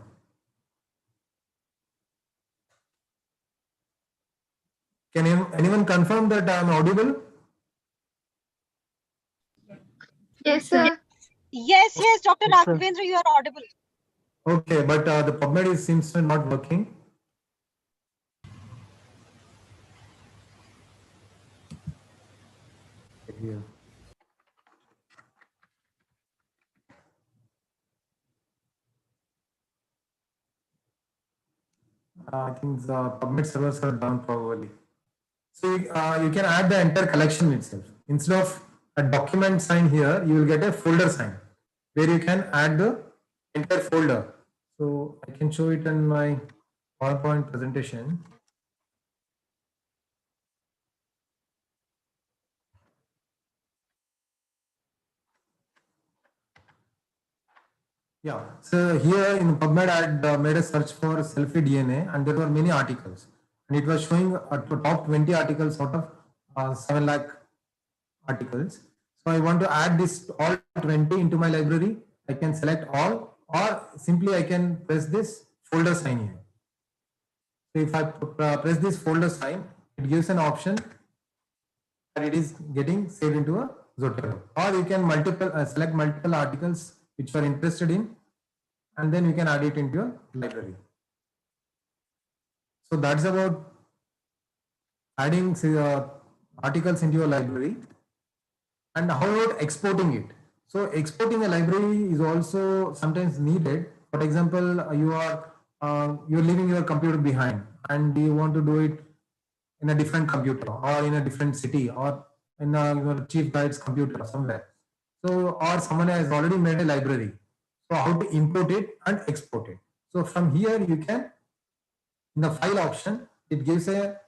Can anyone confirm that I am audible? Yes, sir. Yes, Dr. Raghavendra, you are audible. Okay, but the PubMed seems to not working. Here. I think the PubMed servers are down probably. So you can add the entire collection itself. Instead of a document sign here, you will get a folder sign where you can add the entire folder. So I can show it in my PowerPoint presentation. Yeah, so here in PubMed, I had made a search for selfie DNA, and there were many articles, and it was showing top 20 articles out of 7 lakh articles. So I want to add this all 20 into my library. I can select all, or simply I can press this folder sign here. So if I press this folder sign, it gives an option that it is getting saved into a Zotero. Or you can select multiple articles which you are interested in, and then you can add it into your library. So that's about adding articles into your library. And how about exporting it? So exporting a library is also sometimes needed. For example, you're leaving your computer behind and you want to do it in a different computer or in a different city or in your chief guide's computer somewhere. So, or someone has already made a library. So how to import it and export it. So from here you can, in the file option, it gives a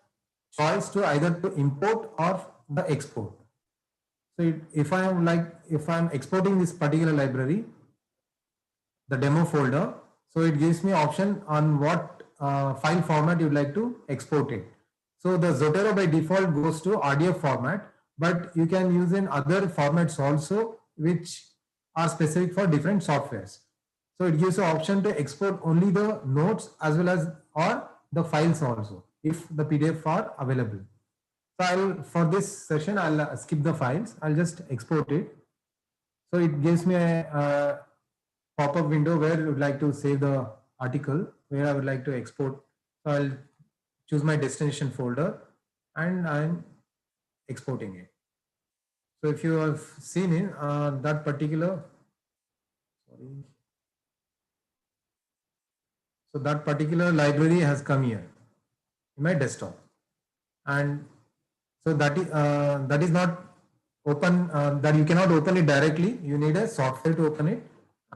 choice to either to import or the export. So if I'm exporting this particular library, the demo folder, so it gives me option on what file format you'd like to export it. So the Zotero by default goes to RDF format, but you can use in other formats also, which are specific for different softwares. So it gives you option to export only the notes as well as or the files also, if the PDF are available. So for this session, I'll skip the files. I'll just export it. So it gives me a pop-up window where I would like to save the article, where I would like to export. So I'll choose my destination folder and I'm exporting it. So if you have seen in that particular, so that particular library has come here in my desktop, and so that is not open. That you cannot open it directly. You need a software to open it,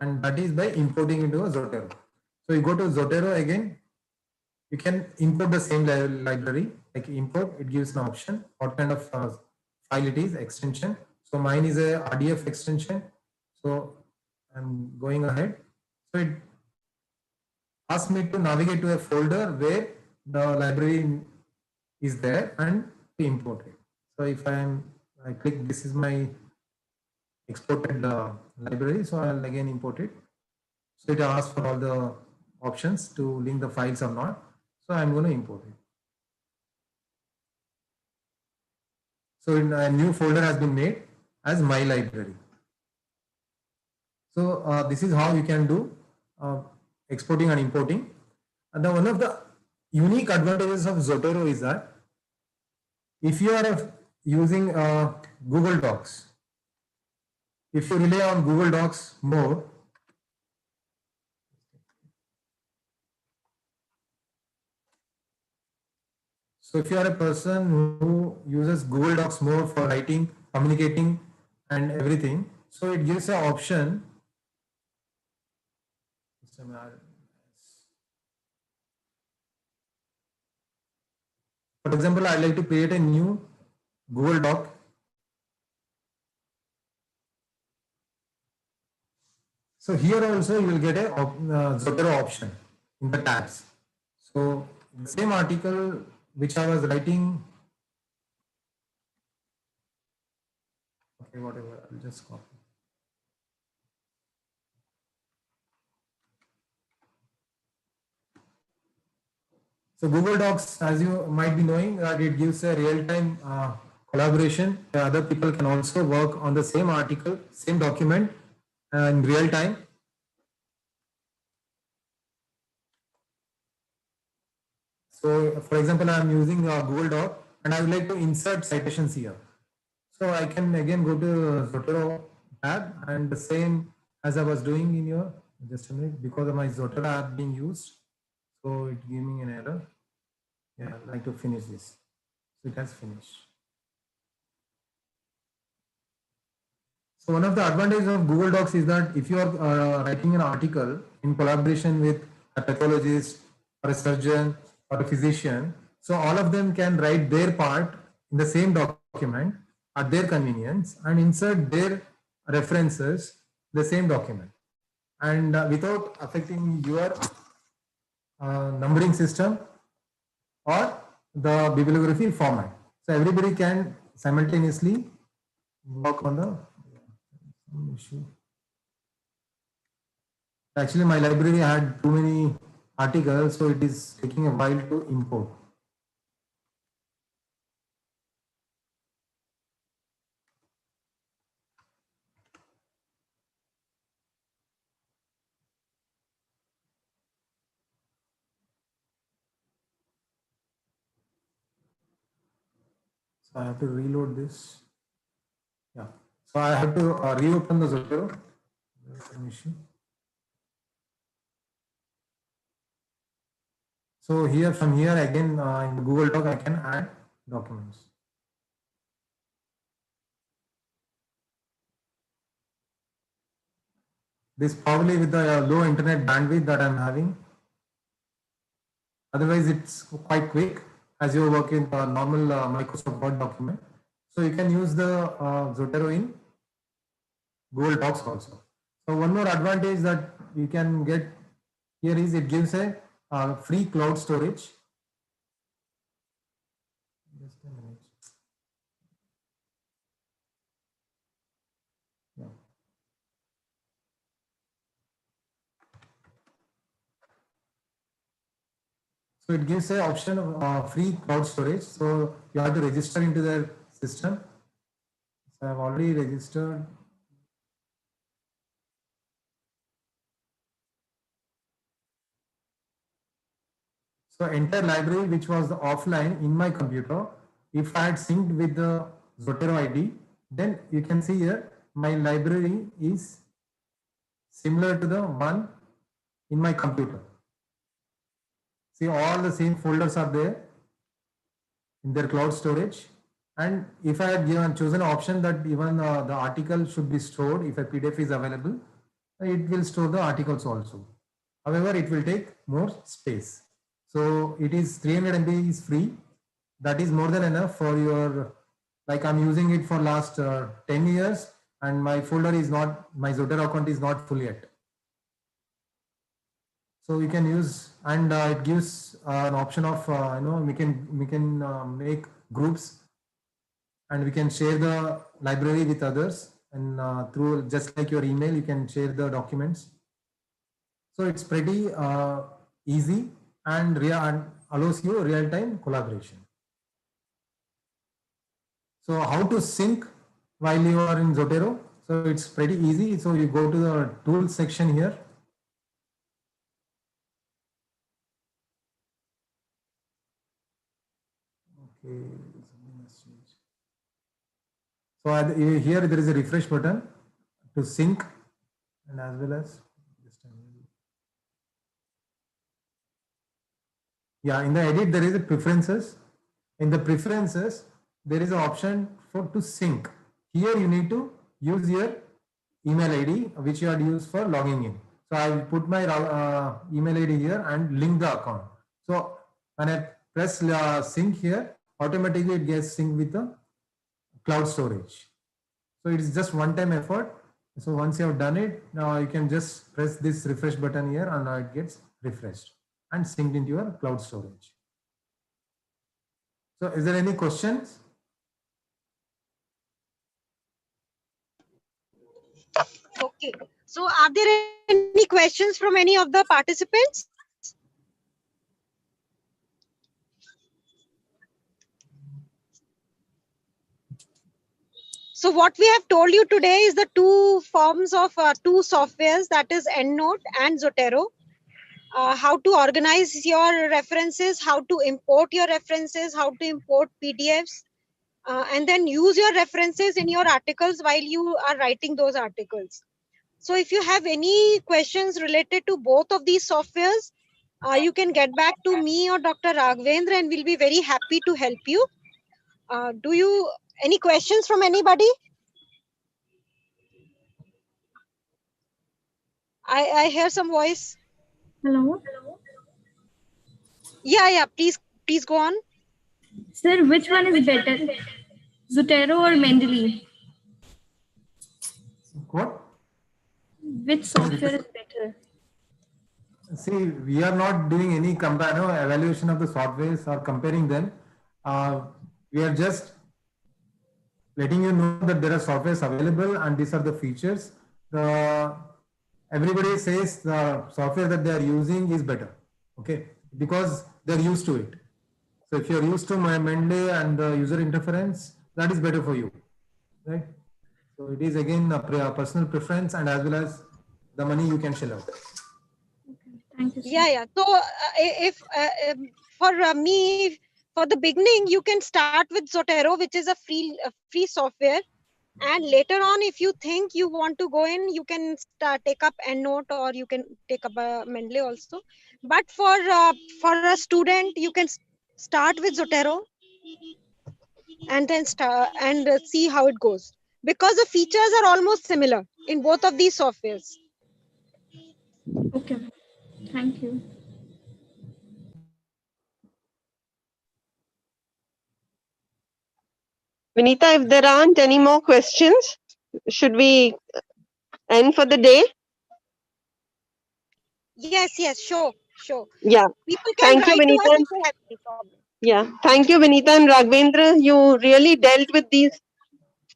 and that is by importing into a Zotero. So you go to Zotero again. You can import the same library, like import. It gives an option what kind of file it is, extension. So mine is a RDF extension. So I'm going ahead. So it asks me to navigate to a folder where the library is there and to import it. So if I click, this is my exported library. So I'll again import it. So it asks for all the options to link the files or not. So I'm going to import it. So a new folder has been made as my library. So this is how you can do exporting and importing. And one of the unique advantages of Zotero is that if you are using Google Docs, if you rely on Google Docs more, so if you are a person who uses Google Docs more for writing, communicating, and everything, so it gives an option. For example, I'd like to create a new Google Doc. So here also you will get a Zotero option in the tabs. So the same article which I was writing, okay, whatever, I'll just copy. So Google Docs, as you might be knowing, that it gives a real-time collaboration. Other people can also work on the same article, same document in real time. So for example, I am using Google Doc and I would like to insert citations here. So I can again go to Zotero tab and the same as I was doing in your, just a minute, because of my Zotero app being used. So it gave me an error. Yeah, I'd like to finish this. So it has finished. So one of the advantages of Google Docs is that if you are writing an article in collaboration with a pathologist or a surgeon or a physician, so all of them can write their part in the same document at their convenience and insert their references in the same document, and without affecting your numbering system or the bibliography format. So everybody can simultaneously work on the issue. Actually, my library had too many article, so it is taking a while to import. So I have to reload this. Yeah. So I have to reopen the Zotero. Permission. So here, from here again, in Google Doc, I can add documents. This probably with the low internet bandwidth that I'm having. Otherwise, it's quite quick as you work in a normal Microsoft Word document. So you can use the Zotero in Google Docs also. So one more advantage that you can get here is it gives a free cloud storage. Just a minute. Yeah. So it gives a option of free cloud storage. So you have to register into their system. So I've already registered. So entire library, which was offline in my computer, if I had synced with the Zotero ID, then you can see here my library is similar to the one in my computer. See, all the same folders are there in their cloud storage. And if I had chosen an option that even the article should be stored, if a PDF is available, it will store the articles also. However, it will take more space. So it is 300 MB is free. That is more than enough for your, like I'm using it for last 10 years and my folder is not, my Zotero account is not full yet. So we can use, and it gives an option of, we can make groups and we can share the library with others, and through just like your email, you can share the documents. So it's pretty easy and allows you real-time collaboration. So how to sync while you are in Zotero? So it's pretty easy. So you go to the tools section here. Okay, so here there is a refresh button to sync, and as well as in the edit there is a preferences. In the preferences there is an option for to sync. Here you need to use your email ID which you had used for logging in. So I will put my email ID here and link the account. So when I press sync here, automatically it gets synced with the cloud storage. So it is just one-time effort. So once you have done it, now you can just press this refresh button here and now it gets refreshed and synced into your cloud storage. So is there any questions? Okay. So are there any questions from any of the participants? So what we have told you today is the two forms of two softwares, that is EndNote and Zotero. How to organize your references, how to import your references, how to import PDFs, and then use your references in your articles while you are writing those articles. So if you have any questions related to both of these softwares, you can get back to me or Dr. Raghavendra and we'll be very happy to help you. Any questions from anybody? I hear some voice. Hello. Yeah, please go on. Sir, which one is better? Zotero or Mendeley? What? Which software is better? See, we are not doing any evaluation of the softwares or comparing them. We are just letting you know that there are softwares available and these are the features. Everybody says the software that they are using is better. Okay, because they're used to it. So if you're used to my Monday and the user interference, that is better for you, right? So it is again a personal preference and as well as the money you can shell out. Thank you, sir. Yeah. So if for me, for the beginning, you can start with Zotero, which is a free software. And later on, if you think you want to go in, you can take up EndNote or you can take up Mendeley also. But for a student, you can start with Zotero and then see how it goes, because the features are almost similar in both of these softwares. Okay. Thank you. Vinita, if there aren't any more questions, should we end for the day? Yes, sure. Yeah. People can Thank you, write to us Vinita. if they have any problem. Yeah. Thank you, Vinita and Raghvendra. You really dealt with these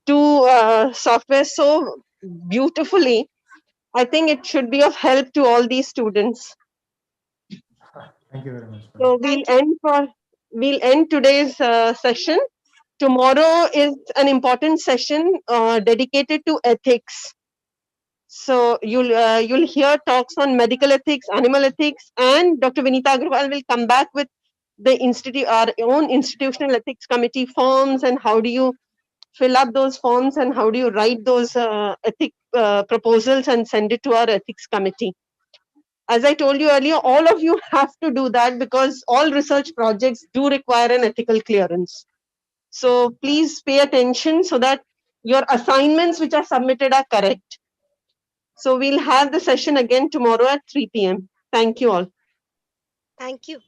two softwares so beautifully. I think it should be of help to all these students. Thank you very much. So we'll end today's session. Tomorrow is an important session dedicated to ethics. So you'll hear talks on medical ethics, animal ethics, and Dr. Vinita Agrawal will come back with our own institutional ethics committee forms and how do you fill up those forms and how do you write those ethic proposals and send it to our ethics committee. As I told you earlier, all of you have to do that because all research projects do require an ethical clearance. So please pay attention so that your assignments which are submitted are correct. So we'll have the session again tomorrow at 3 p.m. Thank you all. Thank you.